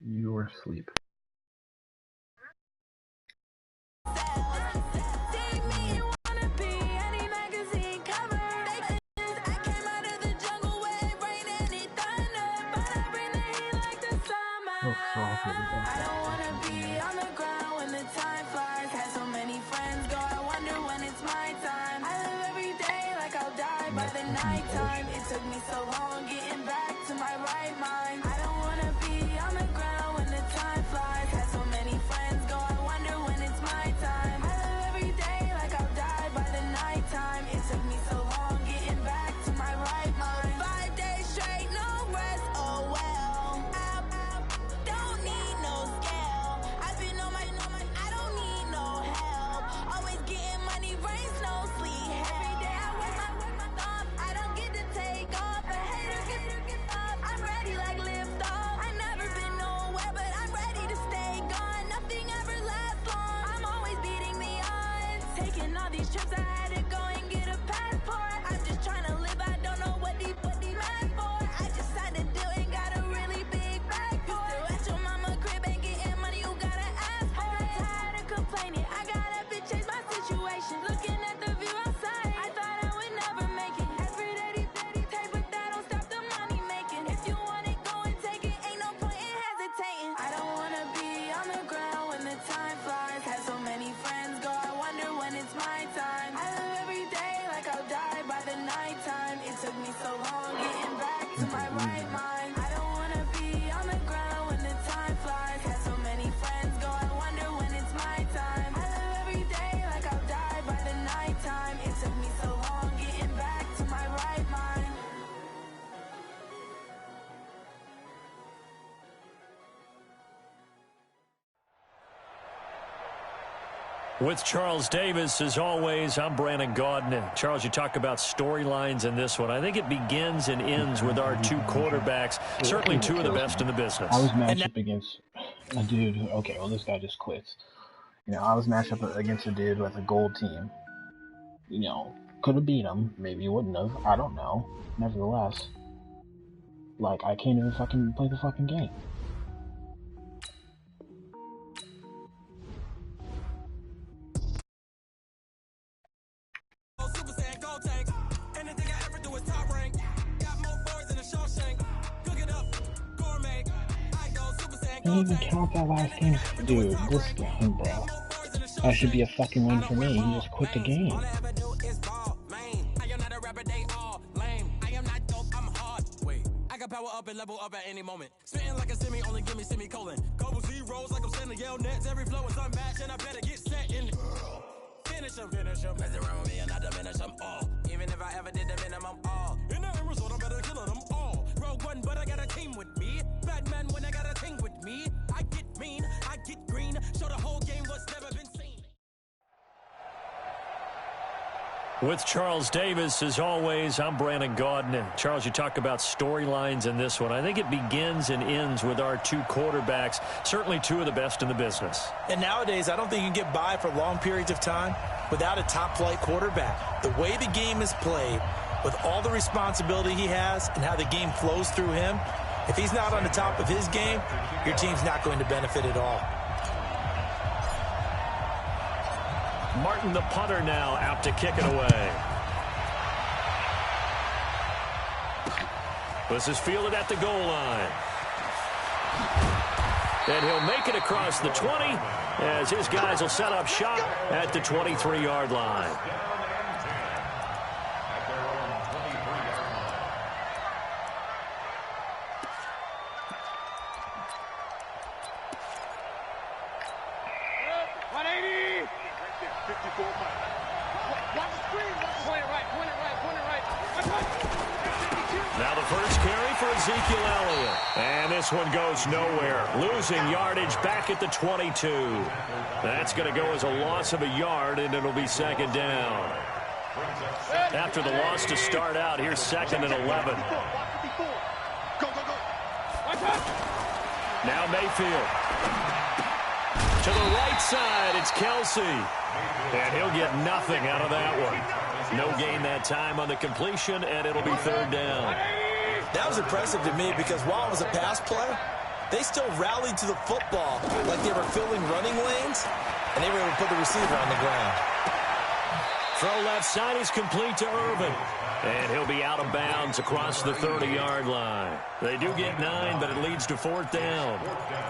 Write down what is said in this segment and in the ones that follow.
You're asleep. Oh, I don't wanna be on the ground when the time flies. Had so many friends go, I wonder when it's my time. I live every day like I'll die by the nighttime. It took me so long getting back to my right mind. I don't wanna be on the ground when the time flies. Had so many friends go, I wonder when it's my time. I live every day like I'll die by the nighttime. It took me so long getting back to my right mind. 5 days straight, no rest, oh well. Don't need no scale. I've been on my, I don't need no help. Always getting money, rains, no sleep. Every day I work my thumb. I don't get to take off. But haters get up. I'm ready like lift off. I never been nowhere, but I'm ready to stay gone. Nothing ever lasts long. I'm always beating the odds. Taking all these trips, I had to go and get a passport. I'm just trying to live. I don't know what they mad for. I just signed a deal and got a really big bag for it. At your mama crib ain't getting money, you gotta ask for it. I'm tired of complaining. I gotta change my situation. Looking at the view outside, I thought I would never make it. Every day they take, but that don't stop the money making. If you want it, go and take it. Ain't no point in hesitating. I don't wanna be on the ground when the time flies. Had so many friends go, I wonder when it's my time. I live every day like I'll die by the nighttime. It took me so long getting back to my right mind. I don't wanna be on the ground when the time flies. Had so many friends go, I wonder when it's my time. I live every day like I'll die by the nighttime. It took me so long getting back to my right mind. With Charles Davis, as always, I'm Brandon Gaudin. Charles, you talk about storylines in this one. I think it begins and ends with our two quarterbacks, certainly two of the best in the business. I was matched up against a dude who, okay, well, this guy just quits. You know, I was matched up against a dude with a gold team. You know, could have beat him, maybe wouldn't have, I don't know. Nevertheless, like, I can't even fucking play the fucking game. I didn't even count that last game. Dude, this game, bro. That should be a fucking win for me. He just quit the game. Power up and level up at any moment. Spitting like a semi, only give me semicolon. Couple zeros like I'm sending yell nets. Every flow is unmatched and I better get set in. Finish them. Mess around with me and I diminish them all. Even if I ever did the minimum all. In the end result, I'm better killing them all. Rogue one, but I got a team with me. Bad man when I got a team with me. I get mean, I get green. Show the whole game what's never been seen. With Charles Davis, as always, I'm Brandon Gaudin. Charles, you talk about storylines in this one. I think it begins and ends with our two quarterbacks, certainly two of the best in the business. And nowadays, I don't think you can get by for long periods of time without a top-flight quarterback. The way the game is played, with all the responsibility he has and how the game flows through him, if he's not on the top of his game, your team's not going to benefit at all. Martin, the punter, now out to kick it away. This is fielded at the goal line. And he'll make it across the 20 as his guys will set up shop at the 23-yard line. Now the first carry for Ezekiel Elliott. And this one goes nowhere. Losing yardage back at the 22. That's going to go as a loss of a yard, and it'll be second down. After the loss to start out, here's second and 11. Now Mayfield. To the right side, it's Kelsey. And he'll get nothing out of that one. No gain that time on the completion, and it'll be third down. That was impressive to me because while it was a pass play, they still rallied to the football like they were filling running lanes, and they were able to put the receiver on the ground. Throw left side is complete to Irvin. And he'll be out of bounds across the 30-yard line. They do get 9, but it leads to 4th down.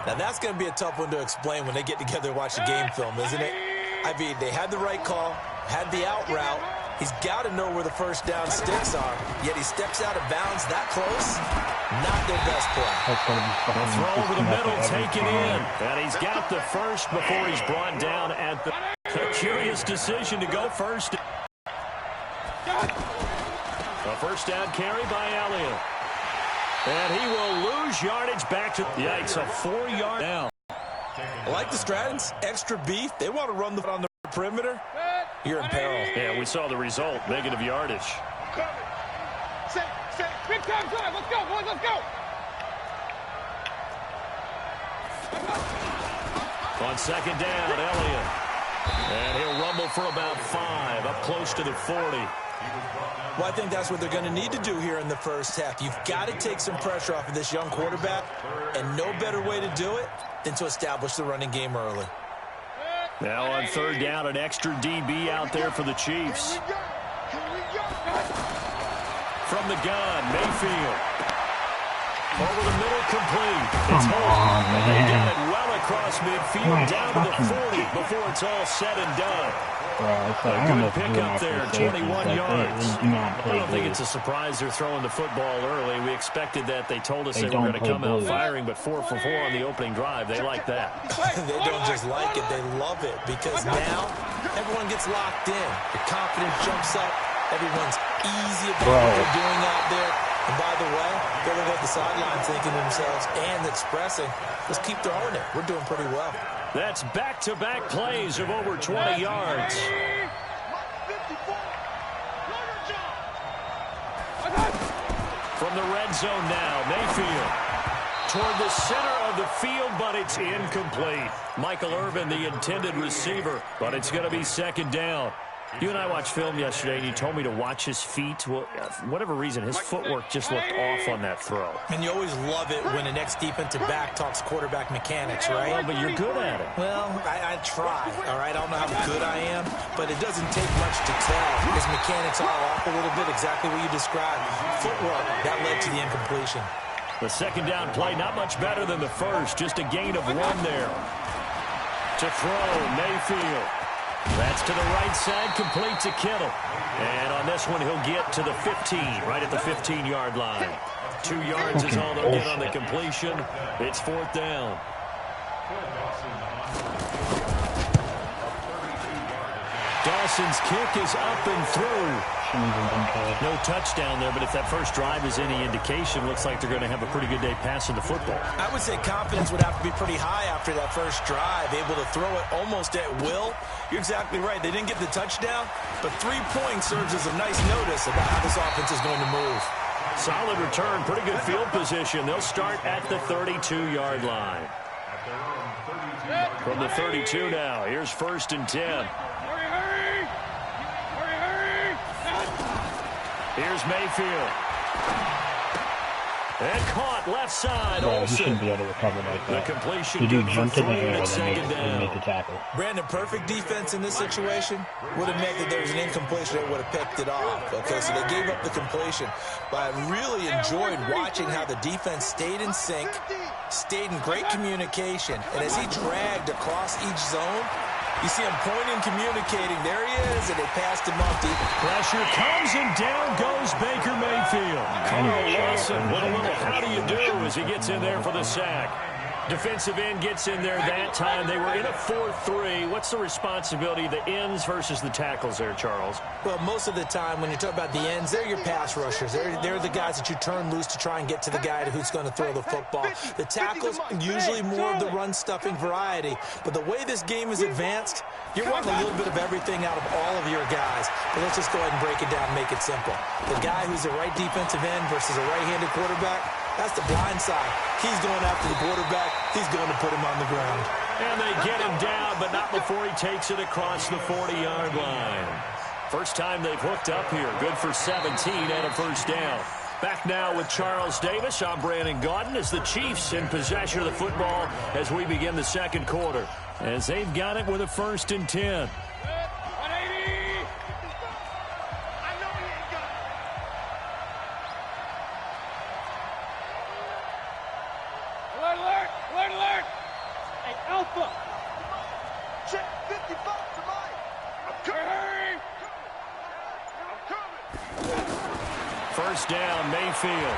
Now, that's going to be a tough one to explain when they get together and watch the game film, isn't it? I mean, they had the right call, had the out route. He's got to know where the first down sticks are, yet he steps out of bounds that close. Not their best play. The throw over the middle, taken in. And he's got the first before he's brought down at the... A curious decision to go first. A first down carry by Elliott. And he will lose yardage back to... Yikes, a 4-yard down. I like the Stratons. Extra beef. They want to run on the perimeter. You're in peril. Yeah, we saw the result. Negative yardage. Big time drive. Let's go, boys. Let's go. On second down, Elliott. And he'll rumble for about 5, up close to the 40. Well, I think that's what they're going to need to do here in the first half. You've got to take some pressure off of this young quarterback, and no better way to do it than to establish the running game early. Now on third down, an extra DB out there for the Chiefs. From the gun, Mayfield. Over the middle, complete. It's home. And they get it well across midfield, down to the 40 before it's all said and done. A good pickup there, 21 yards. I don't think it's a surprise they're throwing the football early. We expected that. They told us they were going to come out firing, but 4 for 4 on the opening drive. They like that. They don't just like it, they love it, because now everyone gets locked in. Your confidence jumps up. Everyone's easy about what they're doing out there. And by the way, they're looking at the sideline thinking to themselves and expressing, let's keep throwing it. We're doing pretty well. That's back-to-back plays of over 20 yards. From the red zone now, Mayfield toward the center of the field, but it's incomplete. Michael Irvin, the intended receiver, but it's going to be second down. You and I watched film yesterday, and you told me to watch his feet. Well, for whatever reason, his footwork just looked off on that throw. And you always love it when an ex-defensive back talks quarterback mechanics, right? Well, but you're good at it. Well, I try, all right? I don't know how good I am, but it doesn't take much to tell. His mechanics are off a little bit, exactly what you described. Footwork, that led to the incompletion. The second down play, not much better than the first, just a gain of 1 there. To throw, Mayfield. That's to the right side, complete to Kittle. And on this one, he'll get to the 15, right at the 15-yard line. 2 yards is all they'll get on the completion. It's 4th down. Dawson's kick is up and through. No touchdown there, but if that first drive is any indication, looks like they're going to have a pretty good day passing the football. I would say confidence would have to be pretty high after that first drive, able to throw it almost at will. You're exactly right. They didn't get the touchdown, but 3 points serves as a nice notice about how this offense is going to move. Solid return, pretty good field position. They'll start at the 32-yard line. From the 32 now, here's 1st and 10. Here's Mayfield. And caught left side. Bro, he shouldn't be able to recover like that. The completion. The dude jumped to the air and make the tackle. Brandon, perfect defense in this situation would have meant that there was an incompletion that would have picked it off. Okay, so they gave up the completion. But I really enjoyed watching how the defense stayed in sync, stayed in great communication. And as he dragged across each zone, you see him pointing, communicating. There he is, and they passed him off deep. Pressure comes, and down goes Baker Mayfield. Carl Lawson with a little how do you do as he gets in there for the sack. Defensive end gets in there that time. They were in a 4-3. What's the responsibility of the ends versus the tackles there, Charles? Well, most of the time when you talk about the ends, they're your pass rushers. They're the guys that you turn loose to try and get to the guy who's going to throw the football. The tackles, usually more of the run-stuffing variety. But the way this game is advanced, you're wanting a little bit of everything out of all of your guys. But let's just go ahead and break it down and make it simple. The guy who's the right defensive end versus a right-handed quarterback, that's the blind side. He's going after the quarterback. He's going to put him on the ground. And they get him down, but not before he takes it across the 40-yard line. First time they've hooked up here. Good for 17 and a first down. Back now with Charles Davis. I'm Brandon Gaudin as the Chiefs in possession of the football as we begin the second quarter. As they've got it with a 1st and 10. First down, Mayfield.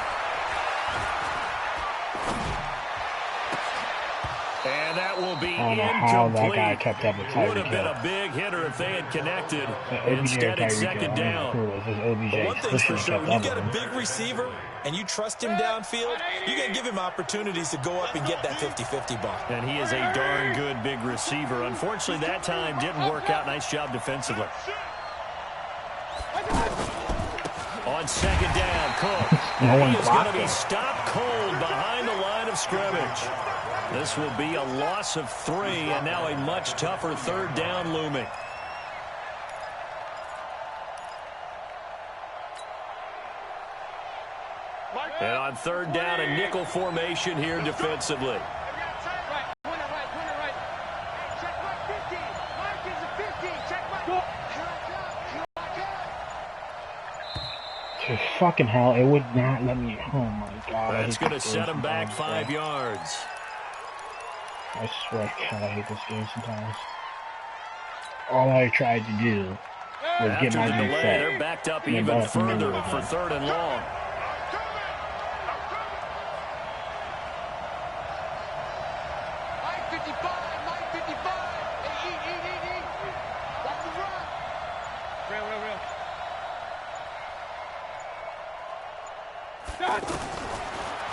And that will be incomplete. That guy kept up with Tyreek. Would have been a big hitter if they had connected. Instead, it's 2nd down. But one thing's for sure, when you get a big receiver and you trust him downfield, you got to give him opportunities to go up and get that 50-50 ball. And he is a darn good big receiver. Unfortunately, that time didn't work out. Nice job defensively. On 2nd down, Cook. He is going to be stopped cold behind the line of scrimmage. This will be a loss of 3, and now a much tougher 3rd down looming. And on 3rd down, a nickel formation here defensively. To fucking hell, it would not let me. Oh my god. That's going to set him back 5 yards. I swear to God, I hate this game sometimes. All I tried to do was get my delay, set. they're backed up even further for 3rd and long.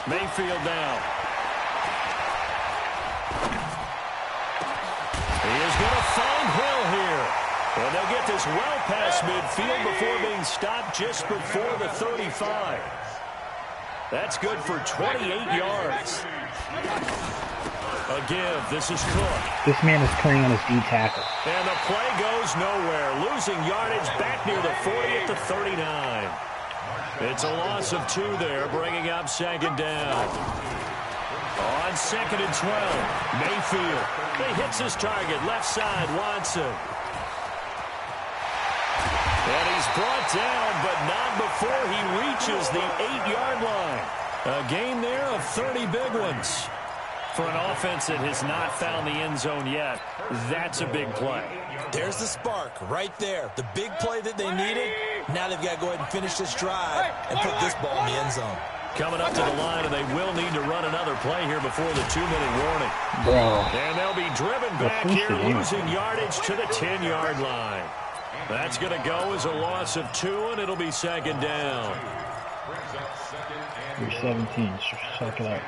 Mayfield down. He is going to find Hill here. And they'll get this well past midfield before being stopped just before the 35. That's good for 28 yards. A give. This is Cook. This man is playing on his D tackle. And the play goes nowhere. Losing yardage back near the 40 at the 39. It's a loss of 2 there, bringing up 2nd down. On 2nd and 12, Mayfield. He hits his target, left side, Watson. And he's brought down, but not before he reaches the 8-yard line. A gain there of 30 big ones. For an offense that has not found the end zone yet, that's a big play. There's the spark right there. The big play that they needed. Now they've got to go ahead and finish this drive and put this ball in the end zone. Coming up to the line, and they will need to run another play here before the 2-minute warning. Bro. And they'll be driven back here, losing yardage to the 10-yard line. That's going to go as a loss of 2, and it'll be 2nd down. You're 17. Check it out.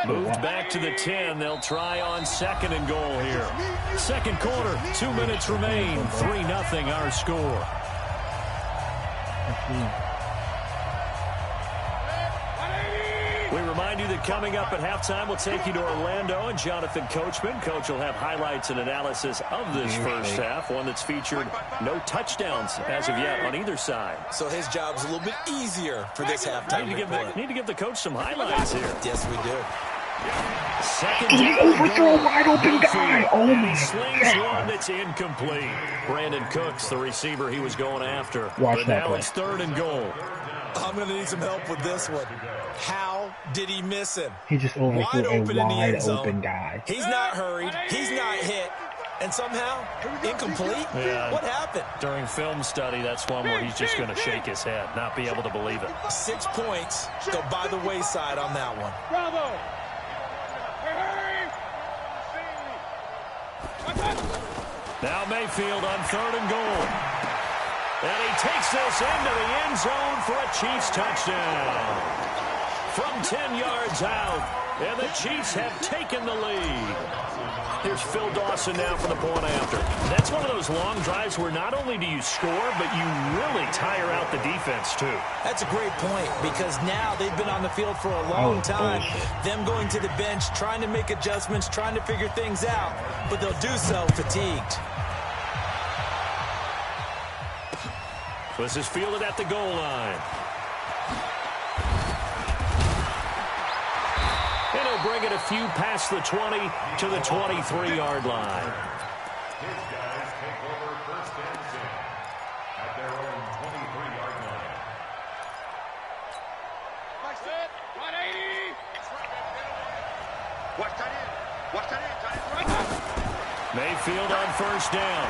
Moved back to the 10. They'll try on 2nd and goal here. Second quarter, 2 minutes remain. 3-0 our score. We remind you that coming up at halftime, we'll take you to Orlando and Jonathan Coachman. Coach will have highlights and analysis of this first half, one that's featured no touchdowns as of yet on either side. So his job's a little bit easier for this halftime report. Need to give the coach some highlights here. Yes, we do. Second Did he overthrow a wide open guy? Oh my slings one that's incomplete. Brandon Cooks, the receiver he was going after. Watch that now play. it's 3rd and goal. I'm going to need some help with this one. How did he miss him? He just overthrew wide a open in the wide end zone. open guy. He's not hurried. He's not hit. And somehow, incomplete? Yeah. What happened? During film study, that's one where he's just going to shake his head, not be able to believe it. 6 points go by the wayside on that one. Bravo! Now Mayfield on 3rd and goal. And he takes this into the end zone for a Chiefs touchdown. From 10 yards out, and the Chiefs have taken the lead. Here's Phil Dawson now for the point after. That's one of those long drives where not only do you score, but you really tire out the defense, too. That's a great point, because now they've been on the field for a long time. Them going to the bench, trying to make adjustments, trying to figure things out, but they'll do so fatigued. This is fielded at the goal line. And he'll bring it a few past the 20 to the 23-yard line. His guys take over first and 10 at their own 23-yard line. 180. Mayfield on first down.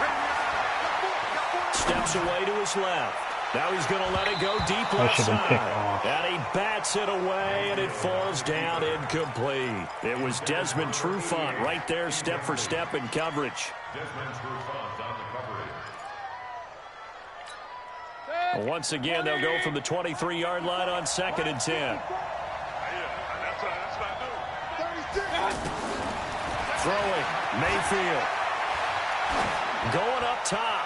Steps away to his left. Now he's going to let it go deep left side. And he bats it away, and it falls down incomplete. It was Desmond Trufant right there, step for step in coverage. Desmond Trufant on the coverage. Once again, they'll go from the 23-yard line on 2nd and 10. Throwing, Mayfield. Going up top.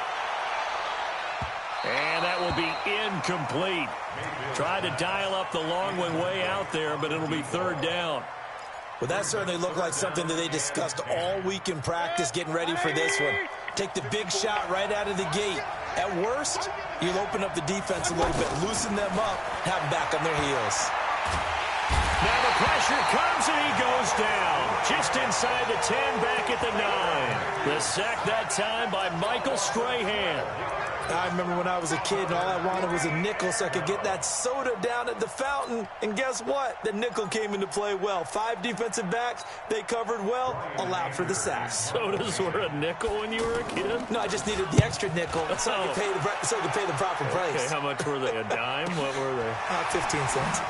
And that will be incomplete. Tried to dial up the long one way out there, but it'll be 3rd down. Well, that certainly looked like something that they discussed all week in practice, getting ready for this one. Take the big shot right out of the gate. At worst, you'll open up the defense a little bit, loosen them up, have them back on their heels. Now the pressure comes, and he goes down. Just inside the 10, back at the 9. The sack that time by Michael Strahan. I remember when I was a kid and all I wanted was a nickel so I could get that soda down at the fountain. And guess what? The nickel came into play well. 5 defensive backs, they covered well, allowed for the sack. Sodas were a nickel when you were a kid? No, I just needed the extra nickel so I could pay the proper price. Okay, how much were they? A dime? What were they? 15 cents.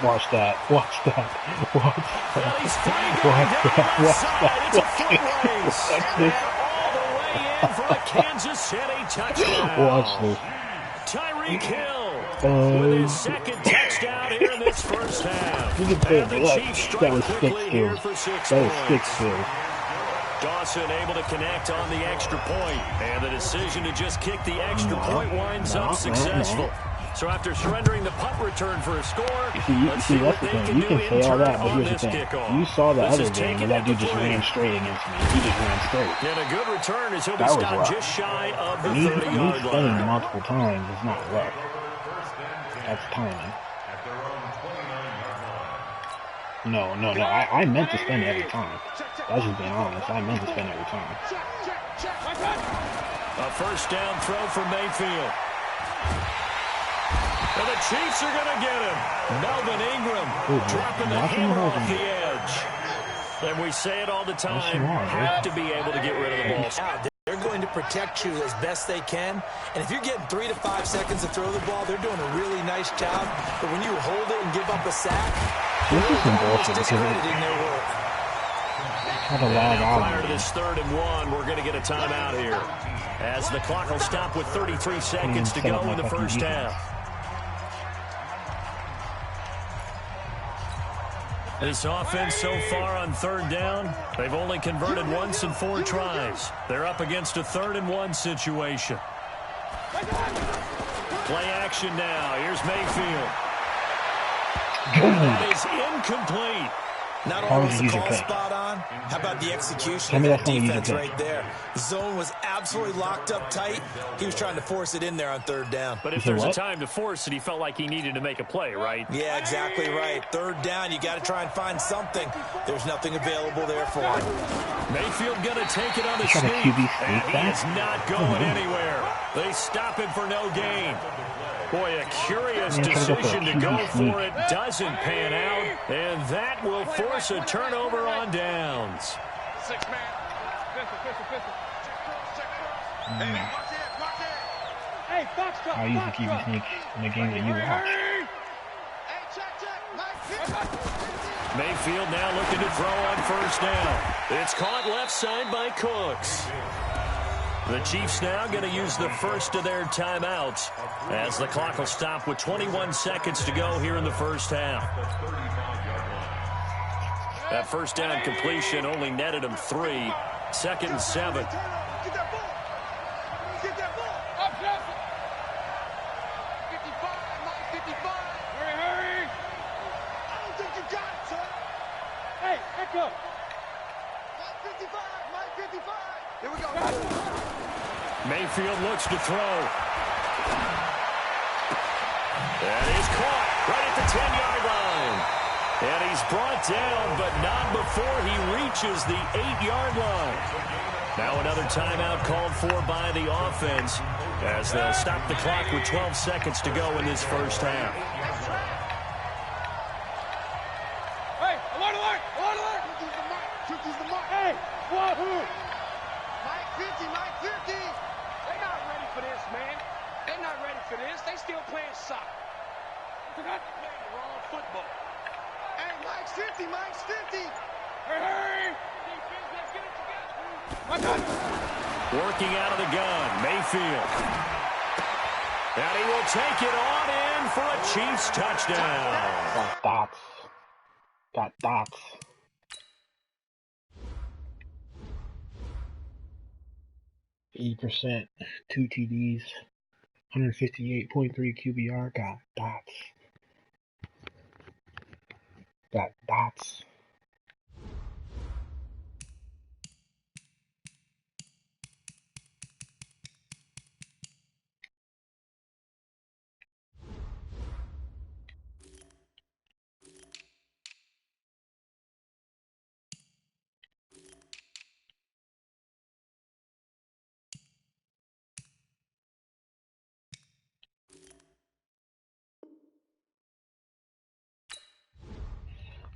Watch that. Watch that. Watch that. Well, he's free going down the left side. It's a foot race. And all the way in for a Kansas City touchdown. Watch this. Tyreek Hill with his 2nd touchdown here in this first half. You can say And the Chiefs that strike was 6 quickly here kills. for 6 That was points. 6 kills. Dawson able to connect on the extra point. And the decision to just kick the extra point winds up successful. So after surrendering the punt return for a score, let's see what That's the they thing. can You do can say all in that, but turn on here's the this thing. kickoff. You saw the This other is game taken where at that dude the just 20. ran straight against me. He just ran straight. And a good return as he'll be That was stopped rough. just shy of the Me 30-yard spinning line. multiple times is not rough. That's timing. At their own 29-yard line. No. I meant to spin every time. That's just being honest. I meant to spin every time. A first down throw for Mayfield. And the Chiefs are going to get him. Melvin Ingram dropping the hammer off the edge. And we say it all the time, have to be able to get rid of the ball. They're going to protect you as best they can. And if you're getting 3 to 5 seconds to throw the ball, they're doing a really nice job. But when you hold it and give up a sack, This is some bullshit because discrediting their work. had a lot of Prior to this 3rd and 1, we're going to get a timeout here, as the clock will stop with 33 seconds to go in the first half. This offense so far on 3rd down, they've only converted once in 4 tries. They're up against a 3rd and 1 situation. Play action now. Here's Mayfield. That is incomplete. Not only was the call spot on, how about the execution of that defense right there? The zone was absolutely locked up tight. He was trying to force it in there on 3rd down. But if there's a time to force it, he felt like he needed to make a play, right? Yeah, exactly right. 3rd down, you got to try and find something. There's nothing available there for him. Mayfield going to take it on the sneak, and he is not going anywhere. They stop him for no gain. Boy, a curious decision to go for it doesn't pan out, and that will force a turnover on downs. 6-man. Pistol. Hey, Fox, I use the QB sneak in the game that you watch. Mayfield now looking to throw on first down. It's caught left side by Cooks. The Chiefs now going to use the first of their timeouts as the clock will stop with 21 seconds to go here in the first half. That first down completion only netted him 3. 2nd and 7. Get that ball. Up, 55, Mike, 55. Hurry. I don't think you got it, son. Hey, echo. Mike, 55, Mike. Here we go. Mayfield looks to throw. That is caught right at the 10-yard line. And he's brought down, but not before he reaches the 8-yard line. Now another timeout called for by the offense as they'll stop the clock with 12 seconds to go in this first half. Hey, alert, alert, alert, alert. Chucky's the mark. Hey, wahoo. Mike 50, Mike 50. They're not ready for this, man. They're not ready for this. They still playing soccer. They're not playing the wrong football. Hey, Mike's 50, Mike's 50. Hey, defense, let's get it together. Working out of the gun, Mayfield. And he will take it on in for a Chiefs touchdown. Got dots. Got dots. %, 2 TDs, 158.3 QBR. Got dots. Got dots.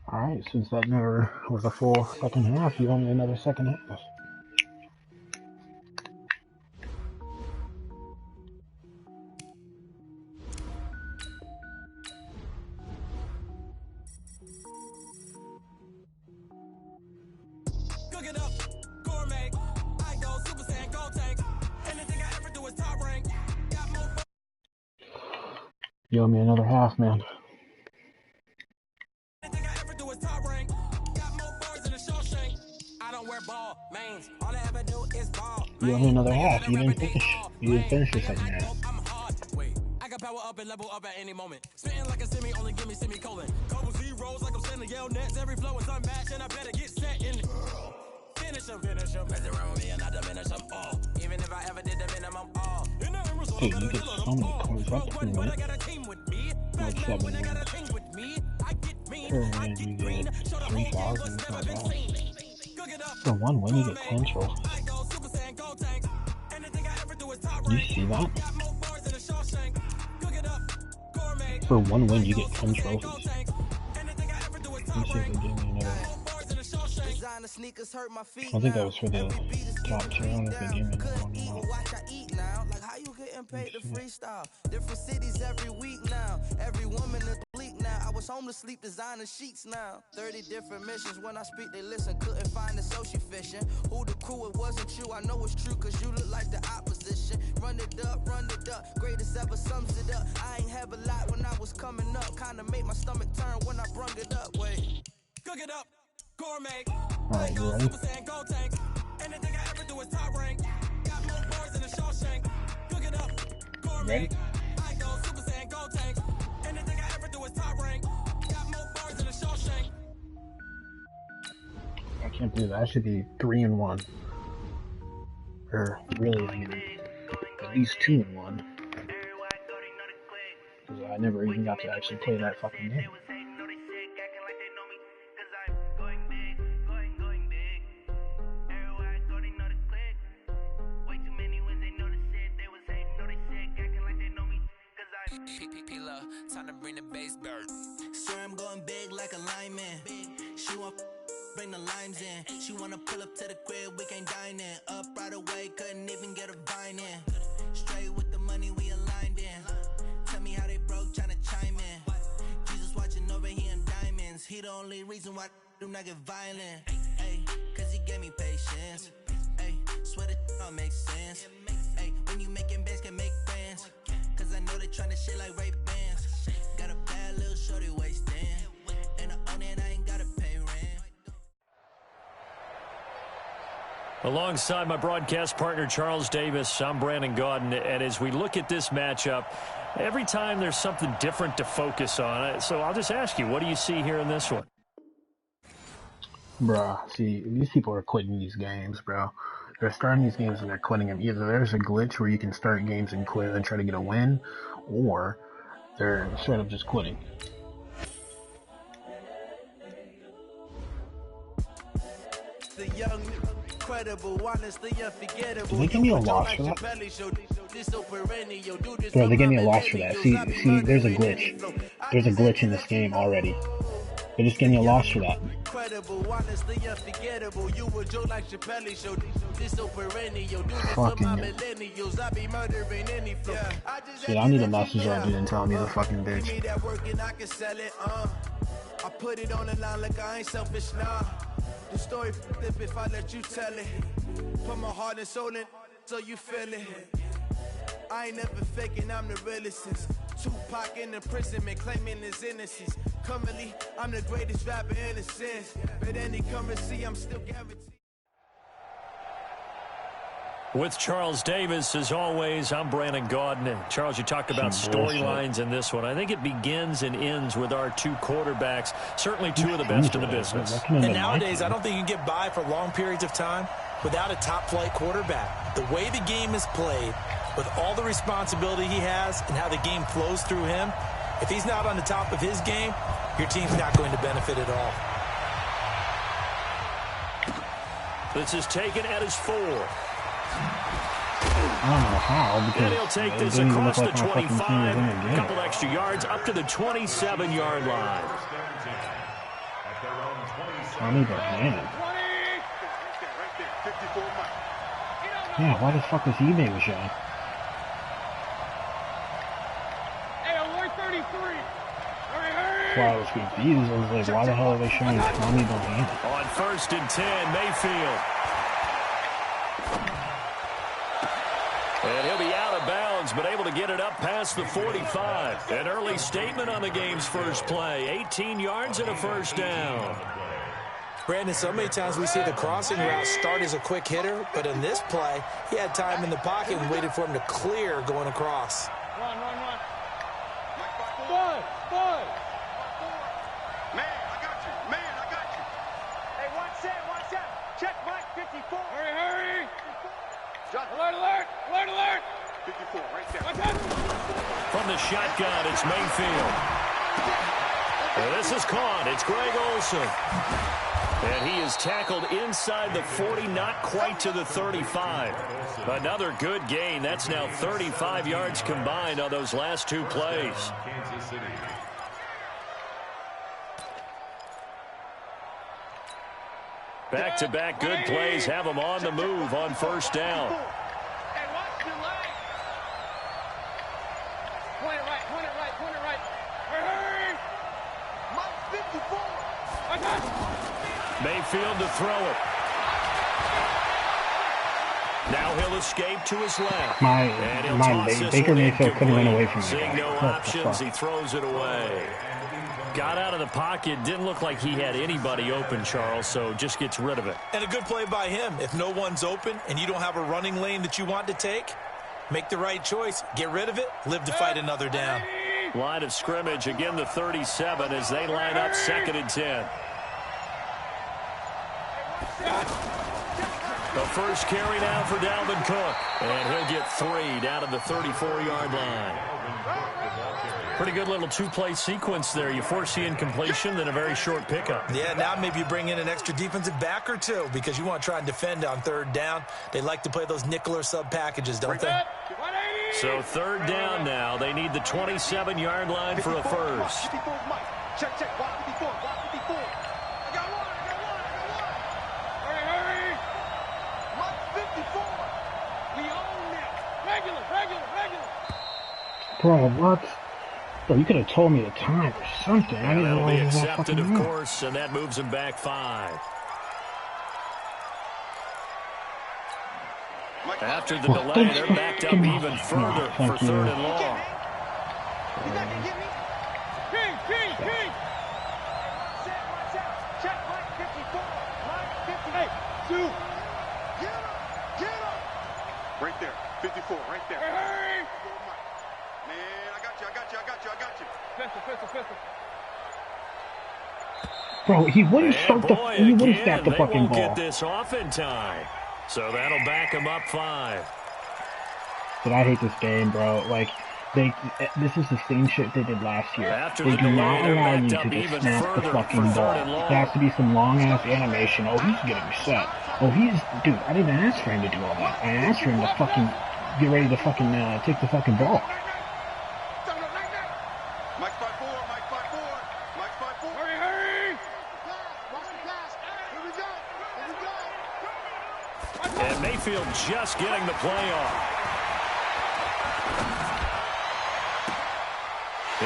Alright, since that never was a full second half, you owe me another second half. Cook it up, gourmet. I go Super Saiyan, go tank. Anything I ever do is top rank. Got more. You owe me another half, man. Anything I ever do is top rank. Got more bars than a Shawshank. I don't wear ball, mains. All I ever do is ball. You owe me another half. You didn't finish. You didn't finish the second half. I'm hard. Wait, I got power up and level up at any moment. Spitting like a semi, only give me semicolon. Couple zeros like I'm sending yell nets. Every flow is unmatched, and I better get set in. Finish them. Mess around with me and I diminish them all. Even if I ever did the minimum all. Dude, you get so many cars up to When I it. got a team with me. Like 7 When I got a minutes. team with me. I get mean. Per I win, get you green. get Show the 3,000. whole It's what's not never been bad. seen. Cook it up. For 1 win, you get 10 trophies. I go Super Saiyan, go tank. Anything I ever do is top You rank. see that? Got more bars than a Shawshank. Cook it up. Gourmet. For 1 win, you get 10 trophies. Anything I ever do is Let me top see if rank. they give me another. More bars than a Shawshank. Designer sneakers hurt my feet. I think that was for the top tier. I don't know if they gave me another Couldn't one eat or or not. watch I eat now. Like how you getting paid to freestyle? Different cities every week now. Every woman is bleak now. I was home to sleep designer sheets now. 30 different missions. When I speak, they listen. Couldn't find the social fishing. Who the crew? It wasn't you. I know it's true, cause you look like the opposition. Run it up. Greatest ever sums it up. I ain't have a lot when I was coming up. Kinda made my stomach turn when I brung it up. Wait. Cook it up. Gourmet. Alright, you ready? Super Saiyan, go tank. Anything I ever do is top rank. Got more bars than a Shawshank. Cook it up. Gourmet. Ready? I go Super Saiyan, go tank. Anything I ever do is top rank. Got more bars than a Shawshank. I can't believe that. I should be 3-1. Or really, I mean, at least 2-1. Because I never even got to actually play that fucking game. Time to bring the bass bird. Swear I'm going big like a lineman. She want bring the limes in. She wanna pull up to the crib, we can't dine in. Up right away, couldn't even get a vine in. Straight with the money we aligned in. Tell me how they broke, tryna chime in. Jesus watching over here in diamonds. He the only reason why I do not get violent. Ay, cause he gave me patience. Ay, swear that all makes sense. Ay, when you making bands can make friends. Cause I know they tryna shit like Ray Bans. Got a bad little shorty wasting. And I own it, I ain't gotta pay rent. Alongside my broadcast partner, Charles Davis, I'm Brandon Gaudin. And as we look at this matchup, every time there's something different to focus on. So I'll just ask you, what do you see here in this one? Bruh, see, these people are quitting these games, bro. They're starting these games and they're quitting them. Either there's a glitch where you can start games and quit and try to get a win, or they're straight up just quitting. The young, incredible, honestly unforgettable. Did they give me a loss for that? Bro, they gave me a loss for that. See, there's a glitch. There's a glitch in this game already. They just gave me a loss for that. Fucking shit, I need a message that dude and tell me the fucking bitch. I put it on the line like I ain't selfish, nah. The story flip if I let you tell it. Put my heart and soul in so you feel it. I ain't never faking, I'm the realest since Tupac in the imprisonment, claiming his innocence. Currently, I'm the greatest rapper in a sense. But any currency, I'm still guaranteed. With Charles Davis, as always, I'm Brandon Gaudin. Charles, you talked about storylines in this one. I think it begins and ends with our two quarterbacks, certainly two of the best in the business. And nowadays, I don't think you can get by for long periods of time without a top-flight quarterback. The way the game is played, with all the responsibility he has and how the game flows through him, if he's not on the top of his game, your team's not going to benefit at all. This is taken at his 4. I don't know how, because and he'll take this across the 25, a couple extra yards up to the 27-yard line. I need that hand. Yeah, why the fuck was eBay was showing? Why I was confused. I was like, why the hell are they showing Tommy Bohanna? On 1st and 10, Mayfield. And he'll be out of bounds, but able to get it up past the 45. An early statement on the game's first play. 18 yards and a first down. Brandon, so many times we see the crossing route start as a quick hitter, but in this play, he had time in the pocket and waited for him to clear going across. Run. Boy. Man, I got you. Hey, watch that. Check Mike 54. Hurry. Alert. 54, right there. From the shotgun, it's Mayfield. And this is caught. It's Greg Olsen. And he is tackled inside the 40, not quite to the 35. Another good gain. That's now 35 yards combined on those last two plays. Back-to-back good plays have them on the move on first down. Hey, watch the line. Point it right. Hurry. Mike 54. Mayfield to throw it. Now he'll escape to his left. Baker Mayfield couldn't run away from me. Seeing no options, he throws it away. Got out of the pocket. Didn't look like he had anybody open, Charles, so just gets rid of it. And a good play by him. If no one's open and you don't have a running lane that you want to take, make the right choice. Get rid of it. Live to fight another down. Line of scrimmage, again the 37 as they line up 2nd and 10. The first carry now for Dalvin Cook. And he'll get 3 down to the 34-yard line. Pretty good little two-play sequence there. You force the incompletion, then a very short pickup. Yeah, now maybe you bring in an extra defensive back or two because you want to try and defend on 3rd down. They like to play those nickel or sub packages, don't they? So 3rd down now. They need the 27-yard line for a first. Check. Block 54. I got one. Hurry. Mike 54. We own that. Regular. Bro, what? Bro, you could have told me the time or something. And that'll be accepted, of course, and that moves him back 5. After the delay, they're backed up even further for 3rd and long. He's not going to get me. King. Check Mike 54. Mike 50. Hey, two. Get him. Right there. 54, right there. Hey. Man, I got you. Pistol. Bro, he wouldn't And start he wouldn't snap the they fucking won't ball. get this off in time. So that'll back him up 5. But I hate this game, bro. Like, this is the same shit they did last year. After They the do delay, not they're allow backed you up to just even snap the further fucking for ball. third and long. There has to be some long-ass animation. Oh, he's getting set. Oh, dude, I didn't ask for him to do all that. I asked for him to fucking get ready to fucking take the fucking ball. And Mayfield just getting the play off.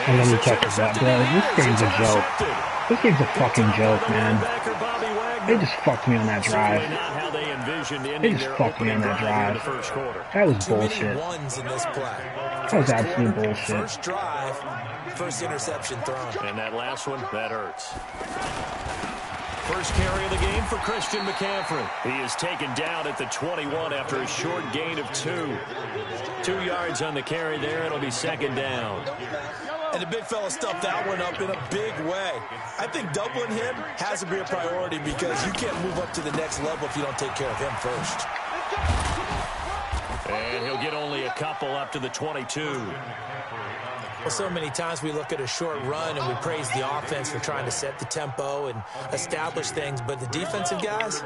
And then he catches that, bro. This game's a joke. This game's a fucking joke, man. They just fucked me on that drive. They just fucked me on that drive. That was bullshit. That was absolute bullshit. First drive, first interception thrown. And that last one, that hurts. First carry of the game for Christian McCaffrey. He is taken down at the 21 after a short gain of 2. 2 yards on the carry there. It'll be second down. And the big fella stuffed that one up in a big way. I think doubling him has to be a priority because you can't move up to the next level if you don't take care of him first. And he'll get only a couple up to the 22. Well, so many times we look at a short run and we praise the offense for trying to set the tempo and establish things, but the defensive guys,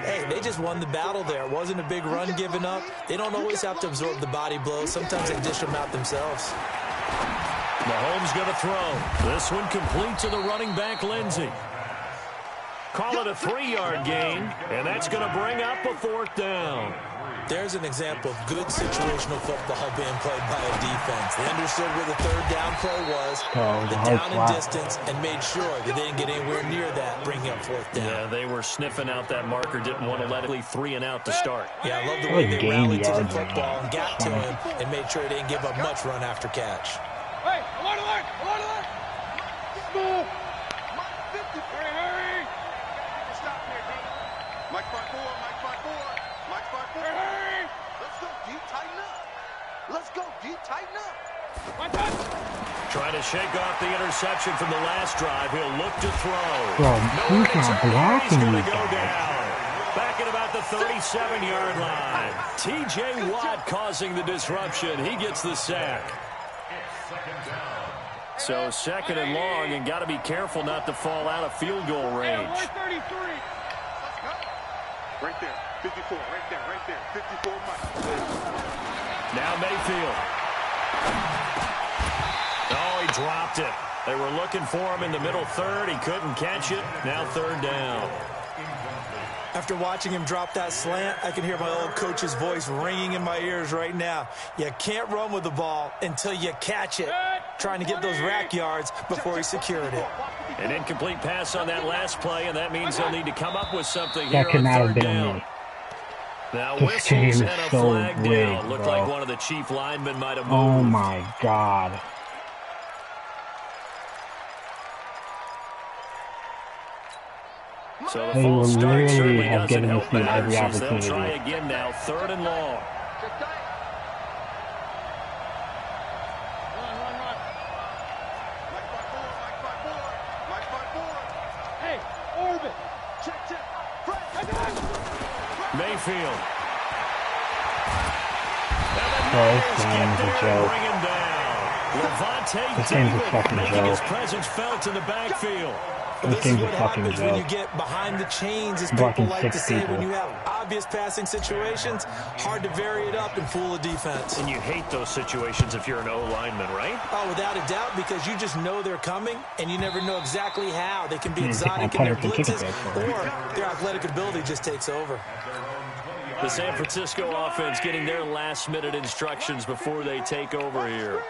hey, they just won the battle there. It wasn't a big run given up. They don't always have to absorb the body blows. Sometimes they dish them out themselves. Mahomes going to throw. This one complete to the running back, Lindsey. Call it a 3-yard gain, and that's going to bring up a 4th down. There's an example of good situational football being played by a defense. They understood where the 3rd down play was, the down and distance, and made sure that they didn't get anywhere near that, bringing up 4th down. Yeah, they were sniffing out that marker, didn't want to let it leave 3 and out to start. Yeah, I love the way they rallied to the football and got to him and made sure they didn't give up much run after catch. Hey, alert, alert, alert, alert! Move! Mike 50, hurry! Stop here, baby. Mike 5-4, Mike 5-4, Mike 5-4. Hurry! Let's go, D, tighten up. Let's go, D, tighten up. My touch! Trying to shake off the interception from the last drive. He'll look to throw. Bro, he's not blocking He's going me, to go guys. down. Back at about the 37-yard line. T.J. Watt causing the disruption. He gets the sack. So 2nd and long, and got to be careful not to fall out of field goal range. Right there, 54, right there, 54 Mike. Now Mayfield. Oh, he dropped it. They were looking for him in the middle 3rd. He couldn't catch it. Now 3rd down. After watching him drop that slant, I can hear my old coach's voice ringing in my ears right now. You can't run with the ball until you catch it. Trying to get those rack yards before he secured it. An incomplete pass on that last play, and that means they'll need to come up with something here That could on not have 3rd been down. me. Now This game whistles is and a so flag rigged, down. Looked bro. like one of the chief linemen might have moved. Oh my god. So the They full will start literally certainly have doesn't given help this team every matters as they'll opportunity. try again now, 3rd and long. Hey, orbit. Check. Mayfield. Bro, this game is a joke. Bring him down. Levante This game's a David fucking making his joke. presence felt in the backfield. This This is game's a what fucking happens when you joke. get behind the chains, as Blocking people like to 6 say. people. When you have obvious passing situations, hard to vary it up and fool a defense. And you hate those situations if you're an O-lineman, right? Oh, without a doubt, because you just know they're coming, and you never know exactly how. They can be Yeah, exotic I in their punted the ticket blitzes, back for it. or their athletic ability just takes over. The San Francisco offense getting their last-minute instructions before they take over here.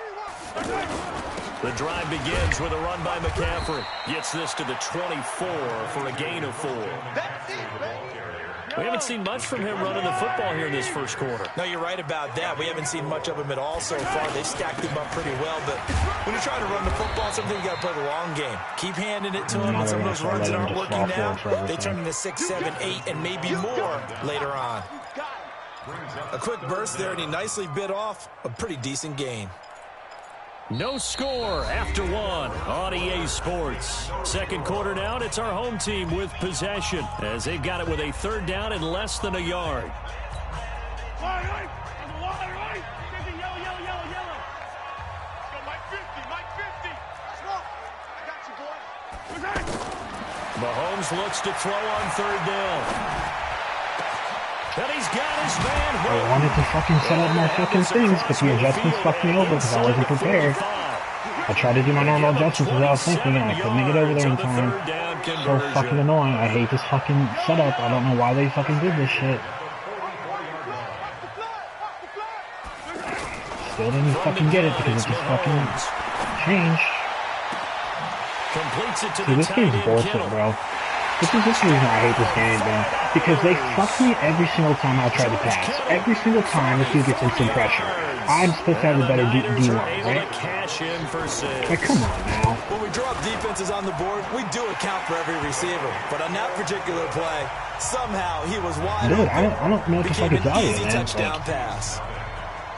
The drive begins with a run by McCaffrey. Gets this to the 24 for a gain of 4. We haven't seen much from him running the football here in this first quarter. No, you're right about that. We haven't seen much of him at all so far. They've stacked him up pretty well, but when you're trying to run the football, sometimes you got to play the long game. Keep handing it to him, and some of those runs that aren't working now, they turn into 6, 7, 8, and maybe more later on. A quick burst there, and he nicely bit off a pretty decent gain. No score after one on EA Sports. Second quarter now, and it's our home team with possession as they've got it with a third down and less than a yard. Mahomes looks to throw on third down. And he's got his man. I wanted to fucking set up my fucking things, but the adjustments fucked me over because I wasn't prepared. I tried to do my normal adjustments as I was thinking, and I couldn't get over there in time. So fucking annoying. I hate this fucking setup. I don't know why they fucking did this shit. Still didn't fucking get it because it just fucking changed. See, this game's bullshit, bro. This is the reason I hate this game, man. Because they fuck me every single time I try to pass. Every single time this dude gets instant pressure. I'm supposed to have a better D-line, right? Like, come on now. When we drop defenses on the board, we do account for every receiver. But on that particular play, somehow he was wide open. Dude, I don't know what the fuck is out here, man. Touchdown pass.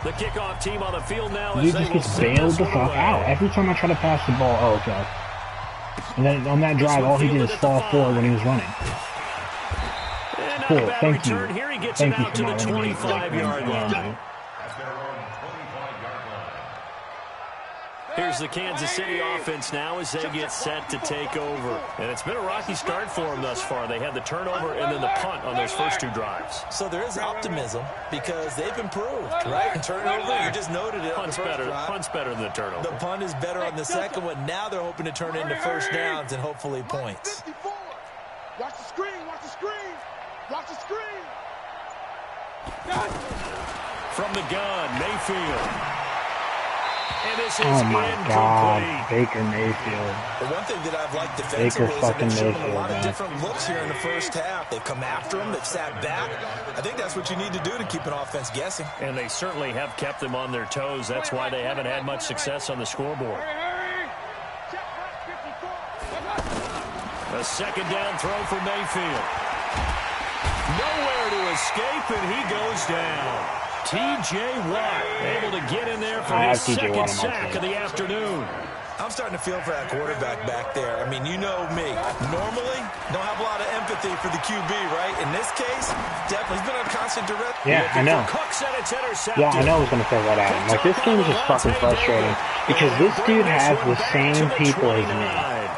The kickoff team on the field now. Dude just gets bailed the fuck out. Every time I try to pass the ball, oh, okay. And then on that drive, all he did is fall forward when he was running. Cool, thank you. Thank you for not letting me 25-yard line. Here's the Kansas City offense now as they get set to take over. And it's been a rocky start for them thus far. They had the turnover and then the punt on those first two drives. So there is optimism because they've improved, right? Turnover, you just noted it. Punt's better than the turnover. The punt is better on the second one. Now they're hoping to turn into first downs and hopefully points. Watch the screen, watch the screen, watch the screen. From the gun, Mayfield. Oh my God, Baker Mayfield. The one thing that I've liked defensively is that they've shown a lot of different looks here in the first half. They've come after him, they've sat back. I think that's what you need to do to keep an offense guessing. And they certainly have kept them on their toes. That's why they haven't had much success on the scoreboard. A second down throw for Mayfield. Nowhere to escape, and he goes down. T.J. Watt able to get in there for his second sack of the afternoon. I'm starting to feel for that quarterback back there. I mean, you know me. Normally, don't have a lot of empathy for the QB, right? In this case, definitely he's been on constant direct. Yeah, I know. Yeah, I know I was going to say that at him. Like, this game is just fucking frustrating because this dude has the same people as me.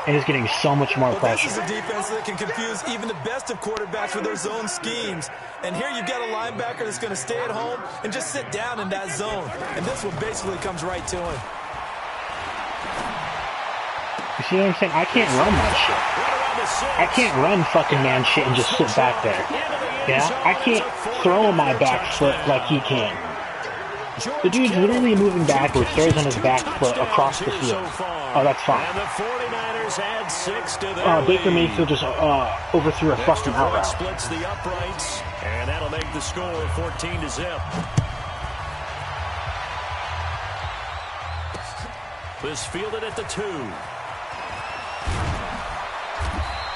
And he's getting so much more pressure. This is a defense that can confuse even the best of quarterbacks with their zone schemes. And here you've got a linebacker that's going to stay at home and just sit down in that zone. And this one basically comes right to him. You see what I'm saying? I can't run that shit. I can't run fucking man shit and just sit back there. Yeah? I can't throw my back foot like he can. The dude's literally moving backwards, throws on his back foot across the field. Oh, that's fine. Baker Mayfield just overthrew a fucking out route. Splits the uprights, and that'll make the score 14-0. This fielded at the 2.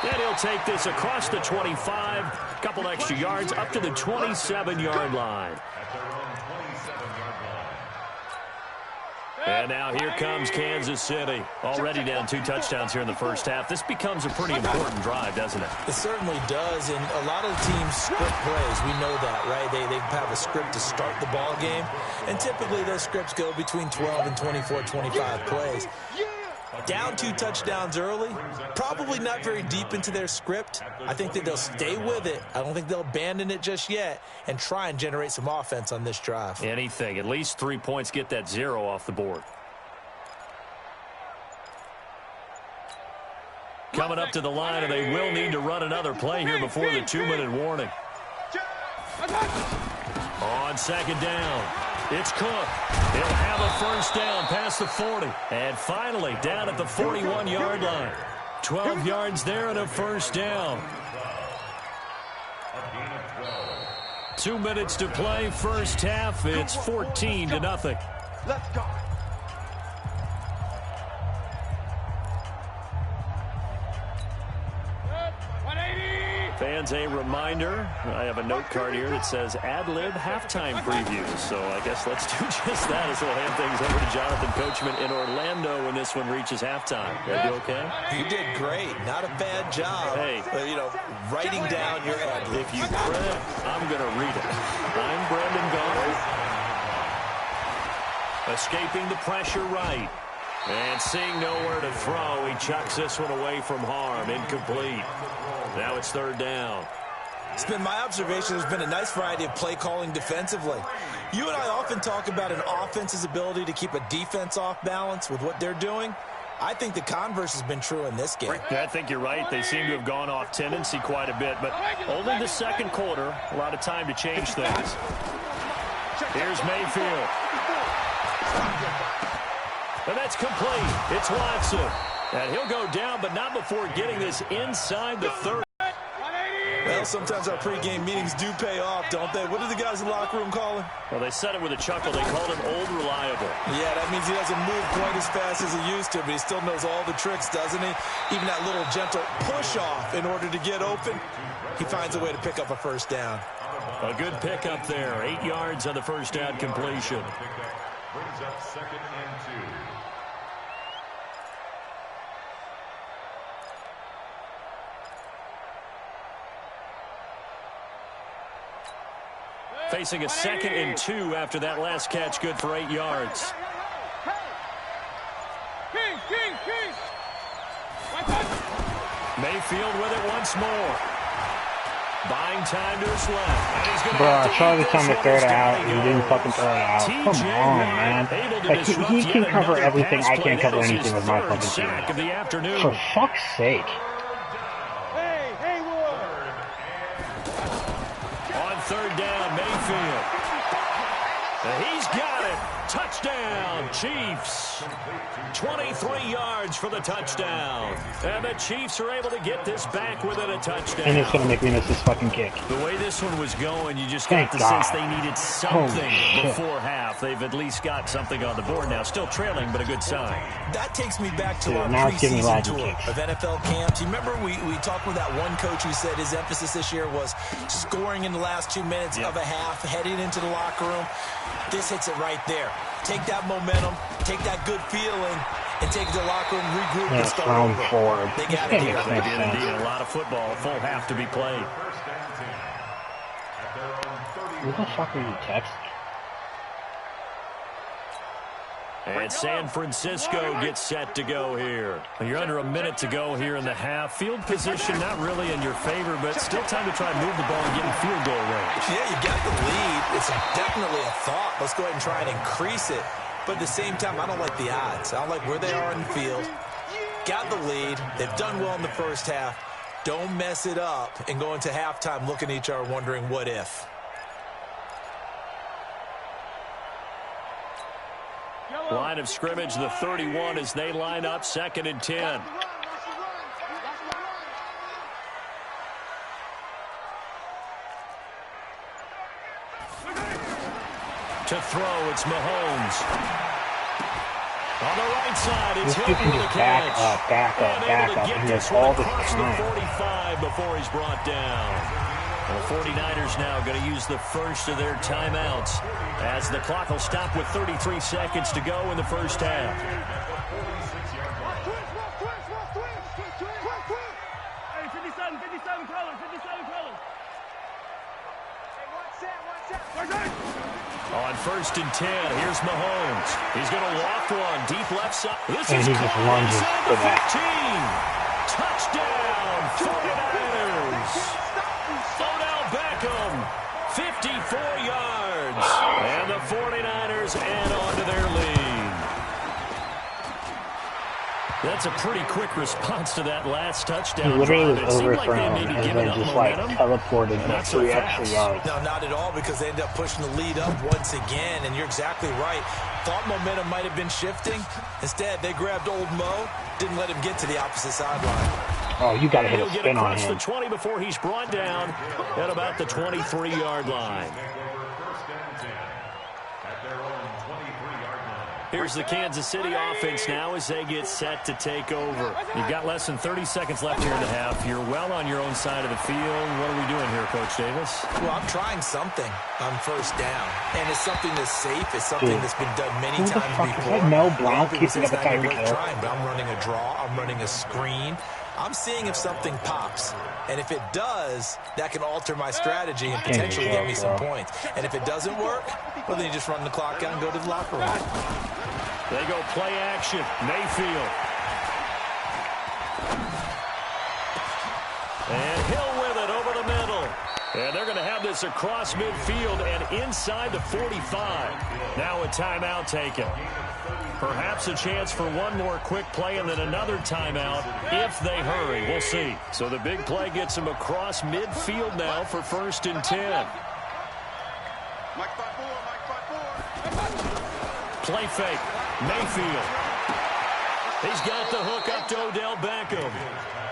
And he'll take this across the 25, a couple extra yards up to the 27-yard line. And now here comes Kansas City. Already down 2 touchdowns here in the first half. This becomes a pretty important drive, doesn't it? It certainly does, and a lot of teams script plays. We know that, right? They have a script to start the ball game, and typically those scripts go between 12 and 24, 25 plays. Down 2 touchdowns early, probably not very deep into their script. I think that they'll stay with it. I don't think they'll abandon it just yet and try and generate some offense on this drive. Anything. At least 3 points, get that 0 off the board. Coming up to the line, and they will need to run another play here before the 2-minute warning. On second down, it's Cook. He'll have a first down past the 40. And finally, down at the 41-yard line. 12 yards there and a first down. 2 minutes to play, first half. It's 14-0. Let's go. Fans And a reminder, I have a note card here that says ad-lib halftime previews. So I guess let's do just that as we'll hand things over to Jonathan Coachman in Orlando when this one reaches halftime. Did I do okay? You did great. Not a bad job. Hey. Writing down your ad-lib. If you print, I'm going to read it. I'm Brandon Gaudin. Escaping the pressure right. And seeing nowhere to throw, he chucks this one away from harm. Incomplete. Now it's third down. It's been my observation there's been a nice variety of play calling defensively. You and I often talk about an offense's ability to keep a defense off balance with what they're doing. I think the converse has been true in this game. I think you're right. They seem to have gone off tendency quite a bit, but only the second quarter. A lot of time to change things. Here's Mayfield. And that's complete. It's Watson. And he'll go down, but not before getting this inside the 30. Well, sometimes our pregame meetings do pay off, don't they? What did the guys in the locker room call him? Well, they said it with a chuckle. They called him Old Reliable. Yeah, that means he doesn't move quite as fast as he used to, but he still knows all the tricks, doesn't he? Even that little gentle push-off in order to get open. He finds a way to pick up a first down. A good pickup there. 8 yards on the first down completion. Brings up 2nd and 2. Facing a 2nd and 2 after that last catch, good for 8 yards. Mayfield with it once more. Buying time to his left. Bro, I saw this time to throw it out, and he didn't fucking throw it out. Come on, man. Like, he can cover everything. I can't cover anything with my fucking team. For fuck's sake. On third down, Mayfield. And he's got it. Touchdown, Chiefs. 23 yards for the touchdown. And the Chiefs are able to get this back within a touchdown. And it's going to make me miss this fucking kick. The way this one was going, you just got the sense they needed something before half. They've at least got something on the board now. Still trailing, but a good sign. That takes me back to our preseason tour of NFL camps. You remember we talked with that one coach who said his emphasis this year was scoring in the last 2 minutes of a half, heading into the locker room. This hits it right there. Take that momentum, take that good feeling, and take it to the locker room, regroup, and start over. Forward. They got it. They did indeed. A lot of football, full half to be played. What the fuck are you texting? And San Francisco gets set to go here. You're under a minute to go here in the half. Field position not really in your favor, but still time to try and move the ball and get in field goal range. Yeah, you got the lead. It's definitely a thought. Let's go ahead and try and increase it. But at the same time, I don't like the odds. I don't like where they are in the field. Got the lead. They've done well in the first half. Don't mess it up and go into halftime looking at each other wondering what if. Line of scrimmage, the 31 as they line up, 2nd and 10. To throw, it's Mahomes. On the right side, it's This dude can just back up, and he has all this time. 45 before he's brought down. The 49ers now going to use the first of their timeouts as the clock will stop with 33 seconds to go in the first half. Hey, 57 colors. On 1st and 10, here's Mahomes. He's going to walk one deep left side. This And is he just lunges inside for the that. 15. Touchdown, 49ers. Odell Beckham, 54 yards. And the 49ers add on to their lead. That's a pretty quick response to that last touchdown. He literally was drive. It seemed like they overthrown maybe and given then up just like momentum. teleported Not like so 3 fast. extra yards. No, not at all, because they ended up pushing the lead up once again, and you're exactly right. Thought momentum might have been shifting. Instead, they grabbed old Mo, didn't let him get to the opposite sideline. Oh, you got to hit a He'll get spin on across him. the 20 before he's brought down at about the 23-yard line. First and 10 at their own 23-yard line. Here's the Kansas City offense now as they get set to take over. You've got less than 30 seconds left here in the half. You're well on your own side of the field. What are we doing here, Coach Davis? Well, I'm trying something on first down. And it's something that's safe. It's something that's been done many times before. Is that Mel Blanc keeping up a Tyreek Hill? But I'm running a draw. I'm running a screen. I'm seeing if something pops. And if it does, that can alter my strategy and potentially get me some points. And if it doesn't work, well, then you just run the clock out and go to the locker room. They go play action. Mayfield. And Hill with it over the middle. And they're going to have this across midfield and inside the 45. Now a timeout taken. Perhaps a chance for one more quick play and then another timeout if they hurry. We'll see. So the big play gets them across midfield now for 1st and 10. Play fake. Mayfield. He's got the hook up to Odell Beckham.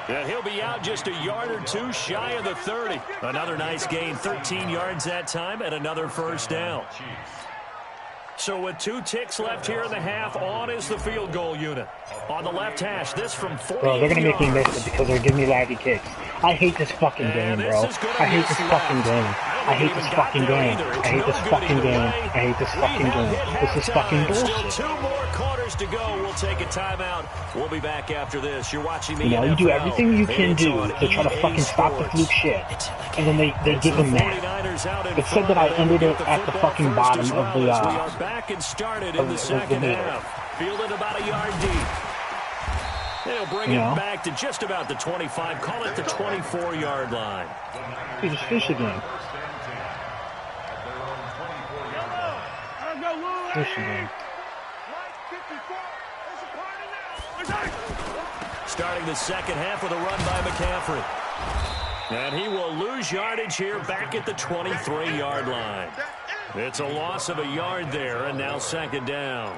And he'll be out just a yard or two shy of the 30. Another nice gain, 13 yards that time, and another first down. So with 2 ticks left here in the half, on is the field goal unit. On the left hash, this from 40 Bro, they're going to make me miss it because they're giving me laggy kicks. I hate this fucking game, bro. I hate this fucking game. I hate this fucking game. I hate this fucking game. I hate this fucking game. This is fucking bullshit. Still 2 more quarters to go. We'll take a timeout. We'll be back after this. You're watching the You know, you do everything you can do to try to fucking stop the fluke shit. And then they give them that. It said that I ended it at the fucking bottom of the back and started in the second half. Fielded about a yard deep. They'll bring it back to just about the 25. Call it the 24-yard line. He just finished the game. Finish the game. Starting the second half with a run by McCaffrey. And he will lose yardage here back at the 23-yard line. It's a loss of a yard there, and now 2nd down.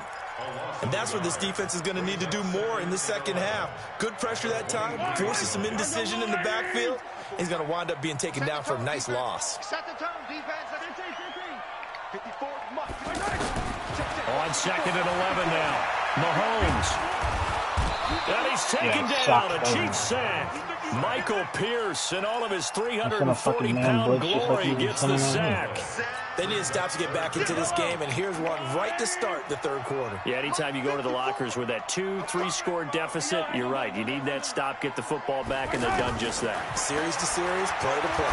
And that's where this defense is going to need to do more in the second half. Good pressure that time, forces some indecision in the backfield. He's going to wind up being taken down for a nice loss. Set the tone, defense. 54. On 2nd and 11 now. Mahomes. And he's taken down. A cheap sack. Michael Pierce and all of his 340-pound glory gets the sack. They need to stop to get back into this game, and here's one right to start the 3rd quarter. Yeah, anytime you go to the lockers with that 2-3 score deficit, you're right. You need that stop, get the football back, and they've done just that. Series to series, play to play.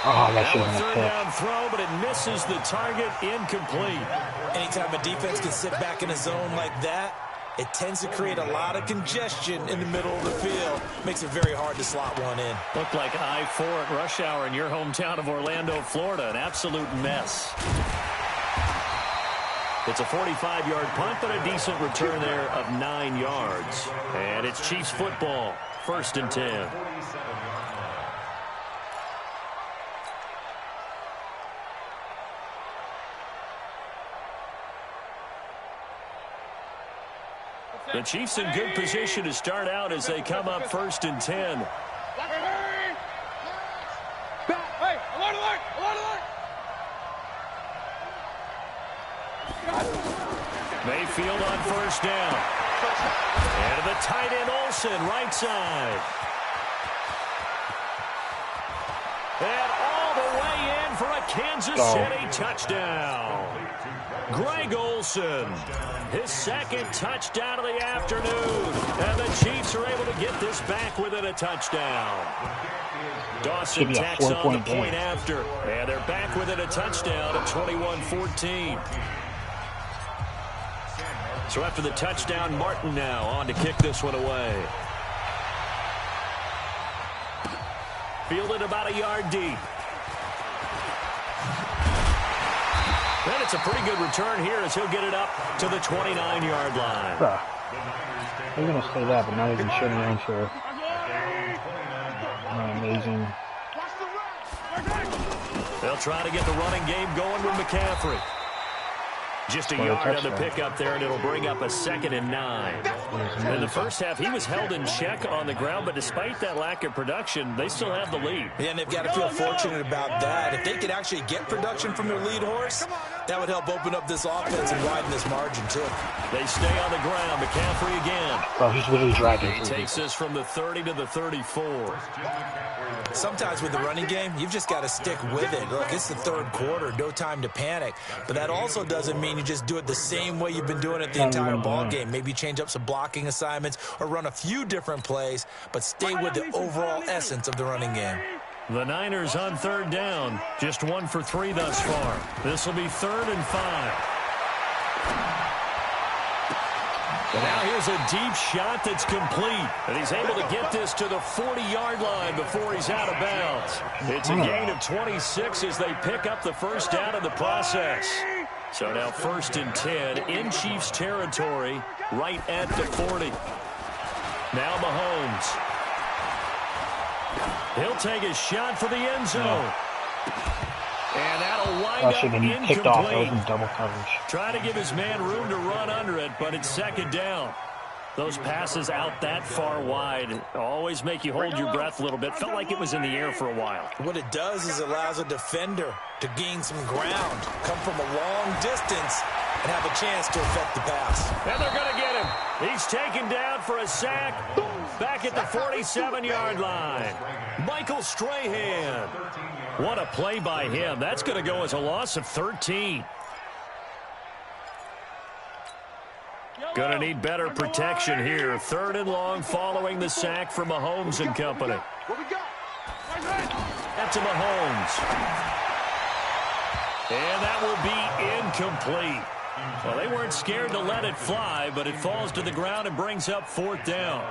Oh, that should Now a have 3rd been a down throw, but it misses the target, incomplete. Anytime a defense can sit back in a zone like that, it tends to create a lot of congestion in the middle of the field. Makes it very hard to slot one in. Looked like I-4 at rush hour in your hometown of Orlando, Florida. An absolute mess. It's a 45-yard punt, but a decent return there of 9 yards. And it's Chiefs football, 1st and 10. The Chiefs in good position to start out as they come up 1st and 10. Hey, alert, alert, alert, alert. Mayfield on 1st down. And the tight end Olsen, right side. And all the way in for a Kansas City touchdown. Greg Olsen, his 2nd touchdown of the afternoon. And the Chiefs are able to get this back within a touchdown. Dawson tacks on the point after. And they're back within a touchdown at 21-14. So after the touchdown, Martin now on to kick this one away. Fielded about a yard deep. And it's a pretty good return here as he'll get it up to the 29-yard line. Bruh. They're going to say that, but not even showing an answer. Amazing. They'll try to get the running game going with McCaffrey. Just a yard on the pickup there, and it'll bring up a 2nd and 9. In the first half, he was held in check on the ground, but despite that lack of production, they still have the lead. Yeah, and they've got to feel fortunate about that. If they could actually get production from their lead horse, that would help open up this offense and widen this margin, too. They stay on the ground. McCaffrey again. Oh, he's literally dragging. He takes this from the 30 to the 34. Sometimes with the running game, you've just got to stick with it. Look, it's the third quarter, no time to panic. But that also doesn't mean you just do it the same way you've been doing it the entire ball game. Maybe change up some blocking assignments or run a few different plays, but stay with the overall essence of the running game. The Niners on 3rd down. Just 1 for 3 thus far. This will be 3rd and 5. And now here's a deep shot that's complete. And he's able to get this to the 40-yard line before he's out of bounds. It's a gain of 26 as they pick up the first down in the process. So now 1st and 10 in Chiefs territory, right at the 40. Now Mahomes. He'll take a shot for the end zone. And that'll wind up incomplete. Off. That was in double coverage. Trying to give his man room to run under it, but it's 2nd down. Those passes out that far wide always make you hold your breath a little bit. Felt like it was in the air for a while. What it does is it allows a defender to gain some ground, come from a long distance, and have a chance to affect the pass. And they're going to get him. He's taken down for a sack back at the 47-yard line. Michael Strahan. What a play by him. That's going to go as a loss of 13. Going to need better protection here. 3rd and long following the sack from Mahomes and company. That's to Mahomes. And that will be incomplete. Well, they weren't scared to let it fly, but it falls to the ground and brings up 4th down.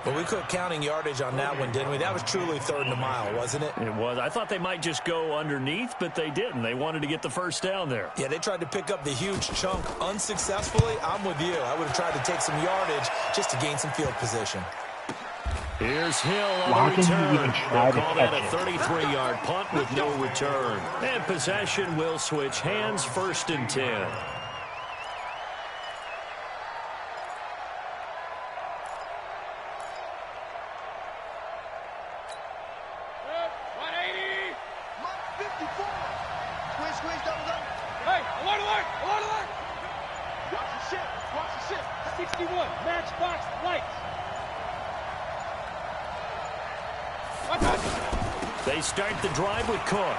But we quit counting yardage on that one, didn't we? That was truly 3rd and a mile, wasn't it? It was. I thought they might just go underneath, but they didn't. They wanted to get the first down there. Yeah, they tried to pick up the huge chunk unsuccessfully. I'm with you. I would have tried to take some yardage just to gain some field position. Here's Hill on the return. They'll call that a 33-yard punt with no return. And possession will switch hands, 1st and 10. They start the drive with Cook.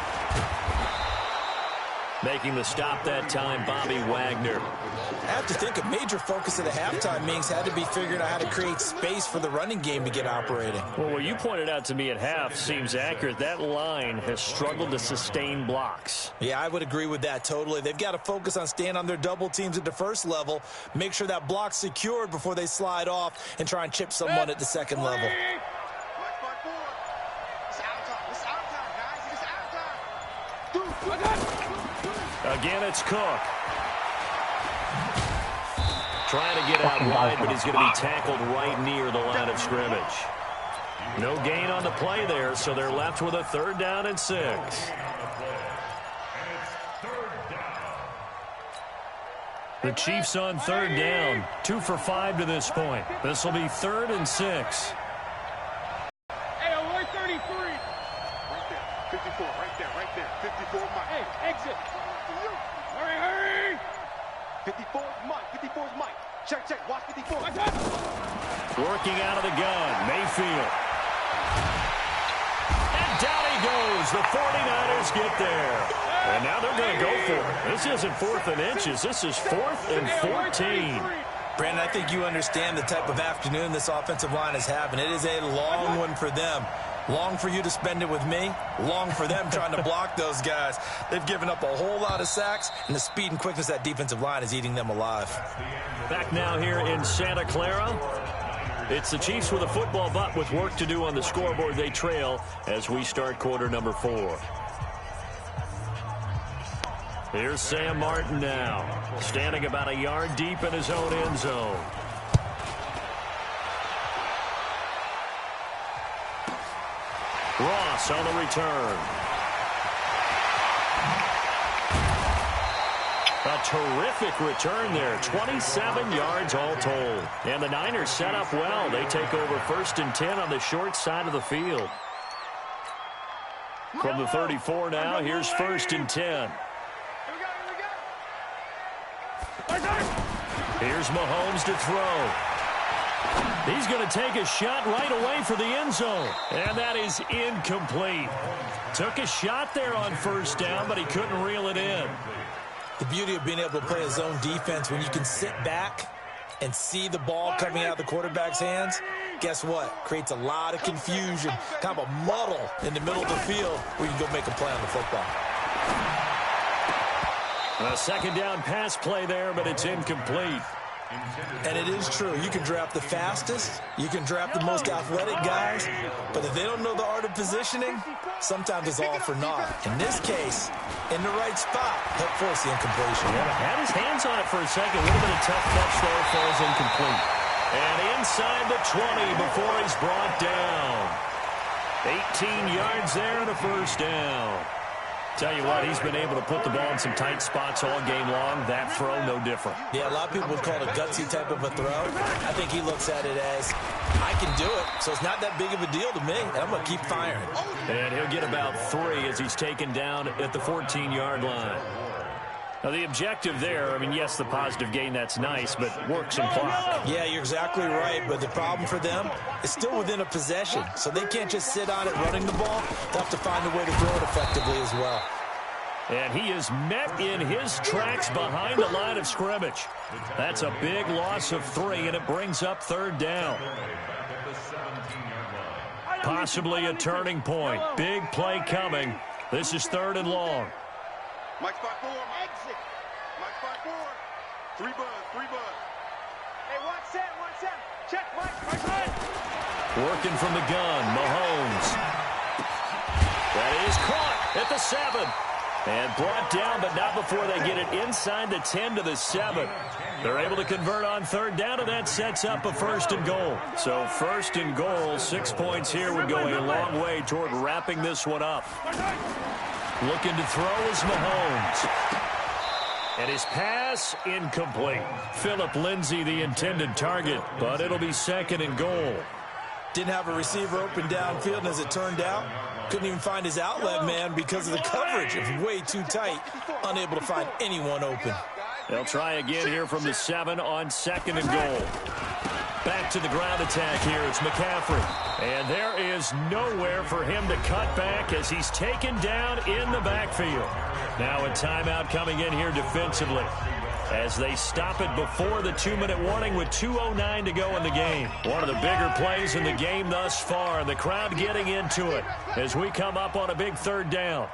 Making the stop that time, Bobby Wagner. I have to think a major focus of the halftime meetings had to be figuring out how to create space for the running game to get operating. Well, what you pointed out to me at half seems accurate. That line has struggled to sustain blocks. Yeah, I would agree with that totally. They've got to focus on staying on their double teams at the first level, make sure that block's secured before they slide off and try and chip someone at the second level. Again, it's Cook. Trying to get out wide, but he's going to be tackled right near the line of scrimmage. No gain on the play there, so they're left with a 3rd down and 6. The Chiefs on 3rd down. 2 for 5 to this point. This will be 3rd and 6. Hey, 133. Right there. 54, right there. 54, Mike. Hey, exit. Hurry. 54 is Mike. 54 is Mike. Check. Watch 54. Working out of the gun, Mayfield. And down he goes. The 49ers get there. And now they're going to go for it. This isn't 4th and inches. This is 4th and 14. Brandon, I think you understand the type of afternoon this offensive line is having. It is a long one for them. Long for you to spend it with me. Long for them trying to block those guys. They've given up a whole lot of sacks, and the speed and quickness of that defensive line is eating them alive. Back now here in Santa Clara. It's the Chiefs with a football, but with work to do on the scoreboard. They trail as we start quarter number 4. Here's Sam Martin now, standing about a yard deep in his own end zone. Ross on the return. A a terrific return there. 27 yards all told. And the Niners set up well. They take over 1st and 10 on the short side of the field. From the 34 now, here's 1st and 10. Here's Mahomes to throw. He's going to take a shot right away for the end zone. And that is incomplete. Took a shot there on 1st down, but he couldn't reel it in. The beauty of being able to play a zone defense when you can sit back and see the ball coming out of the quarterback's hands, guess what? Creates a lot of confusion, kind of a muddle in the middle of the field where you can go make a play on the football. A 2nd down pass play there, but it's incomplete. And it is true. You can draft the fastest. You can draft the most athletic guys. But if they don't know the art of positioning, sometimes it's all for naught. In this case, in the right spot, help force the incompletion. Yeah, had his hands on it for a second. Would have been a tough catch there. Falls incomplete. And inside the 20 before he's brought down. 18 yards there and a 1st down. Tell you what, he's been able to put the ball in some tight spots all game long. That throw, no different. Yeah, a lot of people would call it a gutsy type of a throw. I think he looks at it as, I can do it, so it's not that big of a deal to me, and I'm going to keep firing. And he'll get about 3 as he's taken down at the 14-yard line. Now, the objective there, I mean, yes, the positive gain, that's nice, but work some clock. Yeah, you're exactly right, but the problem for them is still within a possession, so they can't just sit on it running the ball. They'll have to find a way to throw it effectively as well. And he is met in his tracks behind the line of scrimmage. That's a big loss of 3, and it brings up 3rd down. Possibly a turning point. Big play coming. This is 3rd and long. Mike spot 4, exit. Mike spot 4. 3 buzz. Hey, 1 7. Check, Mike run. Working from the gun, Mahomes. That is caught at the 7. And brought down, but not before they get it inside the 10 to the 7. They're able to convert on 3rd down, and that sets up a 1st and goal. So 1st and goal, 6 points here would go a long way toward wrapping this one up. Looking to throw is Mahomes. And his pass incomplete. Phillip Lindsay the intended target, but it'll be 2nd and goal. Didn't have a receiver open downfield, and as it turned out, couldn't even find his outlet man because of the coverage. It was way too tight, unable to find anyone open. They'll try again here from the 7 on 2nd and goal. Back to the ground attack here. It's McCaffrey. And there is nowhere for him to cut back as he's taken down in the backfield. Now a timeout coming in here defensively as they stop it before the 2-minute warning with 2:09 to go in the game. One of the bigger plays in the game thus far. The crowd getting into it as we come up on a big 3rd down.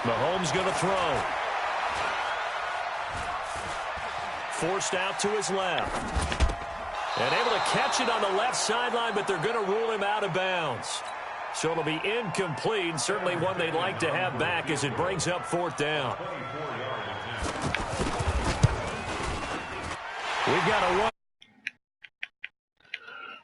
Mahomes going to throw. Forced out to his left. And able to catch it on the left sideline, but they're going to rule him out of bounds. So it'll be incomplete. Certainly one they'd like to have back as it brings up 4th down. We've got a one.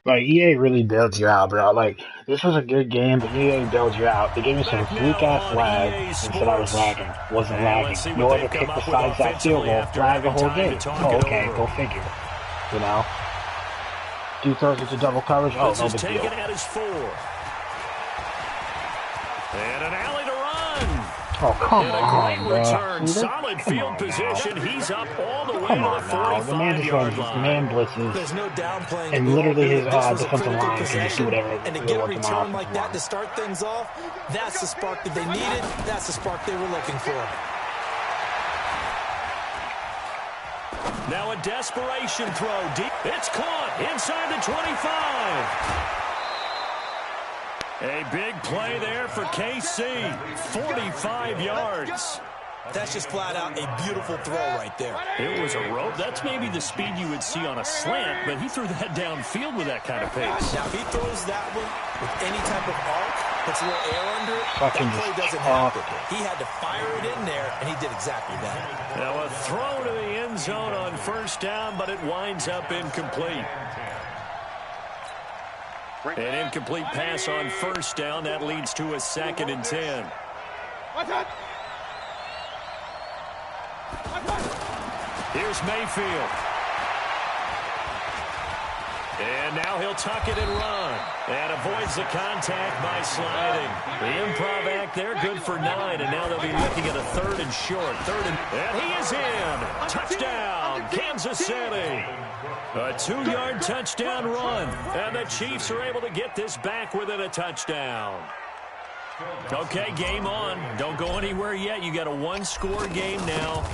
Like, EA really bailed you out, bro. Like, this was a good game, but EA bailed you out. They gave me some freak-ass lag and said I was lagging. Wasn't lagging. No other pick besides that field goal. Flag the whole game. Oh, okay, go figure. You know? 2 throws into double coverage. Oh, no big deal. At his 4. And an alley to run. Oh, come and on, a great bro. return. Solid field position. He's up all the way to the 45-yard line. Man blitzes. There's no downplaying. And literally his defensive line can just do whatever. And to get a return like that to start things off, that's the spark that they needed. That's the spark they were looking for. Now a desperation throw deep. It's caught inside the 25. A big play there for KC. 45 yards. That's just flat out a beautiful throw right there. It was a rope. That's maybe the speed you would see on a slant, but he threw that downfield with that kind of pace. Now, if he throws that one with any type of arc, puts a little air under it, Fucking that play doesn't happen. He had to fire it in there, and he did exactly that. Now a throw to the end zone on 1st down, but it winds up incomplete. An incomplete pass on 1st down. That leads to a 2nd and 10. Here's Mayfield. And now he'll tuck it and run. And avoids the contact by sliding. The improv act there, good for 9. And now they'll be looking at a 3rd and short. And he is in. Touchdown, Kansas City. A 2-yard touchdown run. And the Chiefs are able to get this back within a touchdown. Okay, game on. Don't go anywhere yet. You got a 1-score game now.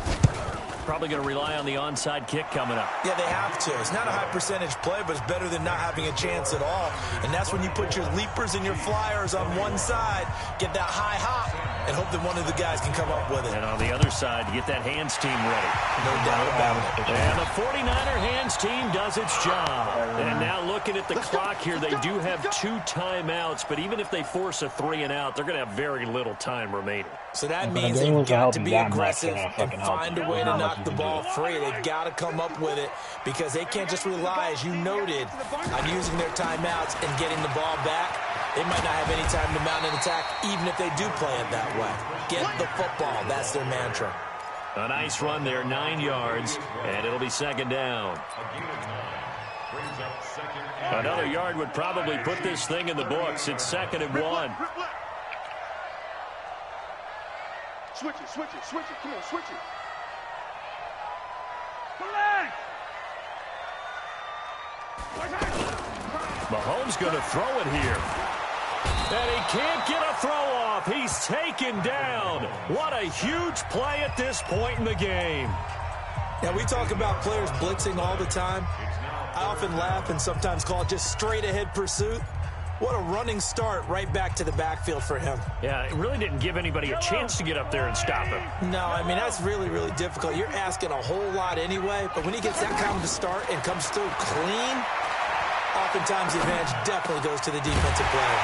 Probably going to rely on the onside kick coming up. Yeah, they have to. It's not a high percentage play, but it's better than not having a chance at all. And that's when you put your leapers and your flyers on one side, get that high hop, and hope that one of the guys can come up with it. And on the other side, get that hands team ready. No doubt about it. And the 49er hands team does its job. And now looking at the clock here, they do have 2 timeouts, but even if they force a 3 and out, they're going to have very little time remaining. So that means they've got to be aggressive and find a way to knock the ball free. They've got to come up with it because they can't just rely, as you noted, on using their timeouts and getting the ball back. They might not have any time to mount an attack, even if they do play it that way. Get the football. That's their mantra. A nice run there, 9 yards, and it'll be 2nd down. Another yard would probably put this thing in the books. It's 2nd and 1. Switch it. Come on, switch it. Mahomes going to throw it here. And he can't get a throw off. He's taken down. What a huge play at this point in the game. Now, we talk about players blitzing all the time. I often laugh and sometimes call it just straight-ahead pursuit. What a running start right back to the backfield for him. Yeah, it really didn't give anybody a chance to get up there and stop him. No, I mean, that's really, really difficult. You're asking a whole lot anyway, but when he gets that kind of start and comes through clean, oftentimes the advantage definitely goes to the defensive player.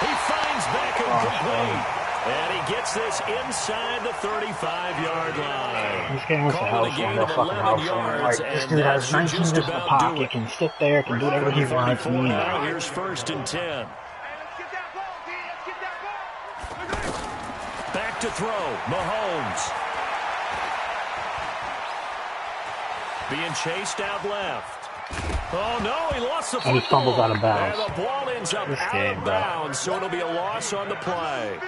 He finds Beckham complete. And he gets this inside the 35-yard line. This game was a hell of a fucking house. Like, this dude has 19 minutes in the pocket, can sit there, can do whatever he wants. Now here's 1st and 10. Back to throw, Mahomes. Being chased out left. Oh, no, he lost the football. And he fumbles out of bounds. And the ball ends up out of bounds, so it'll be a loss on the play.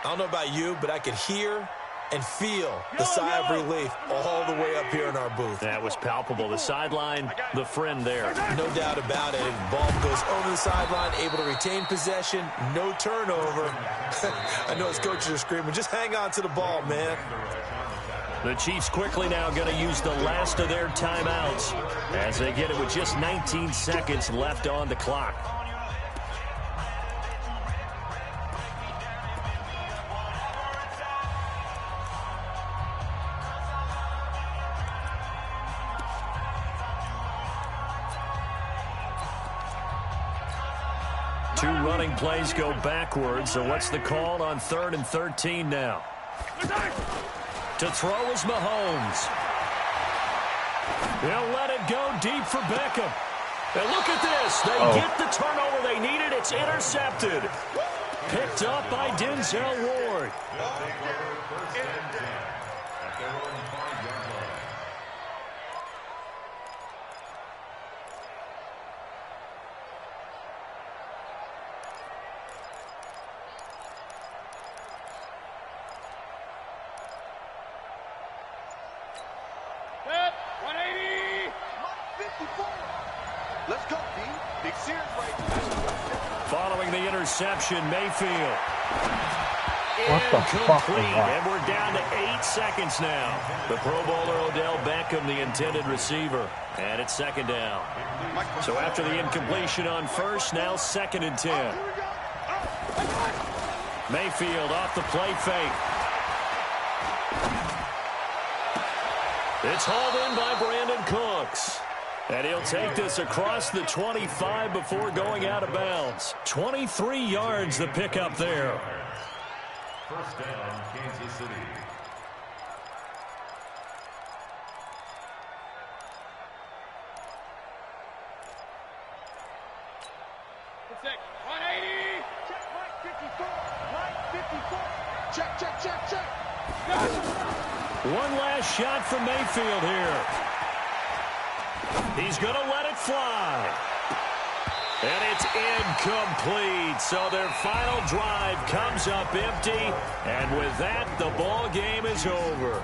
I don't know about you, but I could hear and feel the sigh of relief all the way up here in our booth. That was palpable. The sideline, the friend there. No doubt about it. Ball goes over the sideline, able to retain possession, no turnover. I know his coaches are screaming, just hang on to the ball, man. The Chiefs quickly now going to use the last of their timeouts as they get it with just 19 seconds left on the clock. Two running plays go backwards, so what's the call on 3rd and 13 now? To throw is Mahomes. They'll let it go deep for Beckham. And look at this. They get the turnover they needed. It's intercepted. Picked up by Denzel Ward. Let's go, D. Big Sears right. Following the interception, Mayfield. What the fuck was that? And we're down to 8 seconds now. The Pro Bowler Odell Beckham, the intended receiver. And it's 2nd down. So after the incompletion on 1st, now 2nd and 10. Mayfield off the play fake. It's hauled in by Brandon Cooks. And he'll take this across the 25 before going out of bounds. 23 yards the pickup there. 1st down, Kansas City. Check, 180. Check, right 54. Right 54. Check. One last shot from Mayfield here. He's going to let it fly. And it's incomplete. So their final drive comes up empty. And with that, the ball game is over.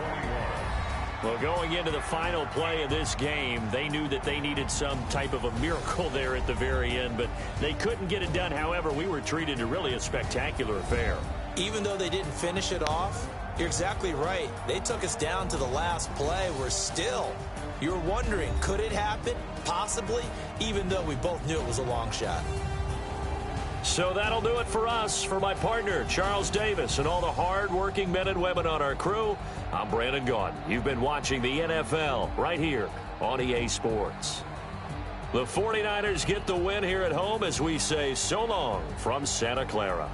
Well, going into the final play of this game, they knew that they needed some type of a miracle there at the very end, but they couldn't get it done. However, we were treated to really a spectacular affair. Even though they didn't finish it off, you're exactly right. They took us down to the last play. We're still, you're wondering, could it happen? Possibly, even though we both knew it was a long shot. So that'll do it for us. For my partner, Charles Davis, and all the hard-working men and women on our crew, I'm Brandon Gaudin. You've been watching the NFL right here on EA Sports. The 49ers get the win here at home as we say so long from Santa Clara.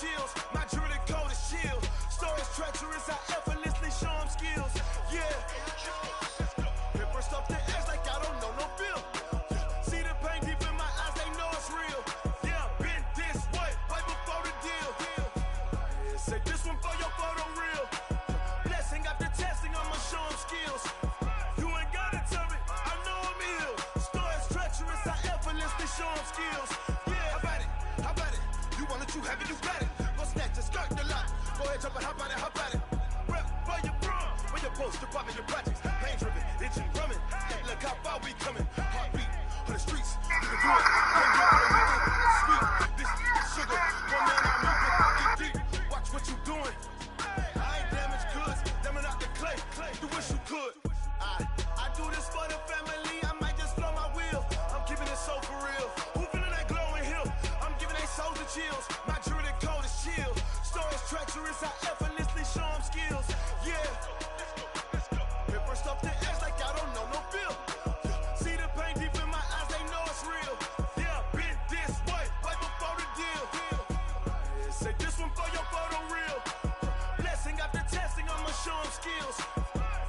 chills. My jewelry coat is chill. Stories treacherous, I effortlessly show them skills. Yeah. Paper stuff the edge like I don't know no feel. See the pain deep in my eyes, they know it's real. Yeah, been this way, way before the deal. Say this one for your photo real. Blessing after testing, I'ma show them skills. You ain't gotta tell me, I know I'm ill. Stories treacherous, I effortlessly show them skills. Yeah, how about it? How about it? You want it, you have it, you got it. Go snatch your skirt the lot. Go ahead, jump it, hop on it, hop on it. Rep where you from, where you post, department, your projects. Pain driven, itching, drumming. Hey, look how far we coming. Heartbeat on the streets, you can do it. Can't get on with it. Sweet, this sugar. One man on me, get deep. Watch what you doing. I ain't damaged goods, damn out the clay. You wish you could. I do this for the family. I might just blow my wheel. I'm keeping it so for real. Who feeling that glowing hill? I'm giving they souls the chills. My jewelry coat is chill. Stories treacherous, I effortlessly show them skills. Yeah. Paper stuff the edge like I don't know no feel. See the pain deep in my eyes, they know it's real. Yeah, been this way, way before the deal. Say this one for your photo real. Blessing after testing, I'ma show them skills.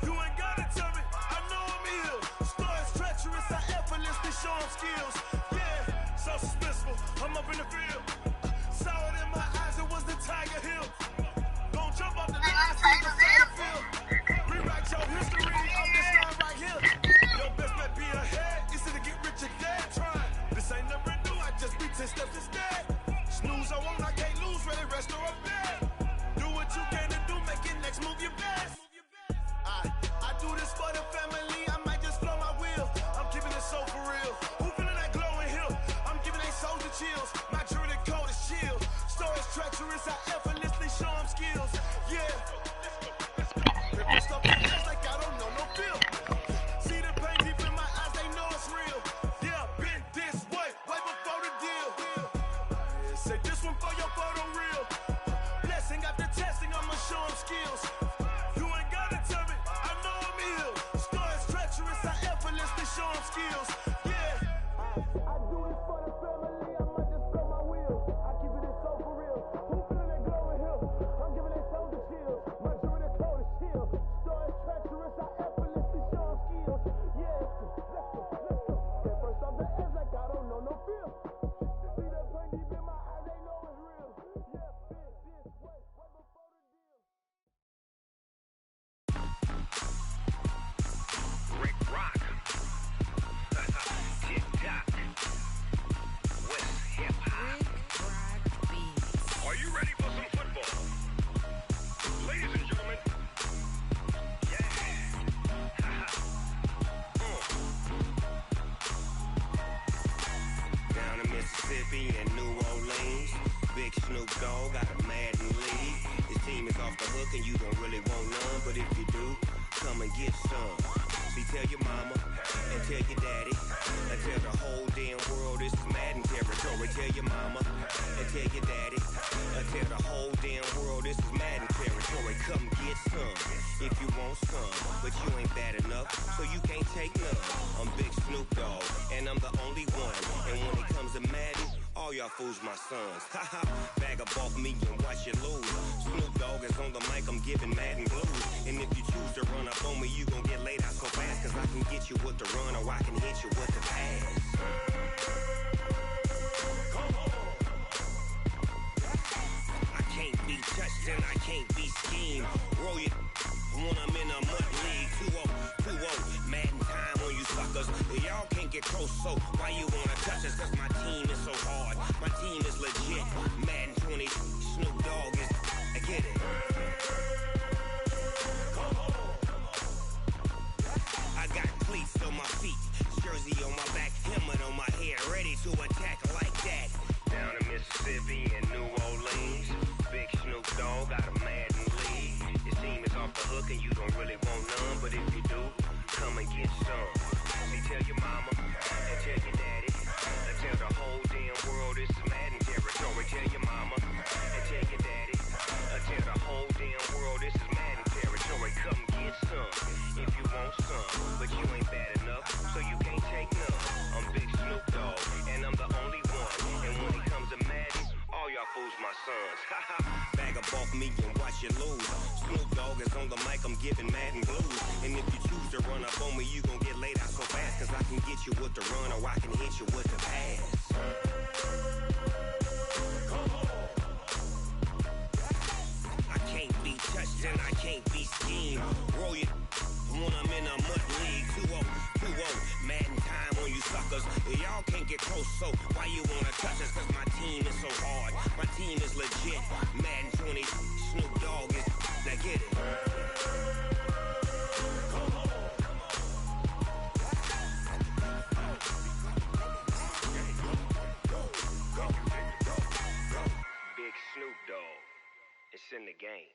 You ain't gotta tell me, I know I'm ill. Stories treacherous, I effortlessly show them skills. Yeah, so suspenseful, I'm up in the field. Saw it in my eyes, it was the Tiger Hill. Don't jump off the line, see the field. Rewrite your history on this line right here. Your best bet be ahead, it's to get rich or dead trying. This ain't never new, I just be 10 steps instead. Snooze, I won't, I can't lose, ready, rest or a bed. Do what you can to do, make it next move your best. I do this for the family, I might just blow my wheel. I'm keeping it so for real. Who feeling that glowing hill? I'm giving they souls the chills. My jewelry coat is chill. Stories treacherous, I effortlessly show them skills. Yeah. Paper stuff the edge like I don't know no feel. See the pain deep in my eyes, they know it's real. Yeah, been this way, way before the deal. Say this one for your photo real. Blessing after testing, I'ma show them skills. You ain't gotta tell me, I know I'm ill. Stories treacherous, I effortlessly show them skills. Yeah. I do this for the family, I might just blow my wheel. I keep it so for real. Who feeling that glowing hill? I'm giving they souls the chills. My jewelry coat is chill. Stories treacherous, I effortlessly show them skills. Yeah. Let's go. Get first off the edge like I don't know no feel. See that pain deep in my eyes, they know it's real. Yeah, been this way, way before the deal. Rick Rock. Mississippi and New Orleans. Big Snoop Dogg got a Madden league. His team is off the hook and you don't really want none, but if you do, come and get some. See, tell your mama and tell your daddy and tell the whole damn world this is Madden territory. Tell your mama and tell your daddy and tell the whole damn world this is Madden territory. Come get some if you want some, but you ain't bad enough, so you can't take none. I'm Big Snoop Dogg and I'm the only one. And when it comes to Madden, all y'all fools my sons. Haha, bag up off me and watch you lose. Snoop Dogg is on the mic, I'm giving Madden blues. And if you choose to run up on me, you gon' get laid out so fast. Cause I can get you with the run or I can hit you with the pass. Come on. I can't be touched and I can't be schemed. Roll it when I'm in a mud league. 2-0, Madden time on you suckers. Y'all can't get close, so why you wanna touch us? Cause my team is so hard, my team is legit. Madden 20, Snoop Dogg is, I get it. Come on. I got cleats on my feet, jersey on my back, helmet on my head, ready to attack like that. Down in Mississippi and New Orleans, Big Snoop Dogg got a Madden league. His team is off the hook and you don't really want none, but if you do, come and get some. See, tell your mama and tell your daddy and tell the whole damn world this is Madden territory. Tell your mama and tell your daddy and tell the whole damn world this is Madden territory. Come get some if you want some, but you ain't bad enough, so you can't take none. I'm Big Snoop Dogg and I'm the only one. And when it comes to Madden, all y'all fools my sons. Haha, bag up off me and watch you lose. Snoop Dogg is on the mic, I'm giving Madden blues. And if you choose to run up on me, you gon' get laid out so fast. Cause I can get you with the run or I can hit you with the pass. Come on. I can't be touched and I can't be schemed. Roll it when I'm in a mud league. 2-0, Madden time on you suckers. Y'all can't get close, so why you wanna touch us? Cause my team is so hard, my team is legit. Madden 20, Snoop Dogg is, now get it. Come on. Big Snoop Dogg, it's in the game.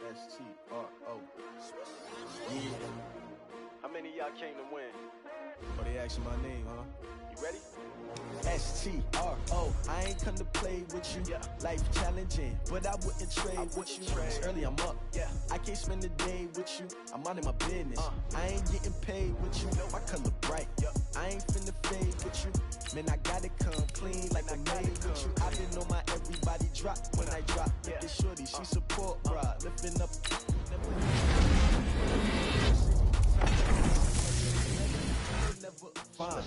S-T-R-O. Yeah. How many of y'all came to win? Oh, they asking my name, huh? You ready? S-T-R-O. I ain't come to play with you. Yeah. Life challenging, but I wouldn't trade with you. It's early, I'm up. Yeah. I can't spend the day with you. I'm minding my business. I ain't getting paid with you. My color bright. Yeah. I ain't finna fade with you. Man, I gotta come clean like I made with you. I been on my everybody drop when I drop. Look at shorty, she support, bruh. Lifting up. Fine.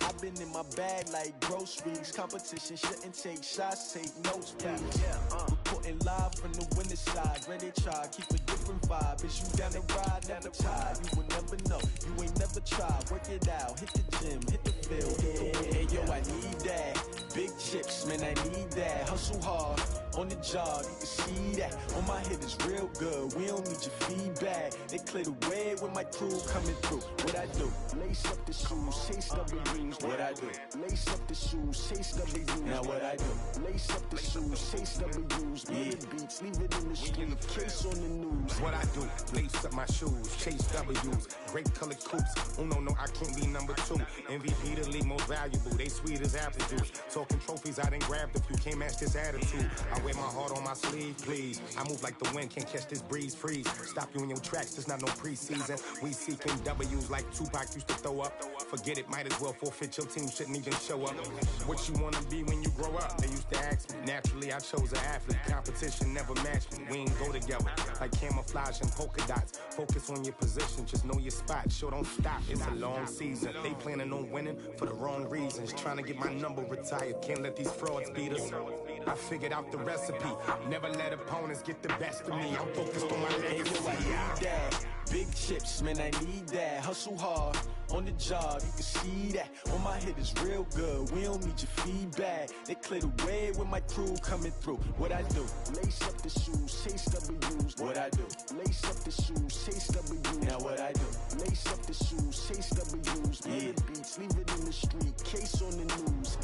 I've been in my bag like groceries. Competition shouldn't take shots, take notes, please. Reporting live from the winning side. Ready to try, keep a different vibe. Is you down the ride, never tired. You will never know, you ain't never tried. Work it out, hit the gym, hit the field. Hey yo, I need that. Big chips, man, I need that. Hustle hard, on the job, you can see that. On my head is real good, we don't need your feedback. They clear the way with my crew coming through. What I do? Lace up the shoes, chase W's. What I do? Lace up the shoes, chase W's. Now what I do? Lace up the shoes, chase W's. Million beats, leave it in the street, case on the news. What I do? Lace up my shoes, chase W's. Great colored coops. Oh no, I can't be number 2. MVP the league most valuable. They sweet as apple juice. Talking trophies, I done grabbed a few. Can't match this attitude. I wear my heart on my sleeve, please. I move like the wind, can't catch this breeze, freeze. Stop you in your tracks, there's not no preseason. We seeking W's like Tupac used to throw up. Forget it, might as well forfeit. Your team shouldn't even show up. What you wanna be when you grow up? They used to ask me. Naturally, I chose an athlete. Competition never matched me. We ain't go together like camouflage and polka dots. Focus on your position, just know your spot. Sure, don't stop. It's a long season. They planning on winning for the wrong reasons. Trying to get my number retired. Can't let these frauds beat us. I figured out the recipe. Never let opponents get the best of me. I'm focused on my legacy. Big chips, man, I need that. Hustle hard on the job, you can see that. On my head is real good, we don't need your feedback. They clear the way with my crew coming through. What I do? Lace up the shoes, chase W's. What I do? Lace up the shoes, chase W's. Now what I do? Lace up the shoes, chase W's. Yeah. Beats, leave it in the street, case on the news.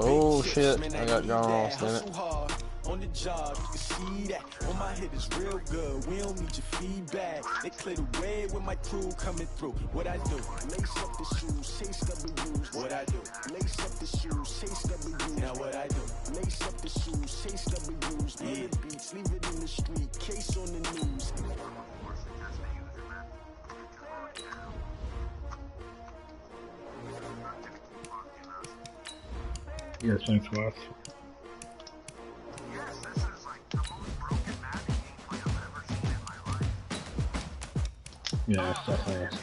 Oh shit, I got John Ross, damn it. On the job, you can see that. On my head is real good. We don't need your feedback. They clear the way with my crew coming through. What I do? Lace up the shoes, chase W's. What I do? Lace up the shoes, chase W's. Now what I do? Lace up the shoes, chase W's. Yeah. Beats, leave it in the street. Case on the news. Yes, thanks, Wes. Yeah, it's definitely.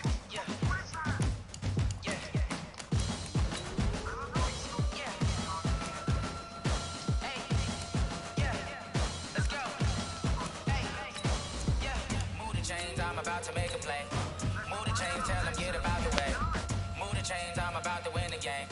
I'm about to make a play. Move the chains, tell them get about the way. Move the chains, I'm about to win the game.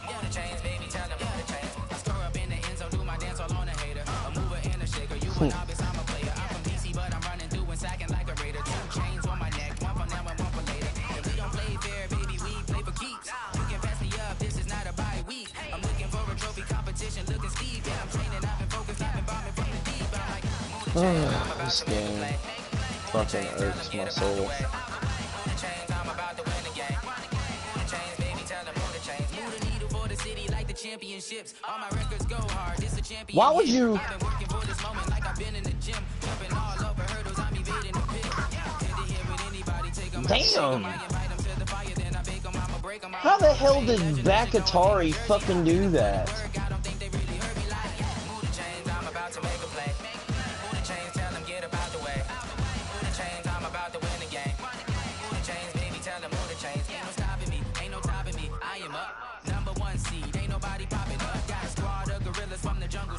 Move the chains, baby, tell them move the chains. I score up in the end zone, do my dance all on a hater. A mover and a shaker, you a novice, I'm a player. I'm from DC, but I'm running through and sacking like a raider. 2 chains on my neck, one for now and one for later. If we don't play fair, baby, we play for keeps. You can pass me up, this is not a bye week. I'm looking for a trophy competition, looking Steve. Yeah, I'm training, I've been focused, I've been bombing from the deep. I'm like, move the chains, I'm about to make a play. Fucking irks my soul. Championships, all my records go hard. This a champion. Why would you? I've been working for this moment like I've been in the gym, jumping all over hurdles. I'm evading the pit. Damn. How the hell did Bakatari fucking do that?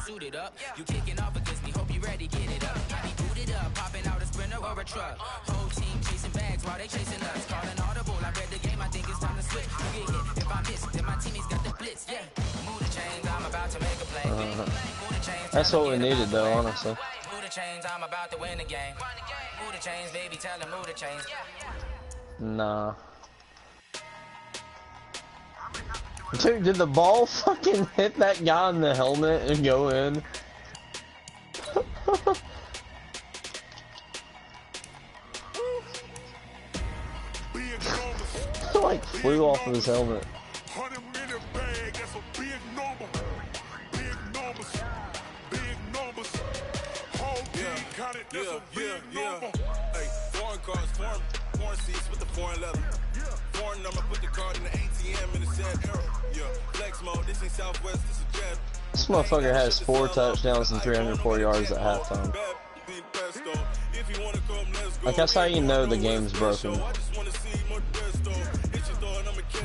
Suited up, you kicking off against me, hope you ready, get it up. I be booted up, popping out a sprinter or a truck. Whole team chasing bags while they chasing us. Calling audible, I read the game, I think it's time to switch. You get hit, if I miss, then my teammates got the blitz, yeah. Move the chains, I'm about to make a play. Move the chains, that's what we needed though, honestly. Move the chains, I'm about to win the game. Move the chains, baby, tell them move the chains. Nah. Dude, did the ball fucking hit that guy in the helmet and go in? Like flew off of his helmet. Hey, foreign cars, foreign seats with the foreign leather. Foreign number, put the card in the ATM in the sad era. Yeah, flex mode, this ain't Southwest, this is jet. This motherfucker has 4 touchdowns and 304 yards at halftime. Like, that's how you know the game's broken.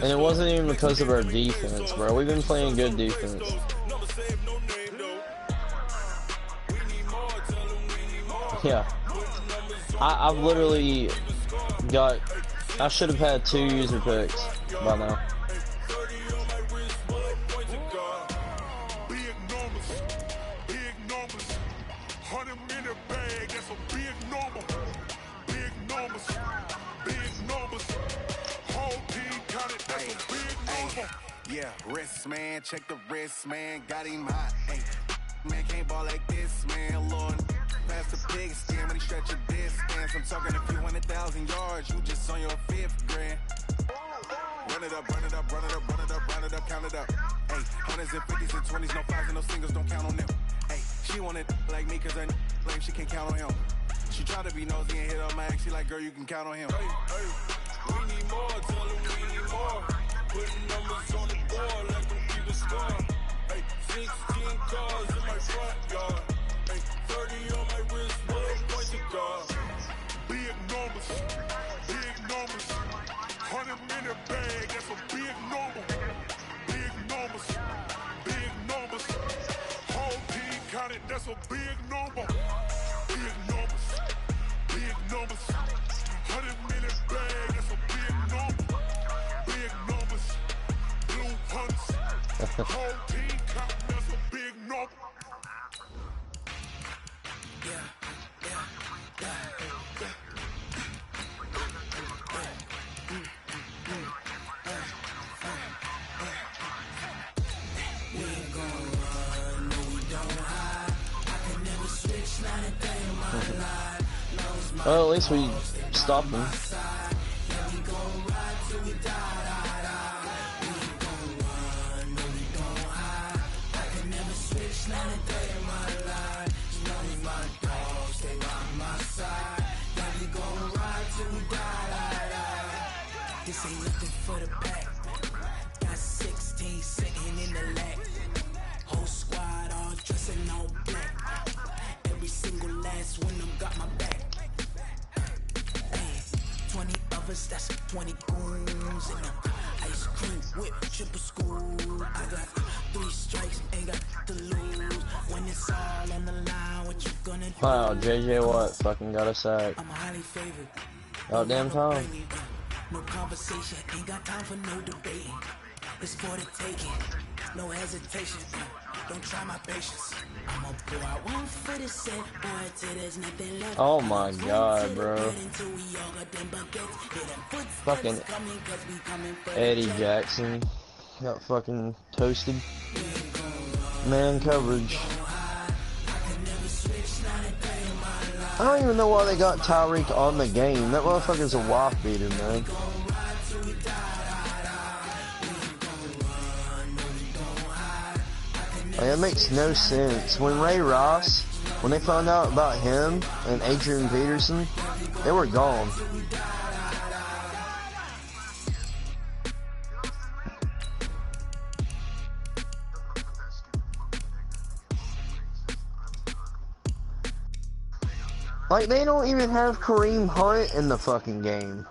And it wasn't even because of our defense, bro. We've been playing good defense. Yeah. I've literally got... I should have had 2 user picks by now. Yeah, wrist man, check the wrist man, got him hot. Hey, man can't ball like this, man. Lord, pass the big skin when he stretch your distance. I'm talking a few 100,000 yards, you just on your 5th grand. Run it up, run it up, run it up, run it up, run it up, count it up. Hey, hundreds and 50s and 20s, no 5s and no singles, don't count on them. Hey, she wanted like me cause her lame, she can't count on him. She tried to be nosy and hit up my ex, she like, girl, you can count on him. Hey, hey, we need more, tell them we need more. Putting numbers on the board, let them keep the score. Hey, 16 cars in my front yard. Hey, 30 on my wrist, bullet point to guard. Big numbers, 100-minute bag, that's a big number. Big numbers, whole team counted, that's a big number. Big numbers, 100-minute bag, that's a big number. Big numbers, blue hunts, whole team counting, that's a big number. Well, at least we stopped them. This ain't nothing for the back. Got 16 sitting in the lap. Whole squad all dressing all black. Every single last one of them got my back. Hey, 20 of us, that's 20 goons in them. Ice cream whip, triple school. I got 3 strikes, ain't got to lose. When it's all on the line, what you gonna do? Wow, JJ Watt fucking got a sack. I'm highly favored. About damn time. No conversation, ain't got time for no debating. It's for the taking, no hesitation. Don't try my patience. I'ma pour out one for the set, boy, till there's nothing left. Oh my god, bro. Fucking Eddie Jackson got fucking toasted. Man coverage. I don't even know why they got Tyreek on the game. That motherfucker's a wife beater, man. Like, that makes no sense. When Ray Ross, when they found out about him and Adrian Peterson, they were gone. Like, they don't even have Kareem Hunt in the fucking game.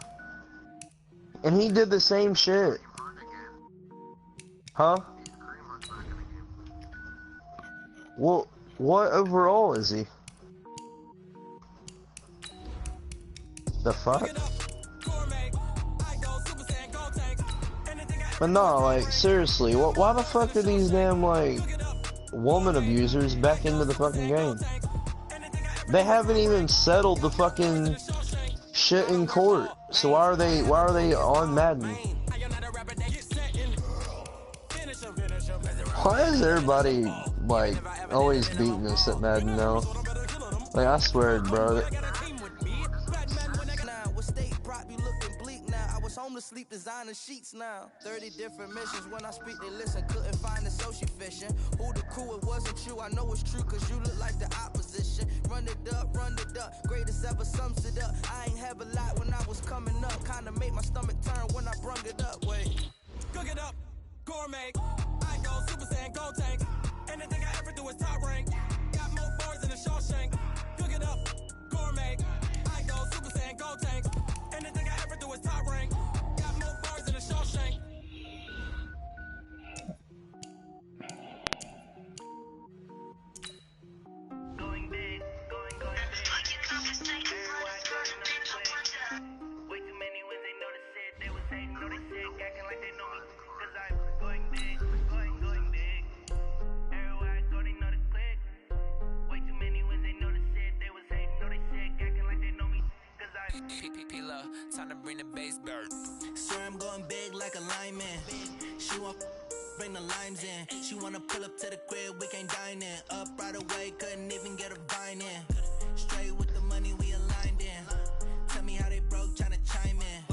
And he did the same shit. Huh? Well, what overall is he? The fuck? But no, like, seriously, why the fuck are these damn, like, woman abusers back into the fucking game? They haven't even settled the fucking shit in court. So why are they on Madden? Why is everybody like always beating us at Madden now? Like, I swear, bro. Sleep designer sheets now. 30 different missions. When I speak, they listen. Couldn't find the social fishing. Who the crew? It wasn't you. I know it's true, cause you look like the opposition. Run it up, greatest ever sums it up. I ain't have a lot when I was coming up. Kinda made my stomach turn when I brung it up. Wait. Cook it up, gourmet. I go Super Saiyan, go tank. Anything I ever do is top rank. Got more bars than a Shawshank. Cook it up, gourmet. I go Super Saiyan, go tank. Anything I ever do is top rank. Shawshank. Going big, going big. Way too many wins, they know they said they was hating, know they said acting like they know me. Cause I'm going big, going big. Everywhere I go, they know the click. Way too many wins, they know they said they was hating, know they said acting like they know me. Cause I'm time to bring the base bird. Swear I'm going big like a lineman. She want bring the limes in. She wanna pull up to the crib, we can't dine in. Up right away, couldn't even get a vine in. Straight with the money we aligned in. Tell me how they broke, tryna chime in.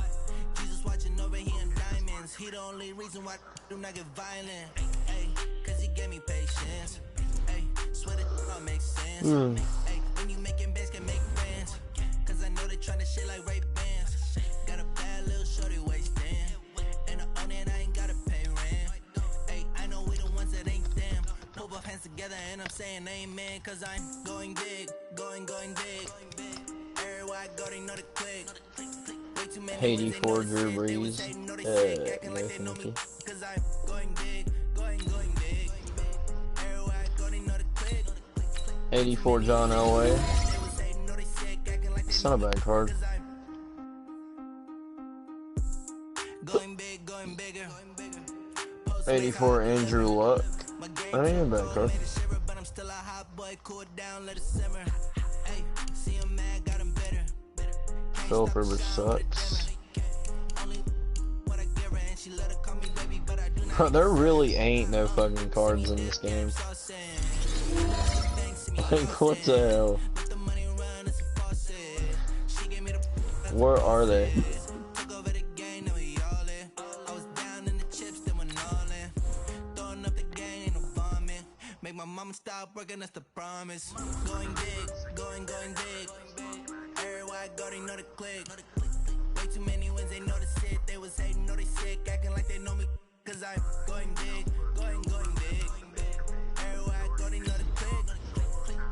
Jesus watching over here in diamonds. He the only reason why I do not get violent. Ay, cause he gave me patience. Ay, swear that all makes sense. Ay, when you making bands, can make friends. Cause I know they tryna shit like Ray Bans. Got a bad little shorty wasting. And I own it, I ain't gotta pay rent. Ay, I know we the ones that ain't them. Pull both hands together and I'm saying amen. Cause I'm going big, going big. Everywhere I go, they know the click. Way too many 84 Drew Brees. Thank you. Cause I'm going big, going big. Everywhere I go, they know the click. 84 John Elway. It's not a bad card. Going big, going bigger. 84 Andrew Luck. That ain't a bad card. But I'm still a hot boy, cool down, let it simmer. Hey, see him mad, got him better. Philip Rivers sucks. There really ain't no fucking cards in this game. Like, what the hell? Where are they? Took over the game, now we all in. I was down in the chips, then went all in. Throwing up the game, ain't no bombing. Make my mama stop working, that's the promise. Going big, going big. Everywhere I go, they know the click. Way too many wins, they know the shit. They was hating, know they sick, acting like they know me. Cause I'm going big, going big. Everywhere I go, they know the click.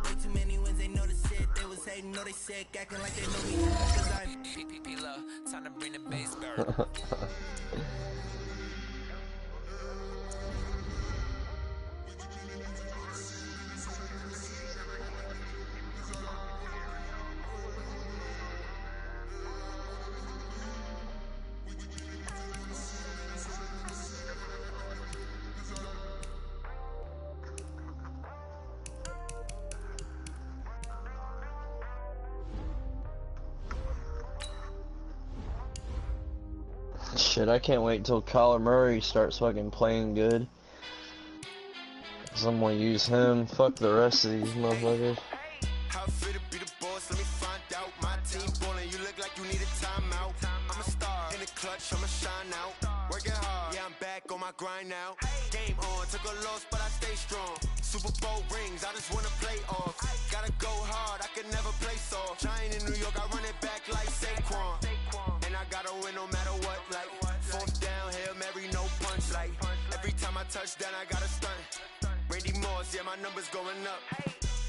Way too many wins, they know the shit. They was hating, know they sick, acting like they know me. Cause I'm P-P-P-Love, time to bring the bass bird. Shit, I can't wait until Kyler Murray starts fucking playing good. Cause I'm gonna use him. Fuck the rest of these motherfuckers. How fit to be the boss, let me find out. My team ballin', you look like you need a timeout. I'm a star, in the clutch, I'ma shine out. Working hard, yeah, I'm back on my grind now. Game on, took a loss, but I stay strong. Super Bowl rings, I just wanna play off. Gotta go hard, I can never play soft. Giant in New York, I run it back like Saquon. And I gotta win no matter what, like fourth down, Hail Mary, no punch, like every time I touch down, I gotta stunt. Randy Moss, yeah, my numbers going up.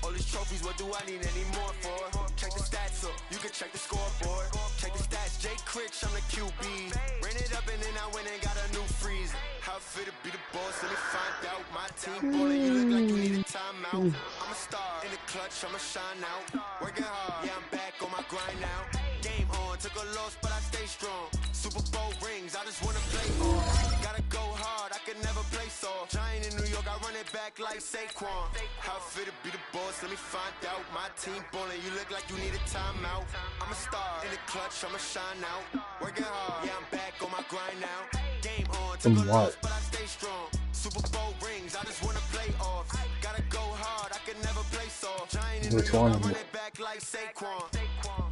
All these trophies, what do I need any more for? Check the stats up, you can check the scoreboard. Check the stats, Jay Critch, I'm the QB. Ran it up and then I went and got a new freeze. How fit to be the boss, let me find out. My team ballin', you look like you need a timeout. I'm a star, in the clutch, I'ma shine out. Working hard, yeah, I'm back on my grind now. Game on, took a loss, but I stay strong. Super Bowl rings, I just wanna play off. Gotta go hard, I can never play soft. Giant in New York, I run it back like Saquon. How fit to be the boss, let me find out. My team ballin', you look like you need a timeout. I'm a star, in the clutch, I'ma shine out. Working hard, yeah, I'm back on my grind now. Game on, took a loss, but I stay strong. Super Bowl rings, I just wanna play off. Gotta go hard, I can never play soft. Giant in New York, I run it back like Saquon.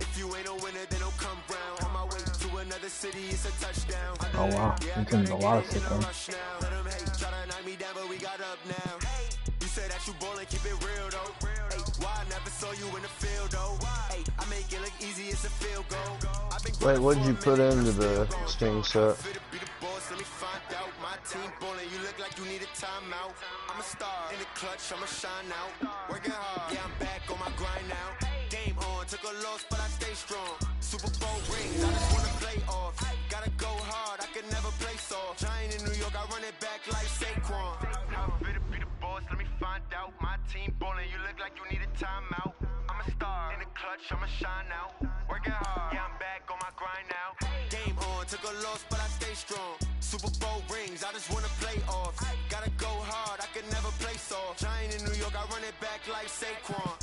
If you ain't a winner, then don't come round. On my way to another city, it's a touchdown. Oh wow, I'm getting a lot of systems. Let them hate, try to knock me down, but we got up now. You say that you ballin', keep it real though. Hey, why I never saw you in the field though? Hey, I make it look easy, it's a field goal. Wait, what did you put into the exchange set? Let me find out. My team ballin', you look like you need a timeout. I'm a star, in the clutch, I'ma shine out. Working hard, yeah, I'm back on my grind now. Game on, took a loss, but I stay strong. Super Bowl rings, I just wanna play off. Gotta go hard, I can never play soft. Giant in New York, I run it back like Saquon. How fit to be the boss, let me find out. My team ballin', you look like you need a timeout. I'm a star, in the clutch, I'ma shine out. Working hard, yeah, I'm back on my grind now. Game on, took a loss, but I stay strong. Super Bowl rings, I just wanna play off. Gotta go hard, I can never play soft. Giant in New York, I run it back like Saquon.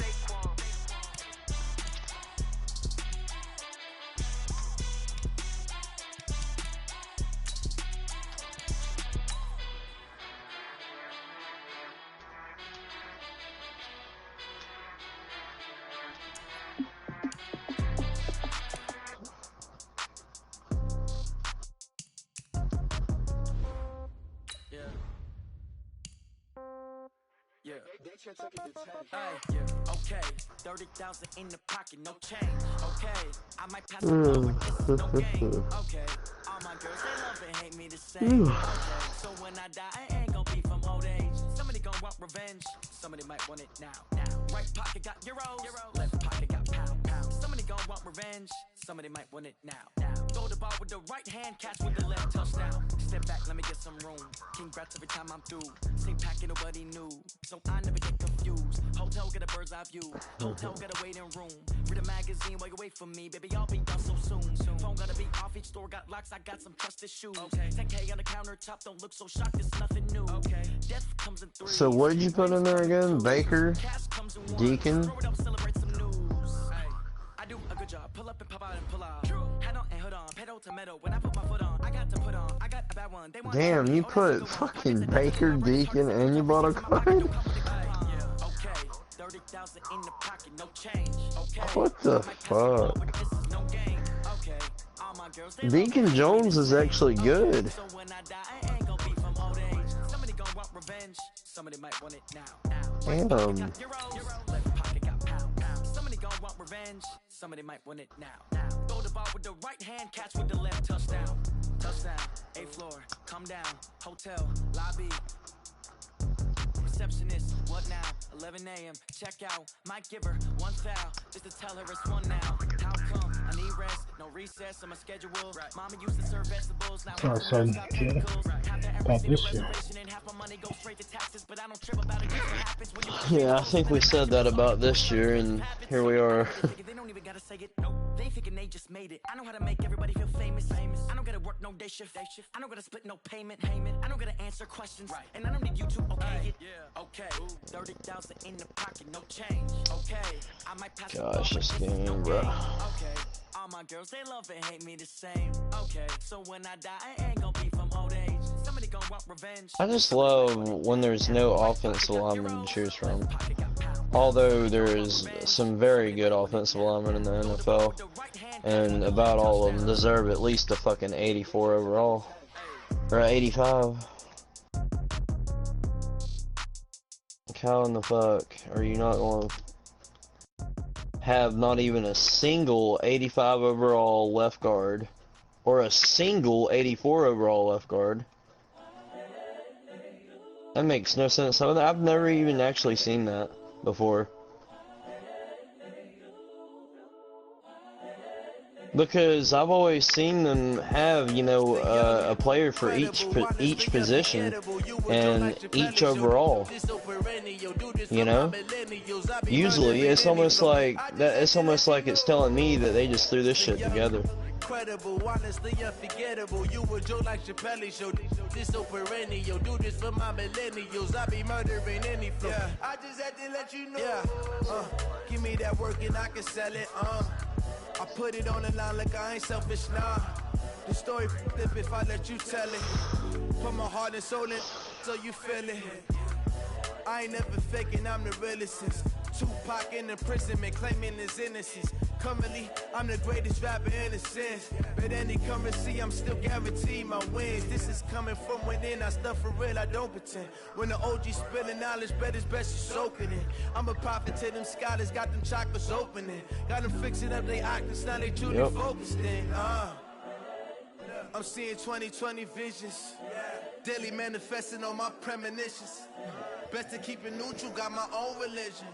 Okay, 30,000 in the pocket, no change. Okay, I might pass it over, this is no game. Okay, all my girls, they love and hate me the same. Okay, so when I die, I ain't gonna be from old age. Somebody gonna want revenge, somebody might want it now. Right pocket got euros, left pocket got pounds. Somebody gonna want revenge, somebody might want it now. Throw the ball with the right hand, catch with the left, touchdown. Step back, let me get some room. Congrats every time I'm through. Same packet, nobody knew, so I never get confused. Hotel, get a bird's eye view. Hotel, get a waiting room. Read a magazine while you wait for me, baby, I'll be done so soon. Phone gotta be off, each store got locks, I got some trusted shoes. 10K on the countertop, don't look so shocked, it's nothing new. Death comes in 3. So what did you put in there again? Baker? Deacon? I do a good job, pull up and pop out and pull out. Head on and hood on, pedal to metal. When I put my foot on, I got to put on. I got a bad one. They want Damn, you put fucking Baker, Deacon, and you bought a card? 30,000 in the pocket, no change. What the fuck? No game. Okay, Deacon Jones is actually good. So when I die, I ain't gonna be from old age. Somebody gonna want revenge. Somebody might want it now. Damn. Left pocket got pound. Somebody gonna want revenge. Somebody might want it now. Throw the ball with the right hand, catch with the left. Touchdown. Touchdown. 8th floor. Come down. Hotel. Lobby. Receptionist, what now? 11 a.m. Check out. Might give her one foul just to tell her it's one now. How come? I need rest. No recess on my schedule. Mama used to serve vegetables. Now So I said, yeah, about this year. Yeah, I think we said that about this year, and here we are. They don't even gotta say it. No, they thinking they just made it. I know how to make everybody feel famous. I don't gotta work no day shift. I don't gotta split no payment. I don't gotta answer questions. And I don't need you to okay it. Okay, 30,000 in the pocket, no change. Okay, I might pass. Gosh, this game, bro. Okay, all my girls, they love and hate me the same. Okay, so when I die, I ain't gonna be from old age. Somebody gonna want revenge. I just love when there's no offensive lineman to choose from. Although there's some very good offensive linemen in the NFL, and about all of them deserve at least a fucking 84 overall, or 85. How in the fuck are you not going to have not even a single 85 overall left guard, or a single 84 overall left guard? That makes no sense. I've never even actually seen that before. Because I've always seen them have, you know, a player for each position and each overall. You know, usually it's almost like that. It's almost like it's telling me that they just threw this shit together. Incredible, honestly unforgettable. You a joke like Chappelle show. This so perennial. Do this for my millennials. I be murdering any flow. Yeah. I just had to let you know. Yeah. Give me that work and I can sell it. I put it on the line like I ain't selfish, nah. The story flip if I let you tell it. Put my heart and soul in so you feel it. I ain't never faking, I'm the realest since Tupac in imprisonment, claiming his innocence. Currently, I'm the greatest rapper in a sense. But any currency, I'm still guaranteed my wins. This is coming from within, I stuff for real, I don't pretend. When the OG spilling knowledge, bet it's best you soaking it. I'm a prophet to them scholars, got them chakras opening. Got them fixing up they octaves, now they truly focused in. I'm seeing 2020 visions. Daily manifesting on my premonitions. Best to keep it neutral, got my own religion.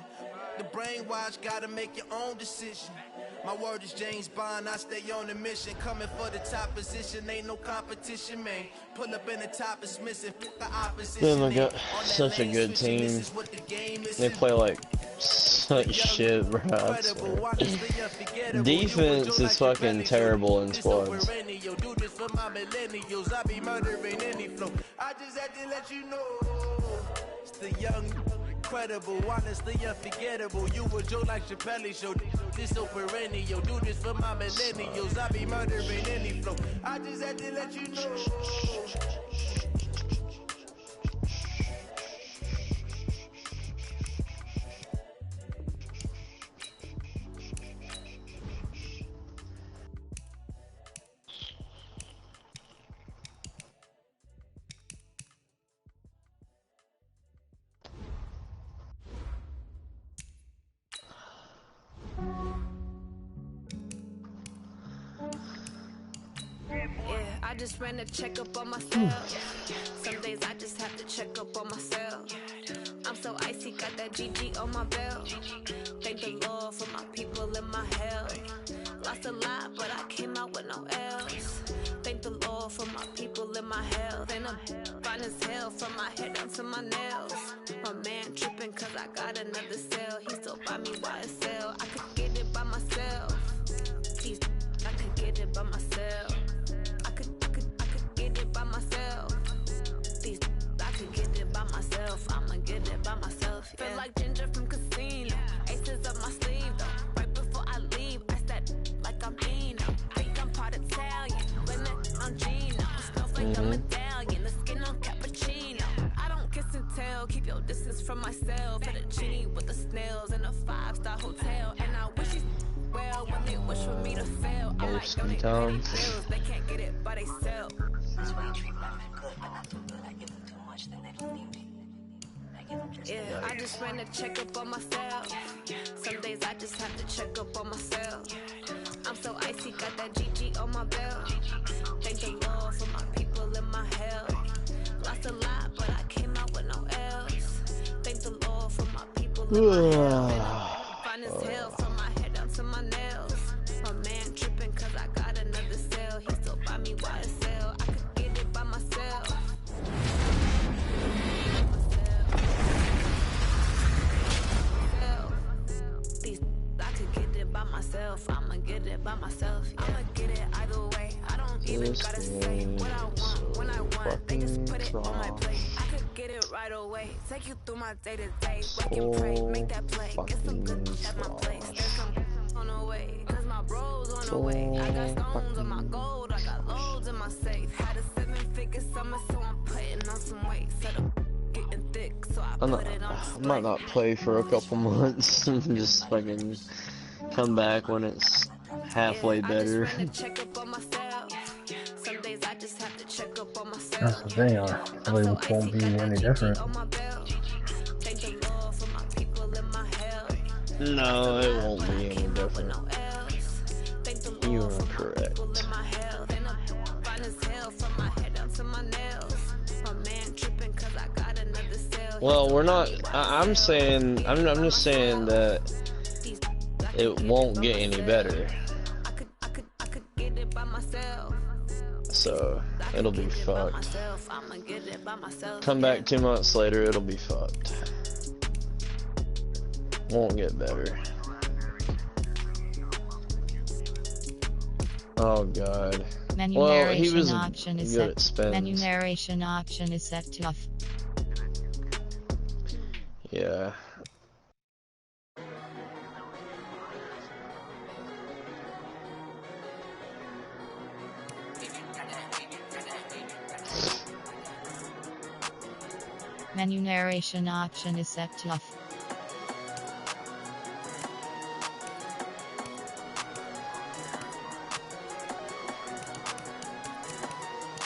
The brainwash, gotta make your own decision. My word is James Bond, I stay on the mission. Coming for the top position, ain't no competition, man. Pull up in the top, it's missing, the opposition. They got such a good team. They play like such shit, bro. Defense is fucking terrible in squads. I be murdering any flow. I just had to let you know. It's the young, incredible, honestly unforgettable. You a joke like Chappelle show. This so perennial. Do this for my millennials. I be murdering any flow. I just had to let you know. I just ran a checkup on myself. Some days I just have to check up on myself. I'm so icy, got that GG on my belt. Thank the Lord for my people in my health. Lost a lot, but I came out with no else. Thank the Lord for my people in my health. And I'm fine as hell from my head down to my nails. My man tripping cause I got another cell. He still buy me YSL. I could get it by myself. These I could get it by myself. I could get it by myself. These I could get it by myself. I'ma get it by myself. Yeah. Feel like Ginger from Casino. Aces up my sleeve though. Right before I leave, I said like I'm Eno. Think I'm part Italian. When I'm Gino. Smells like a medallion. The skin on cappuccino. I don't kiss and tell. Keep your distance from myself. At a genie with the snails in a 5-star hotel. And I wish you well. well when they wish for me to fail. I might donate many bills, they can't get it by they self. That's why you treat women good, but not too good. I give them too much, then they don't need me. Yeah, I just ran a checkup on myself. Some days I just have to check up on myself. I'm so icy, got that GG on my belt. Thank the Lord for my people in my health. Lost a lot, but I came out with no else. Thank the Lord for my people in my health. Fine as hell from my head down to my nails. My man tripping cause I got another cell. He still buy me YSL. I could get it by myself. Myself, I'ma get it by myself. I'ma get it either way. I don't even gotta say what I want when I want. They just put it on my plate. I could get it right away. Take you through my day to day. Work and pray, make that play. Get some good at my place. There's some on the way, cause my bros on the way. I got stones on my gold. I got loads in my safe. Had a 7-figure summer, so I'm putting on some weight. Set up getting thick, so I put it on display. I might not play for a couple months. Just fucking come back when it's halfway better. That's the thing, it won't be any different. No, it won't be any different. You are correct. Well, we're not, I'm just saying that it won't get any better. So, it'll be fucked. Come back 2 months later, it'll be fucked. Won't get better. Oh god. Menu well, narration he was option is good set. at spins. Menu narration option is set to off. Yeah. Menu narration option is set to off.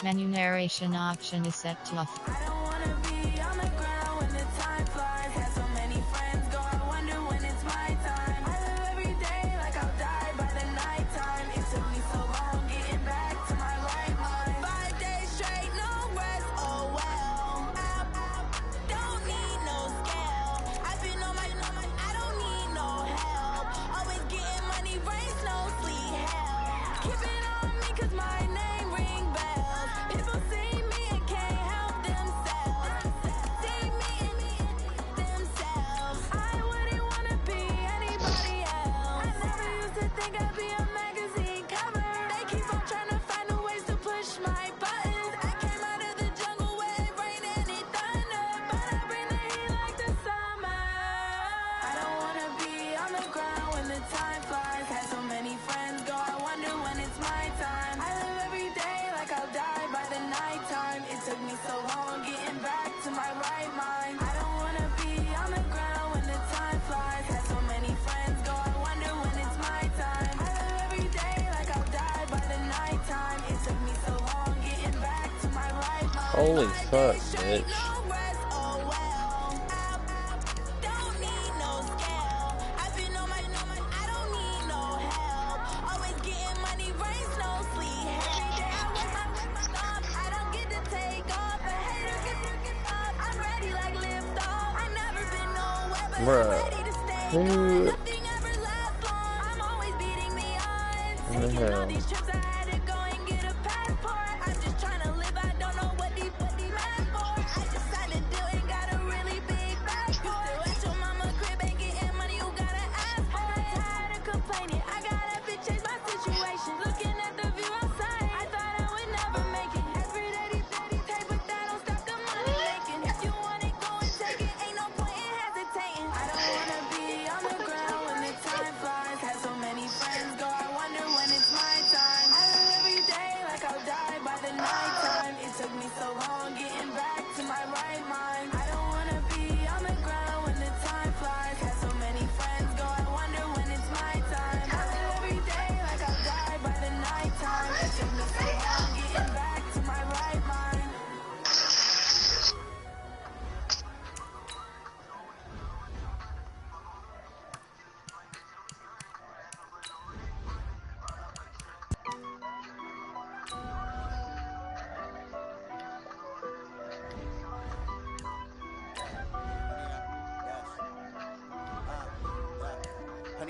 Menu narration option is set to off. I don't wanna be on the ground when the time flies. Have so many friends go, I wonder when it's my time. I live every day like I'll die by the nighttime. It took me so long getting back to my right mind. 5 days straight, no rest, oh well. Don't need no scale. I've been on my, I don't need no help. Always getting money, race, no sleep, hell. Keep it on me cause my name ring bells. People see me and can't help themselves. See me and themselves. I wouldn't wanna be anybody else. I never used to think I'd be a magazine cover. They keep on trying to find new ways to push my buttons. I came out of the jungle where it rained and it thunder, but I bring the heat like the summer. I don't wanna be on the ground when the time flies. Had so many friends go, I wonder when it's my time. I live every day like I'll die by the nighttime. It took me so long getting back to my right mind. I don't wanna be on the ground when the time flies. Had so many friends go, I wonder when it's my time. I live every day like I'll die by the nighttime. It took me so long getting back to my right mind. Holy fuck, bitch. Don't need no scale. I've been on my, I don't need no help. Always getting money, race, no sleep. Every day I work my thumb. I don't get to take off. A hater get off. I'm ready like lift off. I never been nowhere, but I'm ready to stay. Nothing ever lasts long. I'm always beating the odds. Taking all these trips, I had to go and get a passport. I'm just trying to live. I don't know what these mad for. I just signed a deal and got a really big bag for it. At your mama crib ain't getting money, you gotta ask for it. Tired of complaining, I gotta change my situation. Looking at the view outside, I thought I would never make it. Every day these take, but that don't stop the money making. If you want it, go and take it. Ain't no point in hesitating. I don't wanna be on the ground when the time flies. Had so many friends go, I wonder when it's my time. I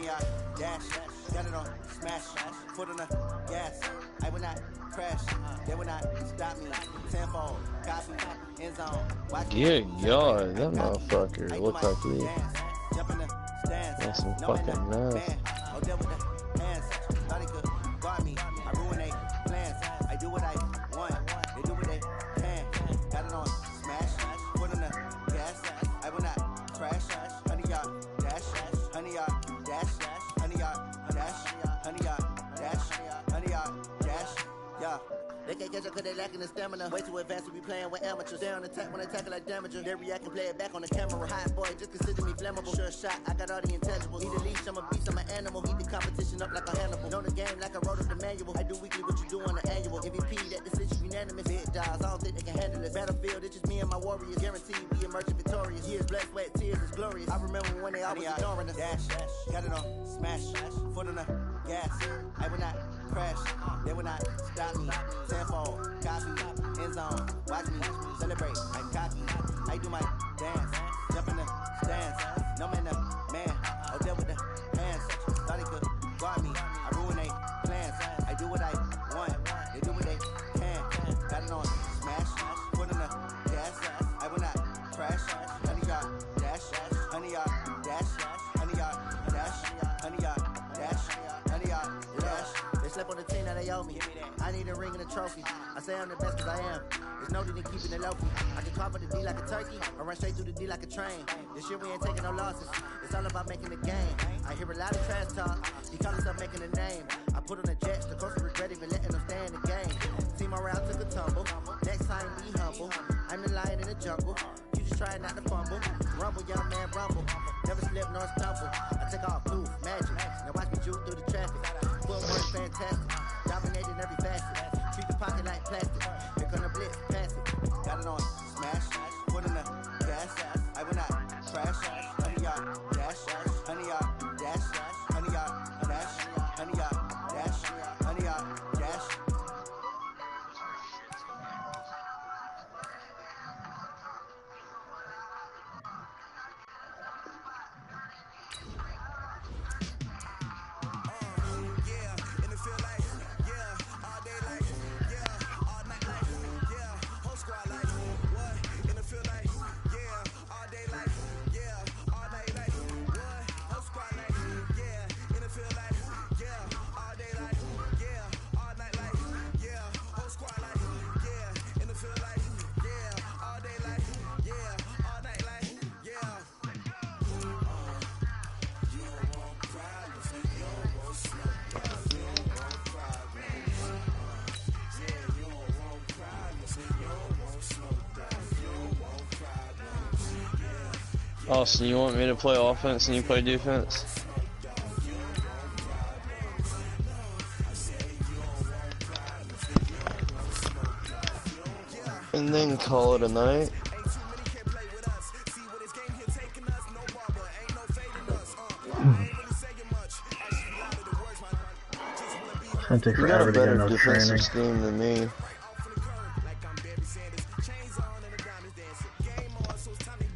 yard dash. Got it on smash. Foot on the gas. I will not crash. They will not stop me. Tenfold. Copy. End zone. Watch me. Good God, that motherfucker look like he Jump in the stands. got some fucking nuts. Oh, devil with the hands. Thought he could guard me. I ruin they plans. I do what I want. They do what they can. Got it on smash. Foot on the gas. I will not crash. 100 yard dash. 100 yard dash. 100 yard dash. 100 yard dash. 100 yard dash. Yeah. They can't catch up cause they lacking the stamina. Way too advanced to be playing with amateurs. Stay on attack when attack like damager. They react and play it back on the camera. Hot boy, just consider me flammable. Sure shot, I got all the intangibles. Need a leash, I'm a beast, I'm an animal. Eat the competition up like a Hannibal. Know the game like I wrote up the manual. I do weekly what you do on the annual. MVP, that decision unanimous. Big dogs, I don't think they can handle it. Battlefield, it's just me and my warriors. Guaranteed we emerging victorious. Years, blood, sweat, tears, it's glorious. I remember when they always ignoring us. Dash, got it on smash. Foot on the gas. I will not crash. They will not stop me. Tenfold. Copy, end zone, watch me, celebrate, I'm cocky, I do my dance, jump in the stands, no man the man, oh deal with the hands, thought he could guard me, I ruin they plans, I do what I want, they do what they can, got it on smash, foot on the gas, I will not crash, 100 yard dash, 100 yard dash, 100 yard dash, 100 yard dash, 100 yard dash, they slept on the team that they owe me, I need a ring and a trophy. I say I'm the best cause I am. There's no need in keeping it low-key. I can carve up the D like a turkey or run straight through the D like a train. This year we ain't taking no losses. It's all about making the game. I hear a lot of trash talk. He call himself making a name. I put on the Jets. The coach regret even letting them stay in the game. Team around took a tumble. Next time be humble. I'm the lion in the jungle. You just try not to fumble. Rumble, young man, rumble. Never slip nor stumble. I take off blue, magic. Now watch me juke through the traffic. Footwork fantastic. Dominating every facet. Treat the pocket like plastic. Here come the blitz, pass it. Got it on smash. Foot in the gas. I will not crash. 100 yard dash. 100 yard dash. 100 yard dash. 100 yard dash. 100 yard dash. Austin, you want me to play offense and you play defense? And then call it a night? It's gonna take You got a forever to get better enough defensive training. scheme than me.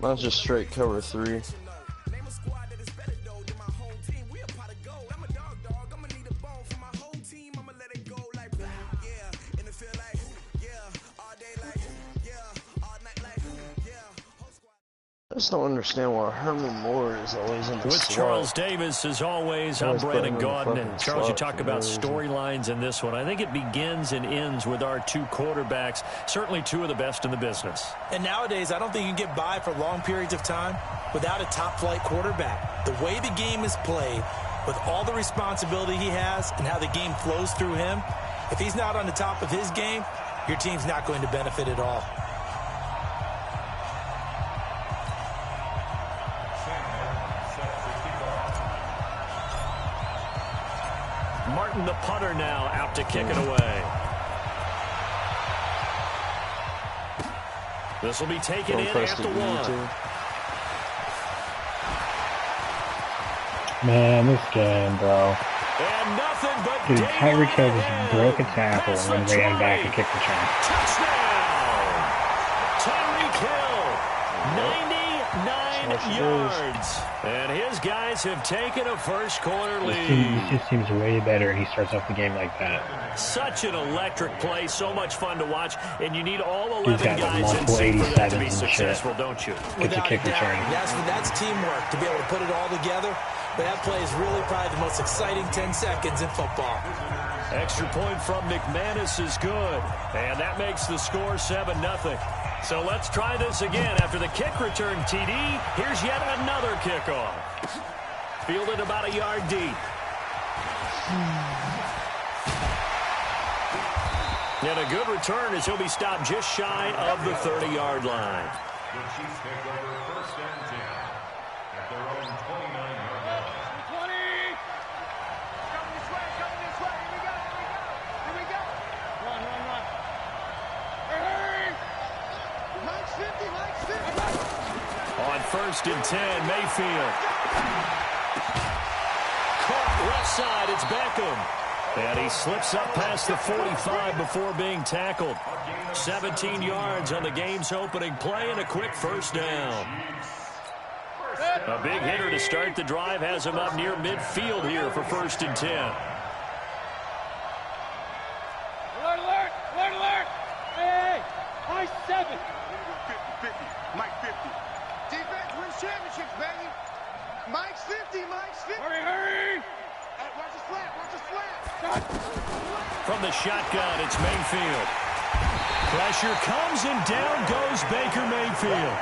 Mine's just straight cover 3. I just don't understand why Herman Moore is always in the With slot. Charles Davis, as always, I'm Brandon Gaudin. And Charles, you talk about storylines in this one. I think it begins and ends with our two quarterbacks, certainly two of the best in the business. And nowadays, I don't think you can get by for long periods of time without a top-flight quarterback. The way the game is played, with all the responsibility he has and how the game flows through him, if he's not on the top of his game, your team's not going to benefit at all. Martin, the punter, now out to kick it away. This will be taken in at the 1. Man, this game, bro. And nothing but Dude, Tyreek Hill just broke a tackle and then ran back and kicked the return. Touchdown! Tyreek Hill, 99 yards. And his guys have taken a first quarter lead. This just seems way better, and he starts off the game like that. Such an electric play, so much fun to watch, and you need all 11 got, guys in multiple sync for that to be 87s and successful, shit. don't you? Gets a kick return. That's teamwork to be able to put it all together. But that play is really probably the most exciting 10 seconds in football. Extra point from McManus is good, and that makes the score 7-0. So let's try this again. After the kick return TD, here's yet another kickoff. Fielded about a yard deep. And a good return as he'll be stopped just shy of the 30-yard line. The Chiefs take over first and 10 at their own 29-yard line. 20! Coming this way, here we go, here we go. Run. Hey! Mike's 50. On first and 10, Mayfield. Caught left side, it's Beckham. And he slips up past the 45 before being tackled. 17 yards on the game's opening play and a quick first down. A big hitter to start the drive has him up near midfield here for first and 10. Alert! Hey! Mike 7. 50. Mike 50. Defense wins championships, baby. Mike's 50. Hurry! Hey, watch the flat. From the shotgun, it's Mayfield. Pressure comes and down goes Baker Mayfield.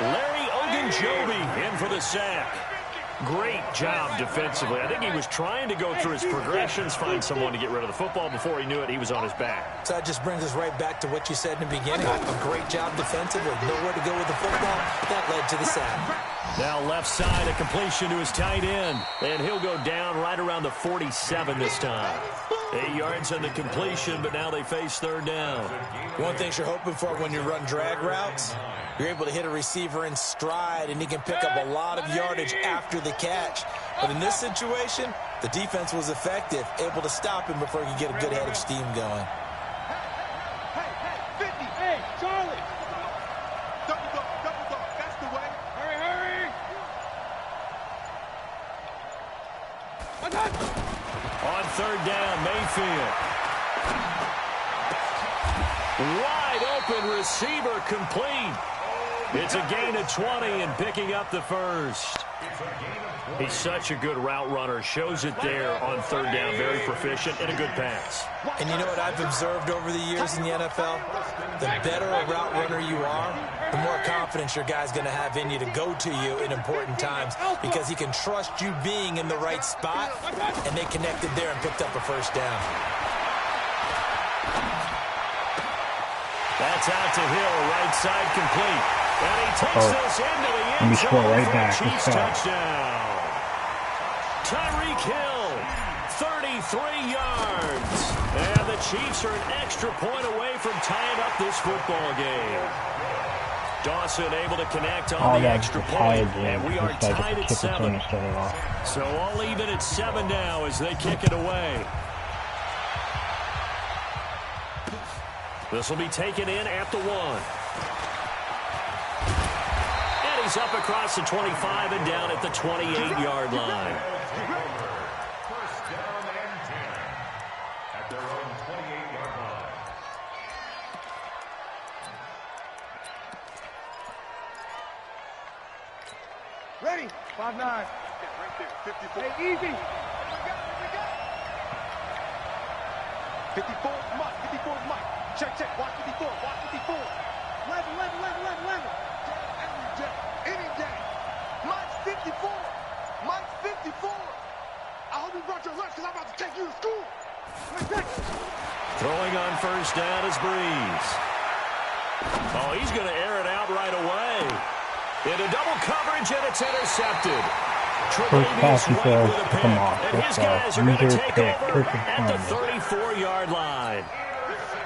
Larry Ogunjobi in for the sack. Great job defensively. I think he was trying to go through his progressions, find someone to get rid of the football. Before he knew it, he was on his back. So that just brings us right back to what you said in the beginning. A great job defensively. Nowhere to go with the football. That led to the sack. Now left side, a completion to his tight end. And he'll go down right around the 47 this time. 8 yards on the completion, but now they face third down. One thing you're hoping for when you run drag routes, you're able to hit a receiver in stride, and he can pick up a lot of yardage after the catch. But in this situation, the defense was effective, able to stop him before he could get a good head of steam going. Hey, 50. Hey, Charlie. Double dog. That's the way. Hurry. On third down, Mayfield. Wide open receiver complete. It's a gain of 20 and picking up the first. He's such a good route runner. Shows it there on third down. Very proficient and a good pass. And you know what I've observed over the years in the NFL? The better a route runner you are, the more confidence your guy's going to have in you to go to you in important times because he can trust you being in the right spot, and they connected there and picked up a first down. That's out to Hill, right side complete. And he takes this into the end zone right for back. a Chiefs touchdown. Tyreek Hill, 33 yards. And the Chiefs are an extra point away from tying up this football game. Dawson able to connect on the extra point. And we are tied at 7. So all even at 7 now as they kick it away. This will be taken in at the 1. And he's up across the 25 and down at the 28-yard line. First down and 10 at their own 28-yard line. Ready? 5-9. Right there. 54. Hey, easy. Here we go. 54 is Mike. 54 is Mike. Check. Watch 54. 11. Any day. Mike's 54. I hope you brought your lunch because I'm about to take you to school. Throwing on first down is Breeze. Oh, he's going to air it out right away. Into double coverage, and it's intercepted. First pass he throws, come on. And his guys are going to take over at the 34-yard line.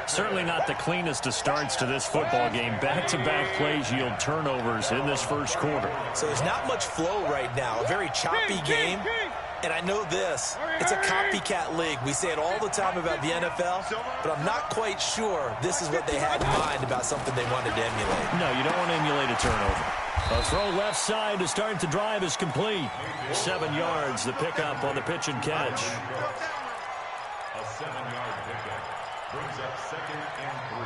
Certainly not the cleanest of starts to this football game. Back-to-back plays yield turnovers in this first quarter. So there's not much flow right now. A very choppy game. And I know this. It's a copycat league. We say it all the time about the NFL, but I'm not quite sure this is what they had in mind about something they wanted to emulate. No, you don't want to emulate a turnover. A throw left side to start the drive is complete. 7 yards, the pickup on the pitch and catch. A 7-yard pickup brings up 2nd and 3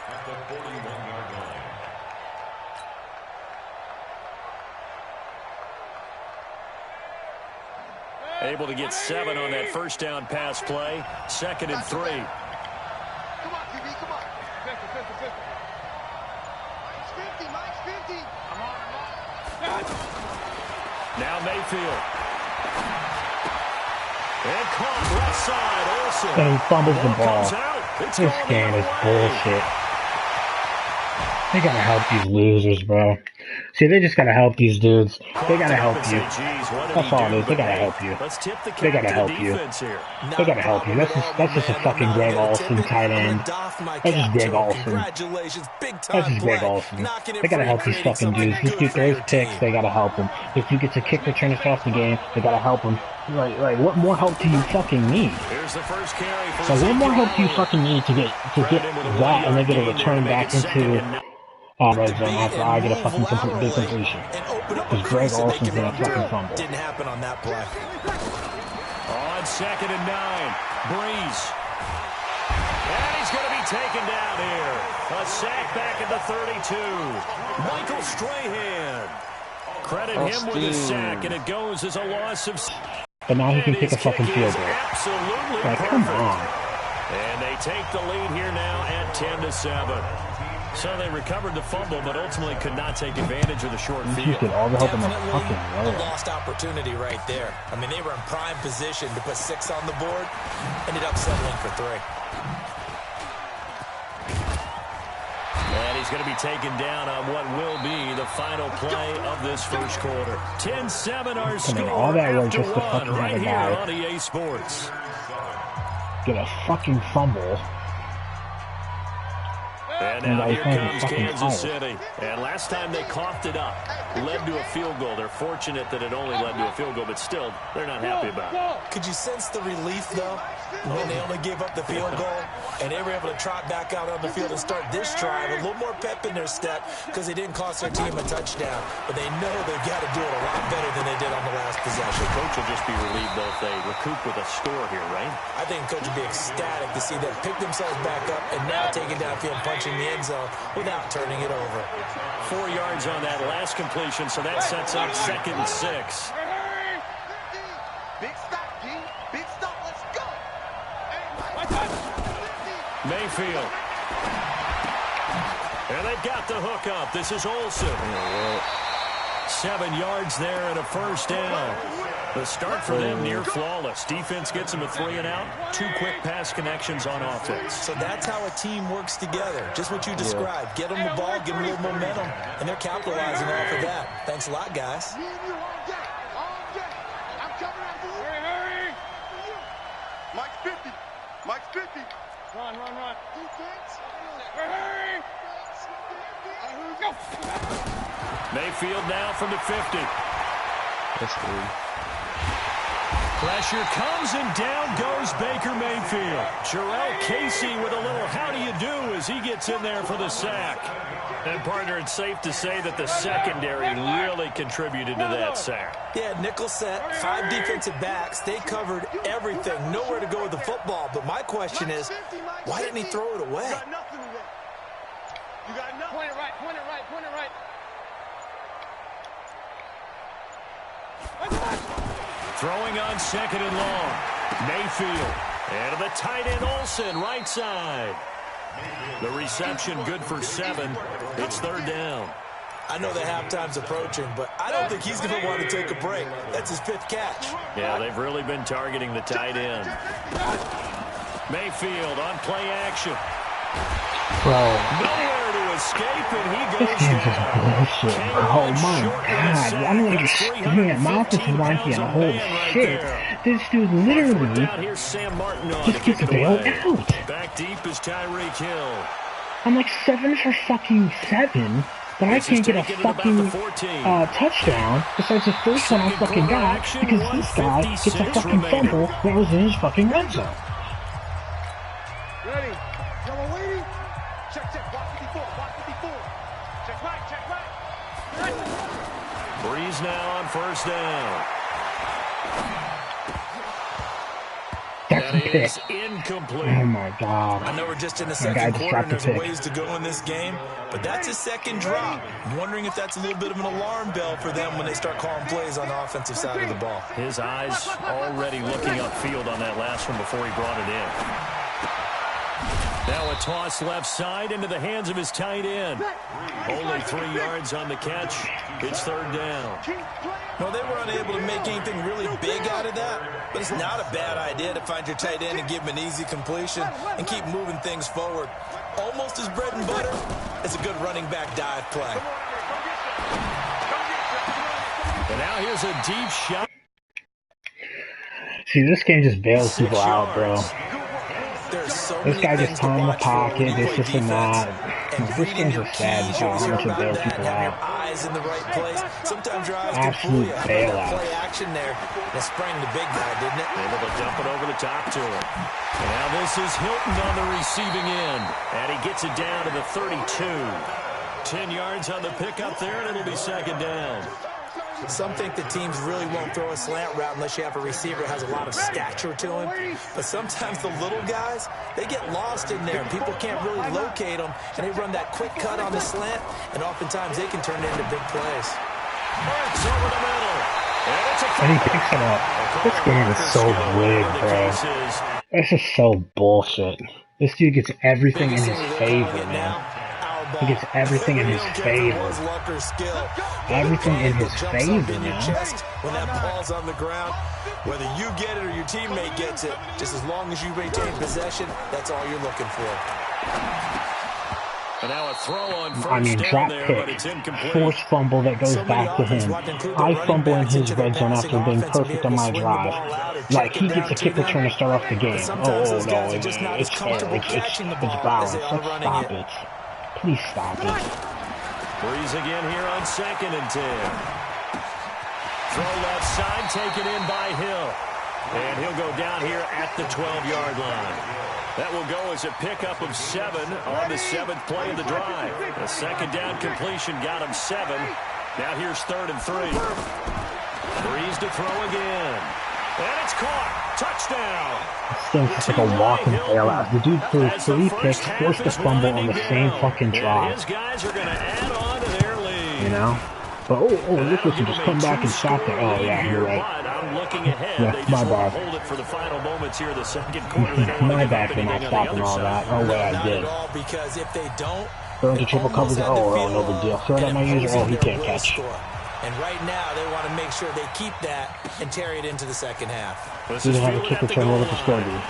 at the 41-yard line. Able to get 7 on that first down pass play. 2nd and 3. Come on, QB, come on. Pistol. Mike's 50. I'm on. Now Mayfield. And caught left side, Olsen. And he fumbles the ball. This game is bullshit. They gotta help these losers, bro. See, they just gotta help these dudes. They gotta help you. That's all it is. They gotta help you. They gotta help you. They gotta help you. That's just a fucking Greg Olsen tight end. That's just Greg Olsen. That's just Greg Olsen. They gotta help these fucking dudes. This dude throws picks. They gotta help him. If you get to kick returns off the game, they gotta help him. Like, what more help do you fucking need? So what more help do you fucking need to get that and then get a return back into red zone after I get a fucking big completion? Because Greg Olsen's gonna fucking fumble. Didn't happen on that play. On 2nd and 9, Breeze. And he's going to be taken down here. A sack back at the 32. Michael Strahan. Credit him with a sack, and it goes as a loss of... But now he can kick a fucking field goal. Absolutely like, come on. And they take the lead here now at 10-7. So they recovered the fumble, but ultimately could not take advantage of the short field. All the help in the fucking a lost opportunity right there. I mean, they were in prime position to put 6 on the board. Ended up settling for 3. And he's going to be taken down on what will be the final play of this first quarter. 10-7 our score all that work after just to fucking one right have a here guy on EA Sports. Get a fucking fumble. And now here comes Kansas City. And last time they coughed it up, led to a field goal. They're fortunate that it only led to a field goal, but still, they're not happy about it. Could you sense the relief, though, when they only gave up the field goal and they were able to trot back out on the field and start this drive, a little more pep in their step because they didn't cost their team a touchdown. But they know they've got to do it a lot better than they did on the last possession. The coach will just be relieved, though, if they recoup with a score here, right? I think the coach will be ecstatic to see them pick themselves back up and now taking downfield, punching the end zone without turning it over. 4 yards on that last completion, so that sets up 2nd and 6. Big stop, D. Big stop. Let's go. Mayfield. And they've got the hook up. This is Olsen. 7 yards there and a first down. The start for them near flawless. Defense gets them a 3 and out. 2 quick pass connections on offense. So that's how a team works together. Just what you described. Get them the ball, give them a little momentum, and they're capitalizing off of that. Thanks a lot, guys. Hurry. Mike's 50. Mike's 50. Run. Defense. Hurry. Go. Mayfield now from the 50. That's good. Pressure comes and down goes Baker Mayfield. Jarrell Casey with a little how do you do as he gets in there for the sack. And partner, it's safe to say that the secondary really contributed to that sack. Yeah, nickel set, 5 defensive backs. They covered everything. Nowhere to go with the football. But my question is, why didn't he throw it away? You got nothing. Point it right. Throwing on 2nd and long. Mayfield. And to the tight end Olsen, right side. The reception good for 7. It's 3rd down. I know the halftime's approaching, but I don't think he's going to want to take a break. That's his 5th catch. Yeah, they've really been targeting the tight end. Mayfield on play action. Bro. Nowhere to escape, and he goes This game's just bullshit. Oh my god. I'm gonna get screaming at my offensive line and holy shit. This dude literally just gets bailed out. Back deep is Tyreek Hill. I'm like 7 for fucking 7, but I can't get a fucking touchdown besides the first one I fucking got because this guy gets a fucking fumble that was in his fucking red zone. Ready. Y'all waiting? Check. Watch 54. Check right. Breeze now on first down. That is incomplete. Oh my God. I know we're just in the second quarter and there's ways to go in this game, but that's a second drop. I'm wondering if that's a little bit of an alarm bell for them when they start calling plays on the offensive side of the ball. His eyes already looking upfield on that last one before he brought it in. Now a toss left side into the hands of his tight end. Only 3 yards on the catch. It's third down. Well, they were unable to make anything really big out of that, but it's not a bad idea to find your tight end and give him an easy completion and keep moving things forward. Almost as bread and butter as a good running back dive play. And now here's a deep shot. See, this game just bails people out, bro. This guy just caught in the pocket, this and that. This game's just sad because how much it bails people out. Eyes in the right place. Sometimes your eyes Absolute bailout. Play action there. That sprang the big guy, didn't it? Able to dump it over the top to him. And now this is Hilton on the receiving end. And he gets it down to the 32. 10 yards on the pickup there, and it'll be second down. Some think the teams really won't throw a slant route unless you have a receiver that has a lot of stature to him. But sometimes the little guys, they get lost in there. People can't really locate them, and they run that quick cut on the slant, and oftentimes they can turn it into big plays. It's over the middle. And he picks it up. This game is so rigged, bro. This is so bullshit. This dude gets everything in his favor, man. He gets everything in his favor. Everything in his favor, man. When that ball's on the ground, whether you get it or your teammate gets it, just as long as you retain possession, that's all you're looking for. And now a throw on first drop there, pick, but it's incomplete. forced fumble that goes back to him. I fumble in his red zone after being perfect on my drive. Like, he gets a kick return to start off the game. Oh, no, it's fair. It's balanced. Let's stop it. Please stop it. Breeze again here on 2nd and 10. Throw left side, taken in by Hill. And he'll go down here at the 12-yard line. That will go as a pickup of 7 on the 7th play of the drive. The second down completion got him 7. Now here's 3rd and 3. Breeze to throw again. And it's caught. Touchdown. This thing's like a walking bailout. The dude threw 3 picks, forced a fumble on the same fucking drive. His guys are going to add on to their lead. You know? But, Nicholson just come back and stop it. Oh, yeah, you're right. I'm looking ahead. Yeah, they my just bad. hold it for the final moments here, the second quarter. My bad for not stopping all that. Oh, wait, I did. Because if they don't, throw into triple coverage. Oh, no big deal. Throw it at my user. Oh, he can't catch. And right now, they want to make sure they keep that and carry it into the second half. He didn't have a kick return. What was the score, dude?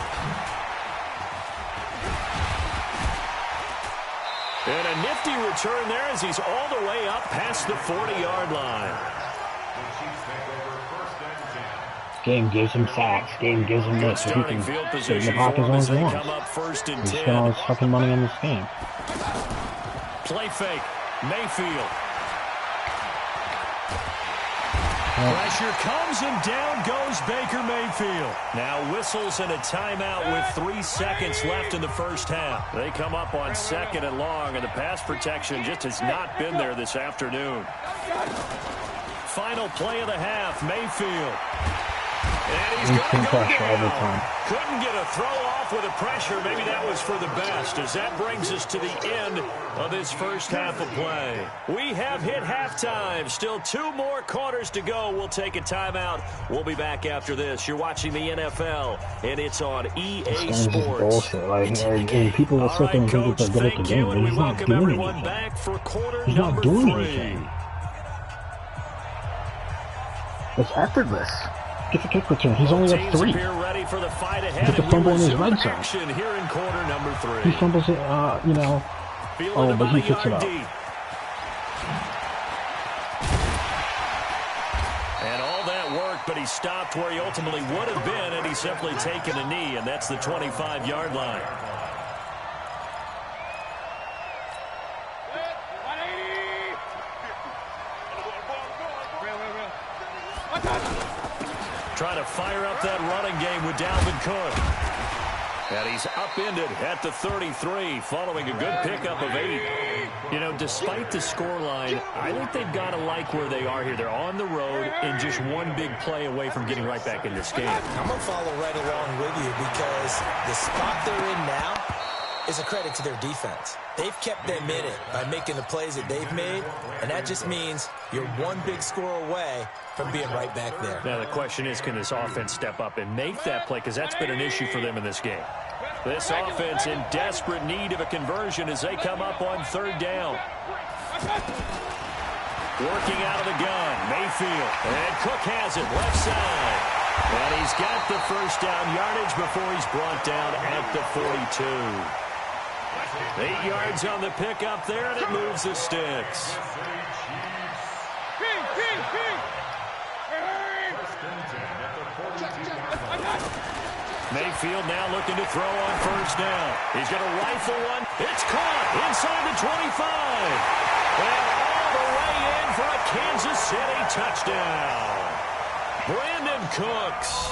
And a nifty return there as he's all the way up past the 40-yard line. Game gives him sacks. Game gives him this. So he can sit in the pocket as long as he wants. He spent all his fucking money on this game. Play fake. Mayfield. Pressure comes and down goes Baker Mayfield. Now whistles and a timeout with 3 seconds left in the first half. They come up on 2nd and long, and the pass protection just has not been there this afternoon. Final play of the half, Mayfield. And he's going to go down. Couldn't get a throw off with a pressure. Maybe that was for the best, as that brings us to the end of this first half of play. We have hit halftime. Still 2 more quarters to go. We'll take a timeout. We'll be back after this. You're watching the NFL, and it's on EA Sports. Bullshit. Like, and people will sit there and think that they're good at the game, and he's not doing anything. He's not doing anything. It's effortless. Get the kick return. He's only at 3. Get the fumble in his red zone. He fumbles it, you know. Oh, but he picks it up. And all that work, but he stopped where he ultimately would have been, and he's simply taken a knee, and that's the 25-yard line. Trying to fire up that running game with Dalvin Cook. And he's upended at the 33 following a good pickup of 8. You know, despite the scoreline, I think they've got to like where they are here. They're on the road and just one big play away from getting right back in this game. I'm going to follow right along with you because the spot they're in now is a credit to their defense. They've kept them in it by making the plays that they've made, and that just means you're one big score away from being right back there. Now the question is, can this offense step up and make that play? Because that's been an issue for them in this game. This offense in desperate need of a conversion as they come up on 3rd down. Working out of the gun, Mayfield. And Cook has it left side. And he's got the first down yardage before he's brought down at the 42. 8 yards on the pickup there, and it moves the sticks. Mayfield now looking to throw on 1st down. He's going to rifle one. It's caught inside the 25. And all the way in for a Kansas City touchdown. Brandon Cooks,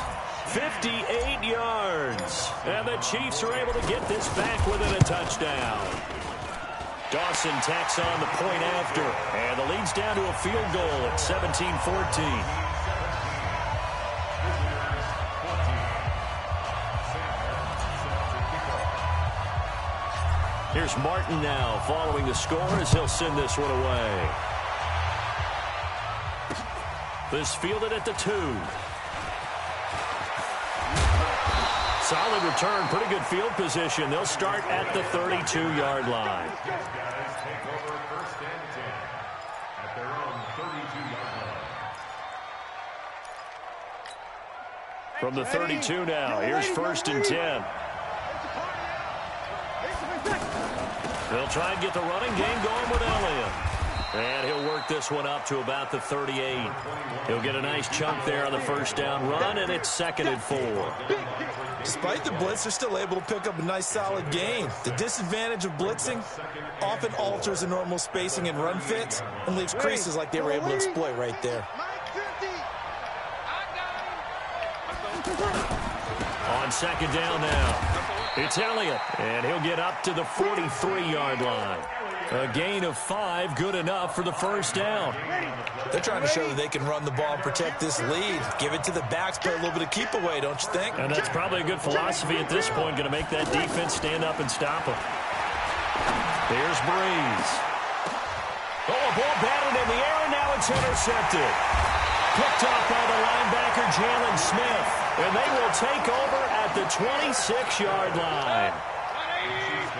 58 yards. And the Chiefs are able to get this back within a touchdown. Dawson tacks on the point after. And the lead's down to a field goal at 17-14. Here's Martin now following the score as he'll send this one away. This fielded at the 2. Solid return, pretty good field position. They'll start at the 32-yard line. Guys take over 1st and 10 at their own 32-yard line. From the 32 now, here's 1st and 10. They'll try and get the running game going with Elliott. And he'll work this one up to about the 38. He'll get a nice chunk there on the 1st down run, and it's 2nd and 4. Despite the blitz, they're still able to pick up a nice, solid gain. The disadvantage of blitzing often alters the normal spacing and run fits and leaves creases like they were able to exploit right there. On 2nd down now. It's Elliott, and he'll get up to the 43-yard line. A gain of 5, good enough for the 1st down. They're trying to show that they can run the ball and protect this lead. Give it to the backs, play a little bit of keep away, don't you think? And that's probably a good philosophy at this point, going to make that defense stand up and stop them. There's Breeze. Oh, a ball batted in the air, and now it's intercepted. Picked off by the linebacker, Jalen Smith. And they will take over at the 26-yard line.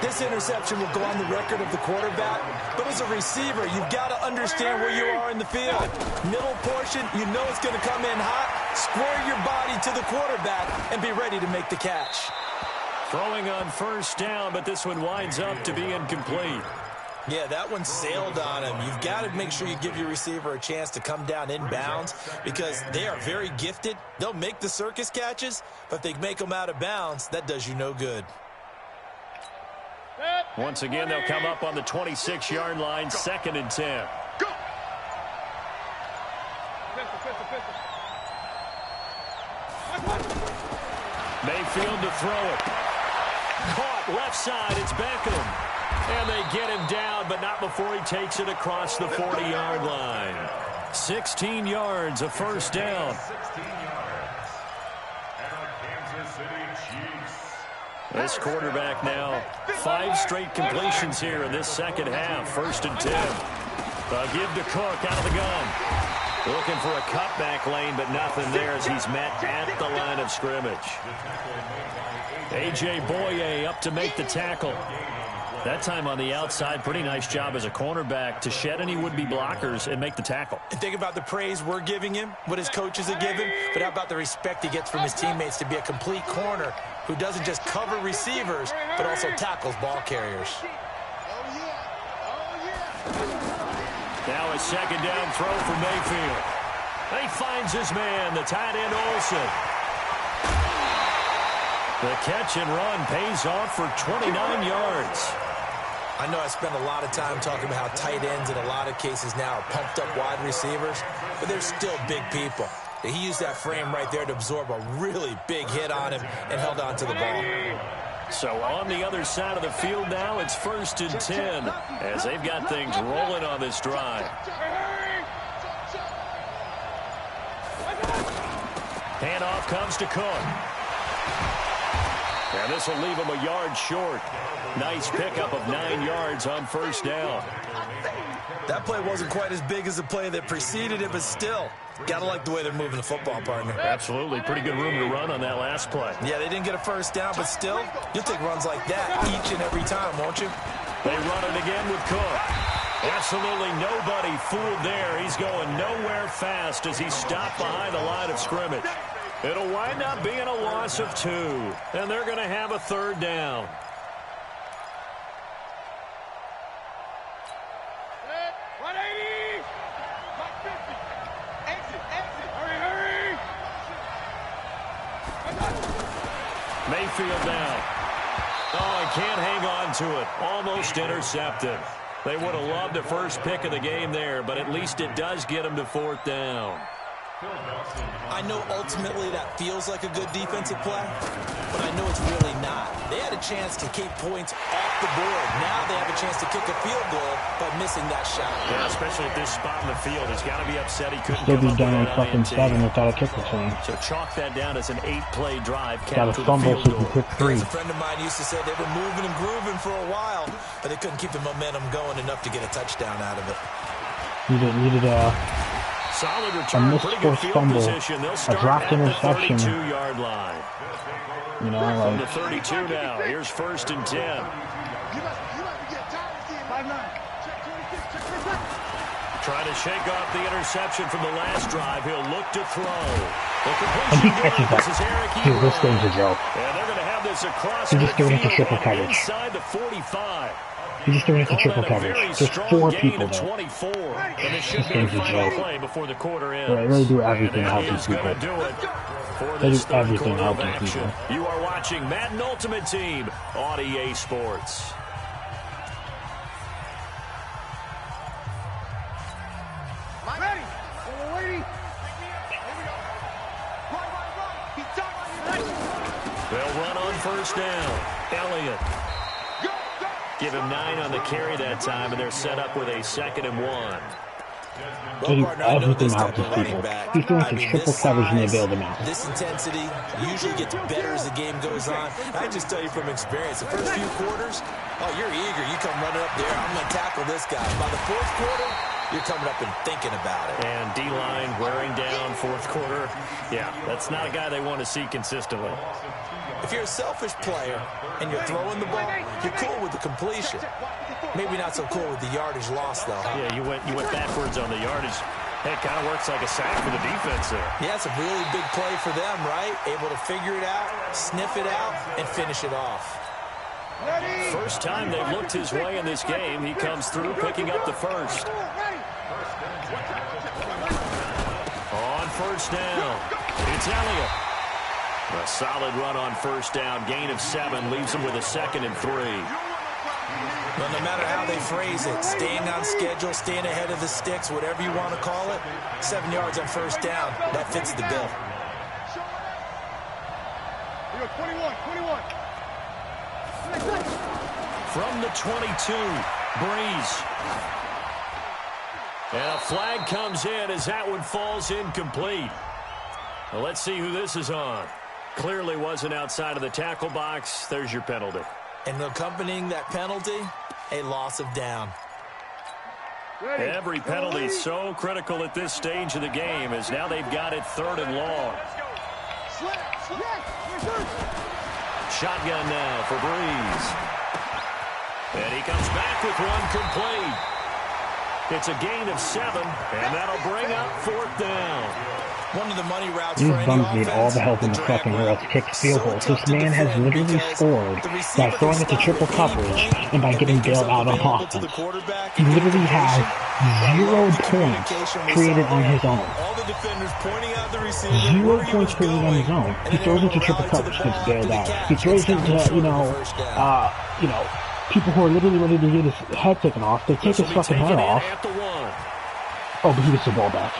This interception will go on the record of the quarterback, but as a receiver, you've got to understand where you are in the field. Middle portion, you know it's going to come in hot. Square your body to the quarterback and be ready to make the catch. Throwing on 1st down, but this one winds up to be incomplete. Yeah, that one sailed on him. You've got to make sure you give your receiver a chance to come down inbounds because they are very gifted. They'll make the circus catches, but if they make them out of bounds, that does you no good. Once again, they'll come up on the 26-yard line, 2nd and 10. Go. Mayfield to throw it. Caught left side, it's Beckham. And they get him down, but not before he takes it across the 40-yard line. 16 yards, a 1st down. 16 yards. And a Kansas City Chiefs. This quarterback now, 5 straight completions here in this 2nd half. 1st and 10. A give to Cook out of the gun. Looking for a cutback lane, but nothing there as he's met at the line of scrimmage. A.J. Boye up to make the tackle. That time on the outside, pretty nice job as a cornerback to shed any would-be blockers and make the tackle. And think about the praise we're giving him, what his coaches are giving, but how about the respect he gets from his teammates to be a complete corner who doesn't just cover receivers, but also tackles ball carriers. Now a 2nd down throw for Mayfield. He finds his man, the tight end Olsen. The catch and run pays off for 29 yards. I know I spend a lot of time talking about how tight ends in a lot of cases now are pumped up wide receivers, but they're still big people. He used that frame right there to absorb a really big hit on him and held on to the ball. So on the other side of the field now, it's 1st and 10 as they've got things rolling on this drive. Handoff comes to Cook. And this will leave him a yard short. Nice pickup of 9 yards on 1st down. That play wasn't quite as big as the play that preceded it, but still, gotta like the way they're moving the football, partner. Absolutely. Pretty good room to run on that last play. Yeah, they didn't get a 1st down, but still, you'll take runs like that each and every time, won't you? They run it again with Cook. Absolutely nobody fooled there. He's going nowhere fast as he stopped behind the line of scrimmage. It'll wind up being a loss of 2, and they're going to have a 3rd down. Mayfield down. Oh, he can't hang on to it. Almost intercepted. They would have loved the first pick of the game there, but at least it does get them to 4th down. I know ultimately that feels like a good defensive play, but I know it's really not. They had a chance to keep points off the board. Now they have a chance to kick a field goal by missing that shot. Yeah, especially at this spot in the field. He's got to be upset he couldn't Still come be up down with in an fucking 7 INT. without a kick return. So chalk that down as an 8-play drive. Got a Capped with fumble field so you goal. can kick 3. As a friend of mine used to say, they were moving and grooving for a while, but they couldn't keep the momentum going enough to get a touchdown out of it. Needed Solid a return, pretty good misforced field fumble, position. They'll a start dropped at the interception. 32-yard line. You know, From the like 32 now. Here's 1st and 10. Trying to shake off the interception from the last drive. He'll look to throw. The and he completion catches goes. This is that. Eric Dude, this Ebron. game's a joke. And they're going to have this across He just threw it into midfield triple and coverage. inside the 45. He just threw it into triple Call that a coverage. very There's strong 4 gain people of there. 24. And it should This be a game's a final joke. play before the quarter ends. They really do everything And to help that these is going to people. do it for They this do third everything to quarter of help these action. people. You are watching Madden Ultimate Team on EA Sports. They'll run on 1st down. Elliott. Give him 9 on the carry that time, and they're set up with a 2nd and 1. They do everything to help these people. He's doing some triple coverage and they bailed him out. This intensity usually gets better as the game goes on. I just tell you from experience, the first few quarters, oh, you're eager. You come running up there. I'm going to tackle this guy. By the 4th quarter, you're coming up and thinking about it. And D-line wearing down 4th quarter. Yeah, that's not a guy they want to see consistently. If you're a selfish player and you're throwing the ball, you're cool with the completion. Maybe not so cool with the yardage loss, though. Yeah, you went backwards on the yardage. It kind of works like a sack for the defense there. Yeah, it's a really big play for them, right? Able to figure it out, sniff it out, and finish it off. First time they've looked his way in this game. He comes through picking up the first. On 1st down, it's Elliott. A solid run on 1st down. Gain of 7 leaves him with a 2nd and 3. Well, no matter how they phrase it, staying on schedule, staying ahead of the sticks, whatever you want to call it, 7 yards on 1st down, that fits the bill. 21. From the 22, Breeze. And a flag comes in as that one falls incomplete. Well, let's see who this is on. Clearly wasn't outside of the tackle box. There's your penalty. And accompanying that penalty, a loss of down. Every penalty is so critical at this stage of the game as now they've got it 3rd and long. Shotgun now for Breeze. And he comes back with one complete. It's a gain of 7, and that'll bring up 4th down. One of the money routes These for any bums need offense, all the help in the fucking world to kick field goals. This man has literally scored by throwing it to triple coverage and by getting bailed out on offense. He literally has 0 points created on his own. 0 points created on his own. He throws into triple coverage, gets bailed out. He throws into, people who are literally ready to get his head taken off. They take his fucking head off. Oh, but he gets the ball back.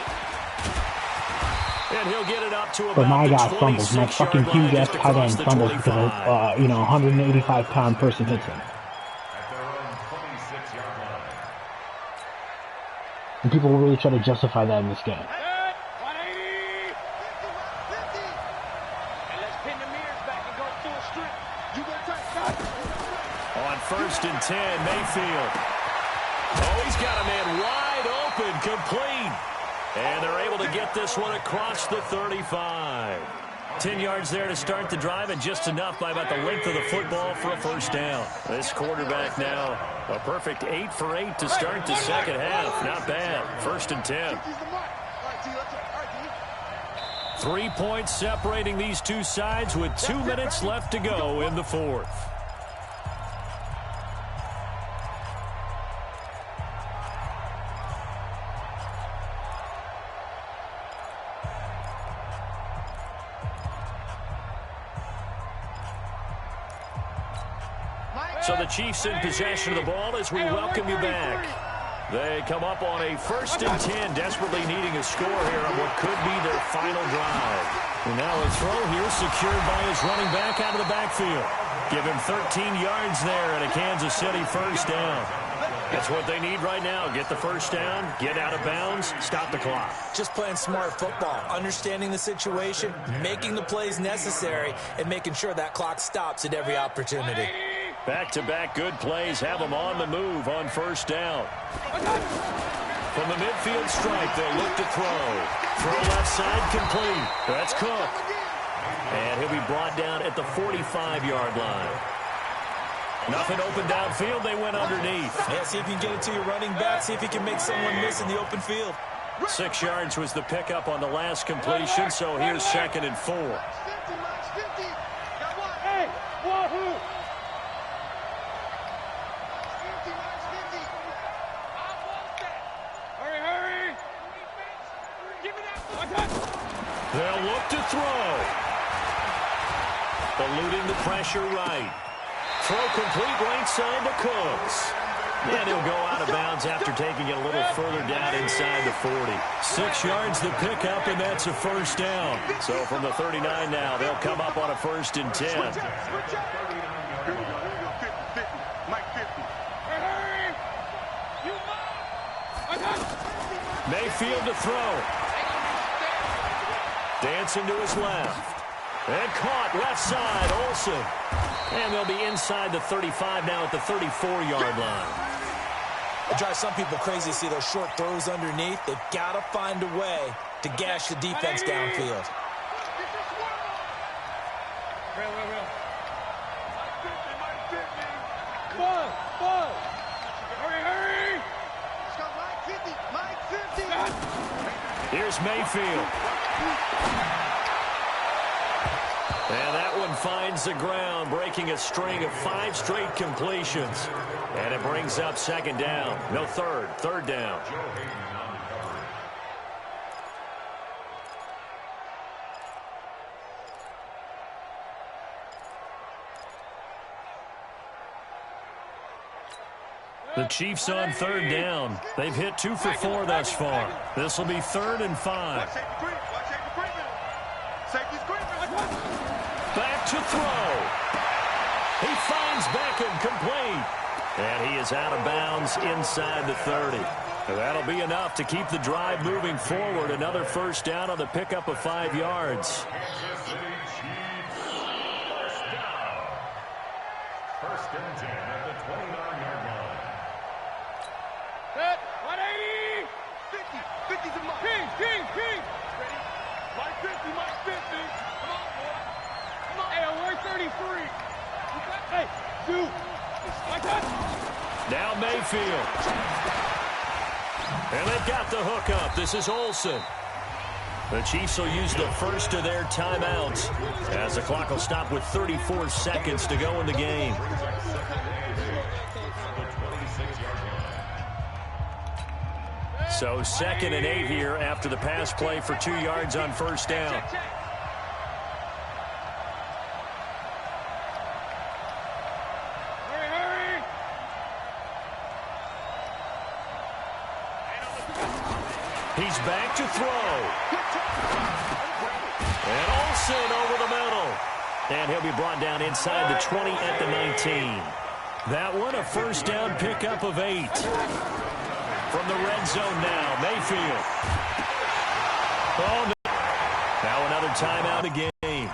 And he'll get it up to But my about guy the fumbles. My fucking 26-yard line, huge ass just tight across end the fumbles because 25. a 185-pound person hits him. At their own 26-yard line. And people will really try to justify that in this game. 180! 50, 50. And let's pin the mirrors back and go full strip. You gonna take that? On 1st and 10, Mayfield. Oh, he's got a man wide open, complete. And they're able to get this one across the 35. 10 yards there to start the drive, and just enough by about the length of the football for a first down. This quarterback now a perfect 8 for 8 to start the second half. Not bad. 1st and 10. 3 points separating these two sides with 2 minutes left to go in the fourth. So the Chiefs in possession of the ball as we welcome you back. They come up on a 1st and 10, desperately needing a score here on what could be their final drive. And now a throw here secured by his running back out of the backfield. Give him 13 yards there and a Kansas City first down. That's what they need right now. Get the first down, get out of bounds, stop the clock. Just playing smart football, understanding the situation, making the plays necessary, and making sure that clock stops at every opportunity. Back-to-back good plays have them on the move on first down. From the midfield stripe, they'll look to throw. Throw left side complete. That's Cook. And he'll be brought down at the 45-yard line. Nothing open downfield. They went underneath. Yeah, see if you can get it to your running back. See if you can make someone miss in the open field. 6 yards was the pickup on the last completion, so here's 2nd and 4. Hey, wahoo! Hurry! Give me that. They'll look to throw. Eluding the pressure right. Throw complete right side to Cooks. And he'll go out of bounds after taking it a little further down inside the 40. 6 yards the pickup, and that's a first down. So from the 39 now, they'll come up on a 1st and 10. Mayfield to throw. Dancing to his left. And caught left side, Olsen. And they'll be inside the 35 now at the 34-yard line. It drives some people crazy to see those short throws underneath. They've got to find a way to gash the defense downfield. Hurry! Here's Mayfield. And that one finds the ground, breaking a string of 5 straight completions. And it brings up 2nd down. No, third down. The Chiefs on 3rd down. They've hit 2 for 4 thus far. This will be 3rd and 5. Back to throw. He finds Beckham complete. And he is out of bounds inside the 30. That'll be enough to keep the drive moving forward. Another first down on the pickup of 5 yards. First and 10 at the 29-yard line. Set, 180! 50 to Mike. King! Ready? Mike 50. Come on, boy. Come on. Hey, we're 33. Hey, shoot. Like that. Now Mayfield. And they've got the hook up. This is Olsen. The Chiefs will use the first of their timeouts as the clock will stop with 34 seconds to go in the game. So 2nd and 8 here after the pass play for 2 yards on first down. He's back to throw. And Olsen over the middle. And he'll be brought down inside the 20 at the 19. That one, a first down pickup of 8. From the red zone now, Mayfield. Oh, no. Now another timeout of the game.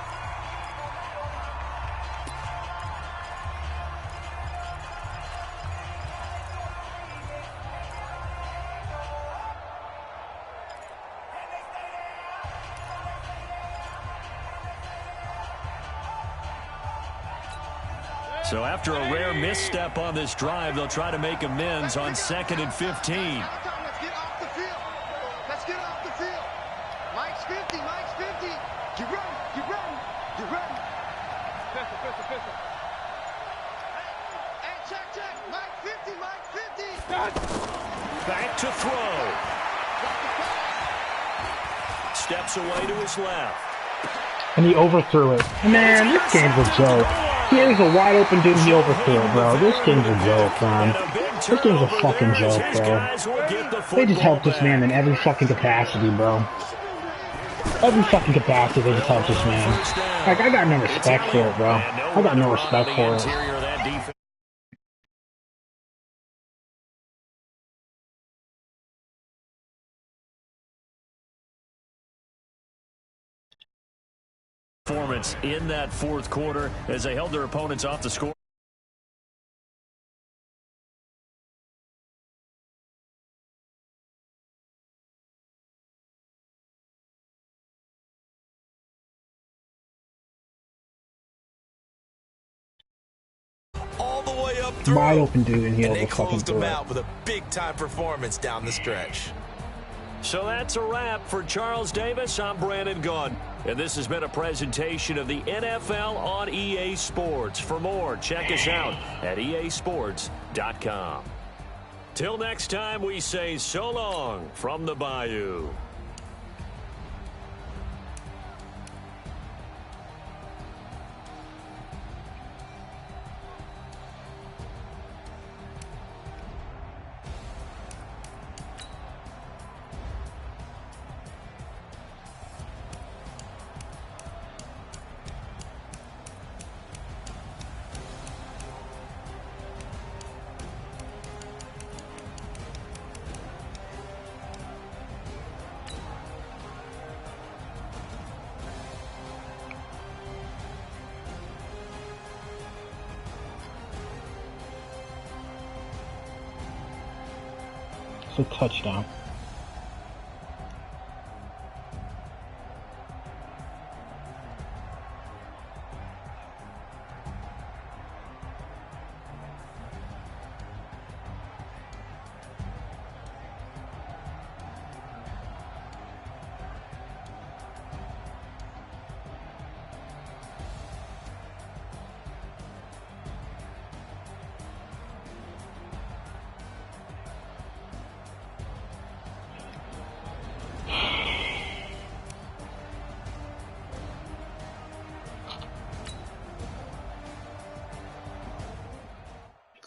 So after a rare misstep on this drive, they'll try to make amends on 2nd and 15. Let's get off the field. Let's get off the field. Mike's 50. Mike's 50. Get ready. Get ready. Get ready. Pistol. Hey, check. Mike 50. Mike 50. Back to throw. Steps away to his left. And he overthrew it. Man, this game's a joke. Here's a wide open dude, he overthrew it, bro. This game's a joke, man. This game's a fucking joke, bro. They just helped this man in every fucking capacity, bro. Every fucking capacity they just helped this man. Like, I got no respect for it, bro. I got no respect for it. Performance in that fourth quarter as they held their opponents off the score. All the way up through. Wide open dude, and he they fucking closed threw him it. out with a big-time performance down the stretch. So that's a wrap for Charles Davis. I'm Brandon Gunn. And this has been a presentation of the NFL on EA Sports. For more, check us out at easports.com. Till next time, we say so long from the Bayou. It's a touchdown.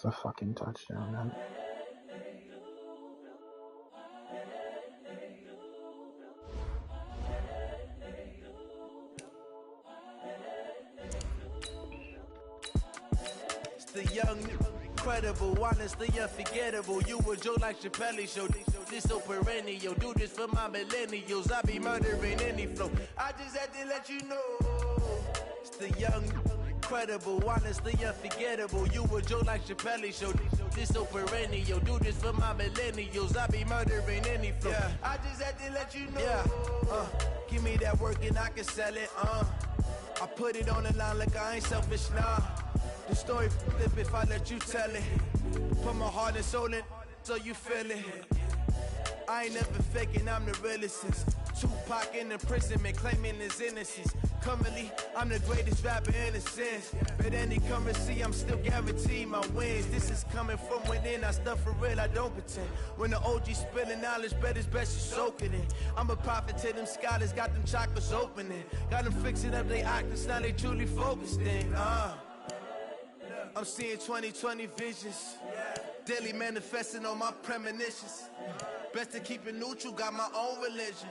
It's a fucking touchdown, man. It's the young, incredible, honestly unforgettable. You a Joe like Chappelle show. This so perennial. Do this for my millennials. I be murdering any flow. I just had to let you know. It's the young, incredible, honestly unforgettable. You a Joe like Chappelle show. This so perennial. Do this for my millennials. I be murdering any flow. Yeah. I just had to let you know. Yeah. Give me that work and I can sell it. I put it on the line like I ain't selfish, nah. The story flip if I let you tell it. Put my heart and soul in so you feel it. I ain't never faking, I'm the realest since Tupac in imprisonment, claiming his innocence. Currently, I'm the greatest rapper in a sense. But any currency, I'm still guaranteed my wins. This is coming from within, I stuff for real, I don't pretend. When the OG spilling knowledge, bet it's best you soak it in. I'm a prophet to them scholars, got them chakras opening. Got them fixing up they octaves, now they truly focused in. I'm seeing 20/20 visions. Daily manifesting on my premonitions. Best to keep it neutral, got my own religion.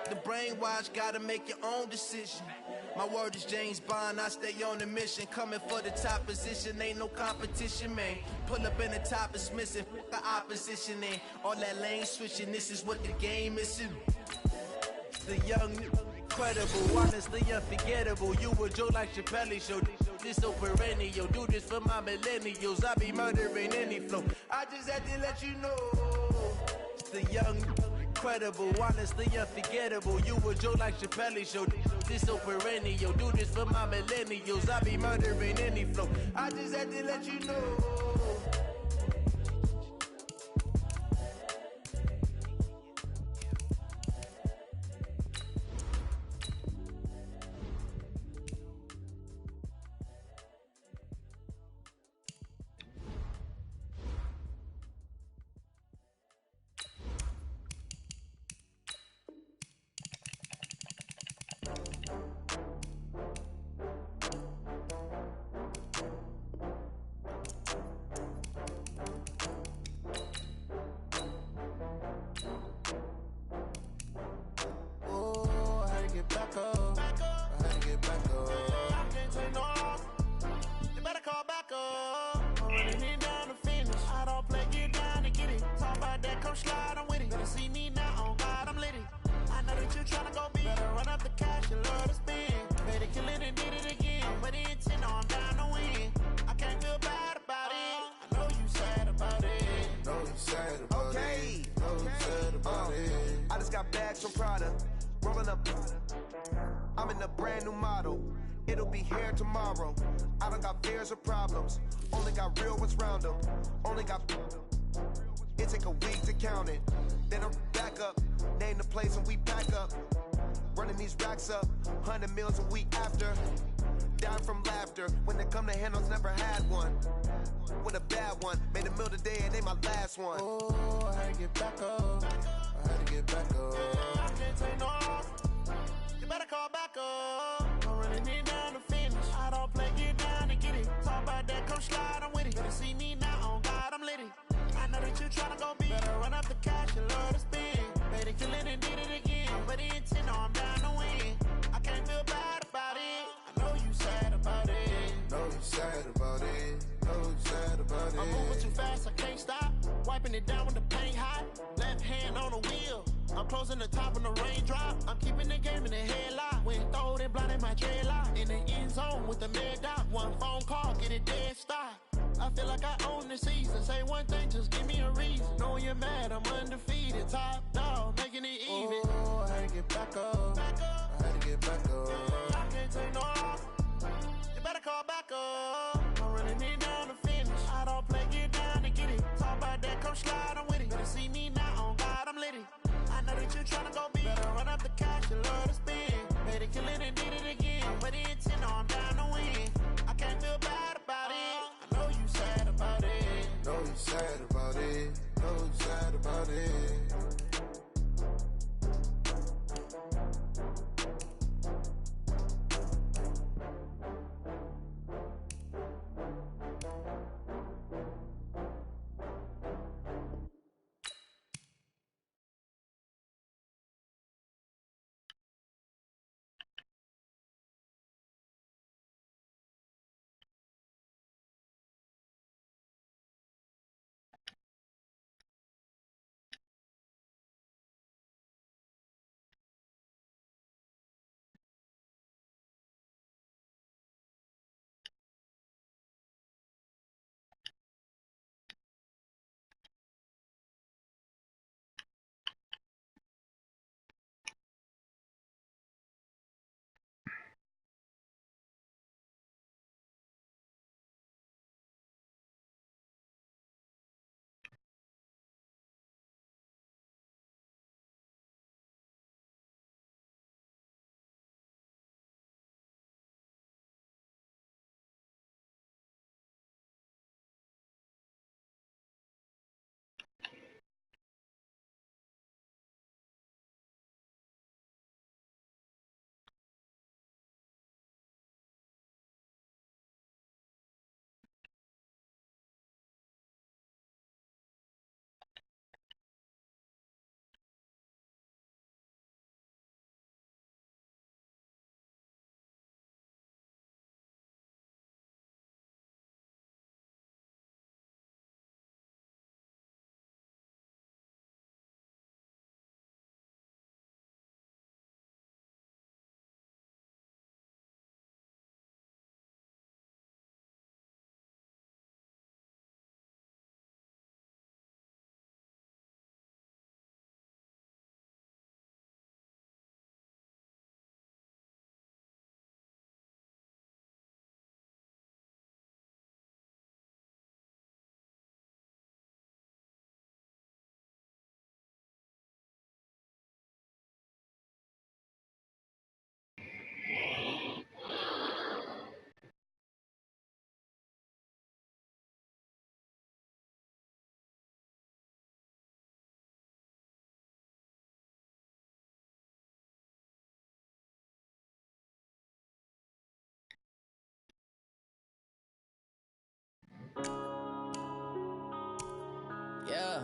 The brainwash, gotta make your own decision. My word is James Bond, I stay on the mission. Coming for the top position, ain't no competition, man. Pull up in the top is missing, the opposition ain't. All that lane switching, this is what the game is. The young, incredible, honestly unforgettable. You a Joe like Chappelle show. This so perennial, do this for my millennials. I be murdering any flow. I just had to let you know. The young, incredible, honestly unforgettable. You a Joe like Chappelle show. This so perennial, do this for my millennials. I be murdering any flow. I just had to let you know. Bags from Prada, rolling up. I'm in a brand new model. It'll be here tomorrow. I don't got fears or problems. Only got real ones round them. Only got. It take a week to count it. Then I'm back up. Name the place and we pack up. Running these racks up. 100 meals a week after. Down from laughter. When it come to handles, never had one. With a bad one. Made a meal today and they my last one. Oh, I had to get back up. I had to get back up. I can't take no loss. You better call back up. I'm running it down to finish. I don't play, get down to get it. Talk about that, come slide, I'm with it. Better see me now, on God, I'm litty. I know that you tryna go big. Better run up the cash, you love to spend. Better kill it and did it again. But the intent, no, I'm down to win. I can't feel bad about it. I know you sad about it. Know you sad about it. Know you sad about it. I'm moving too fast, I can't stop. Wiping it down with the paint hot. Left hand on the wheel. I'm closing the top on the raindrop. I'm keeping the game in the headlock. When throwed and blinded my dreadlock. In the end zone with the mad dot. One phone call, get it dead stop. I feel like I own the season. Say one thing, just give me a reason. Knowing you're mad, I'm undefeated. Top dog, making it even. Oh, I had to get back up. I had to get back up. I can't take no loss. You better call back up. I'm running it down to finish. I don't play, get down to get it. Talk about that, come slide, I'm with it. Better see me now, on God, I'm litty. I know that you tryna go big. Better run up the cash, you love to spend. Better kill it and did it again. But the intent, no, I'm down to win. I can't feel bad about it. I know you sad about it. Know you sad about it. Know you sad about it. Yeah.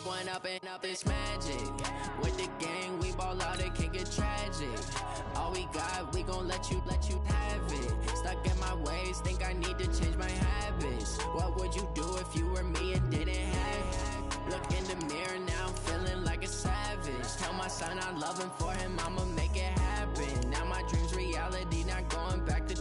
One up and up, it's magic. With the gang, we ball out, it can get tragic. All we got, we gon' let you have it. Stuck in my ways, think I need to change my habits. What would you do if you were me and didn't have it? Look in the mirror now, I'm feeling like a savage. Tell my son I love him, for him I'ma make it happen. Now my dream's reality, not going back to.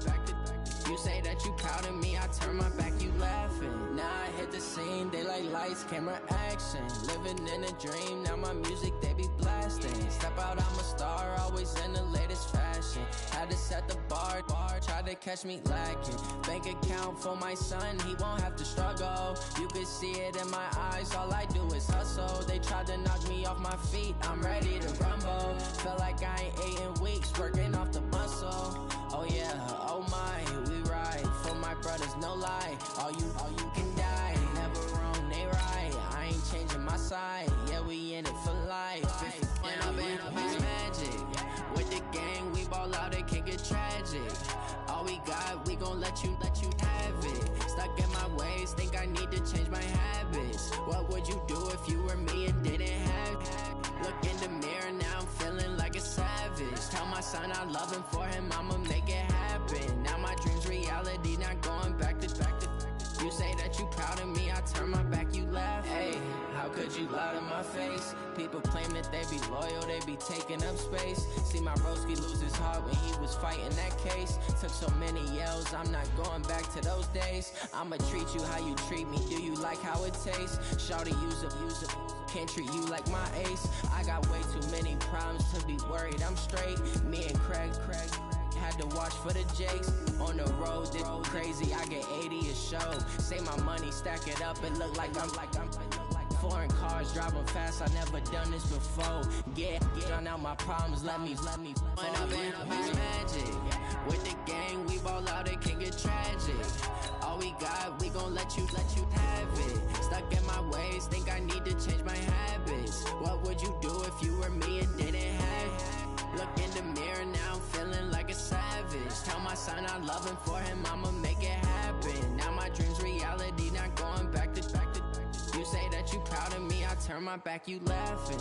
You say that you proud of me, I turn my back, you laughing. Now I hit the scene, they like lights, camera, action. Living in a dream, now my music, they be blasting. Step out, I'm a star, always in the latest fashion. Had to set the bar, try to catch me lacking. Bank account for my son, he won't have to struggle. You can see it in my eyes, all I do is hustle. They tried to knock me off my feet, I'm ready to rumble. Feel like I ain't ate in weeks, working off the muscle. Oh yeah, oh my, we ride for my brothers, no lie. All you can die, never wrong, they right. I ain't changing my side, yeah, we in it for life. When up and up, it's magic. With the gang, we ball out, it can get tragic. All we got, we gon' let you have it. Stuck in my ways, think I need to change my habits. What would you do if you were me and didn't have it? Look in the mirror, now I'm feeling like a savage. Tell my son I love him, for him I'ma make it happen. Now my dream's reality, not going back to. You say that you proud of me, I turn my back, you laugh. Hey, how could you lie to my face? People claim that they be loyal, they be taking up space. See my broski lose his heart when he was fighting that case. Took so many yells, I'm not going back to those days. I'ma treat you how you treat me, do you like how it tastes? Shawty, use it, can't treat you like my ace. I got way too many problems to be worried, I'm straight. Me and Craig had to watch for the Jakes. On the road, this crazy, I get 80 a show. Say my money, stack it up, it look like I'm foreign cars, driving fast, I never done this before. Drown out my problems, let me When up and up, it's magic. With the gang, we ball out, it can get tragic. All we got, we gon' let you have it. Stuck in my ways, think I need to change my habits. What would you do if you were me and didn't have it? Look in the mirror, now I'm feeling like a savage. Tell my son I love him, for him I'ma make it happen. Now my dream's reality, not going back to. You say that you proud of me, I turn my back, you laughing.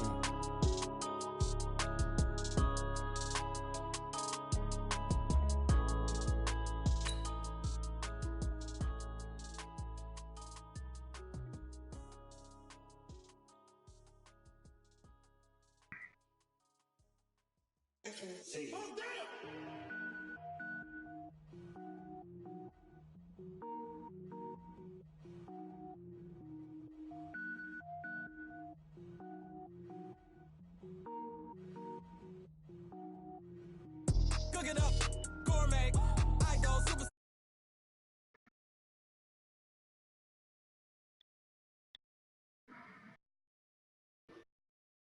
Oh, damn!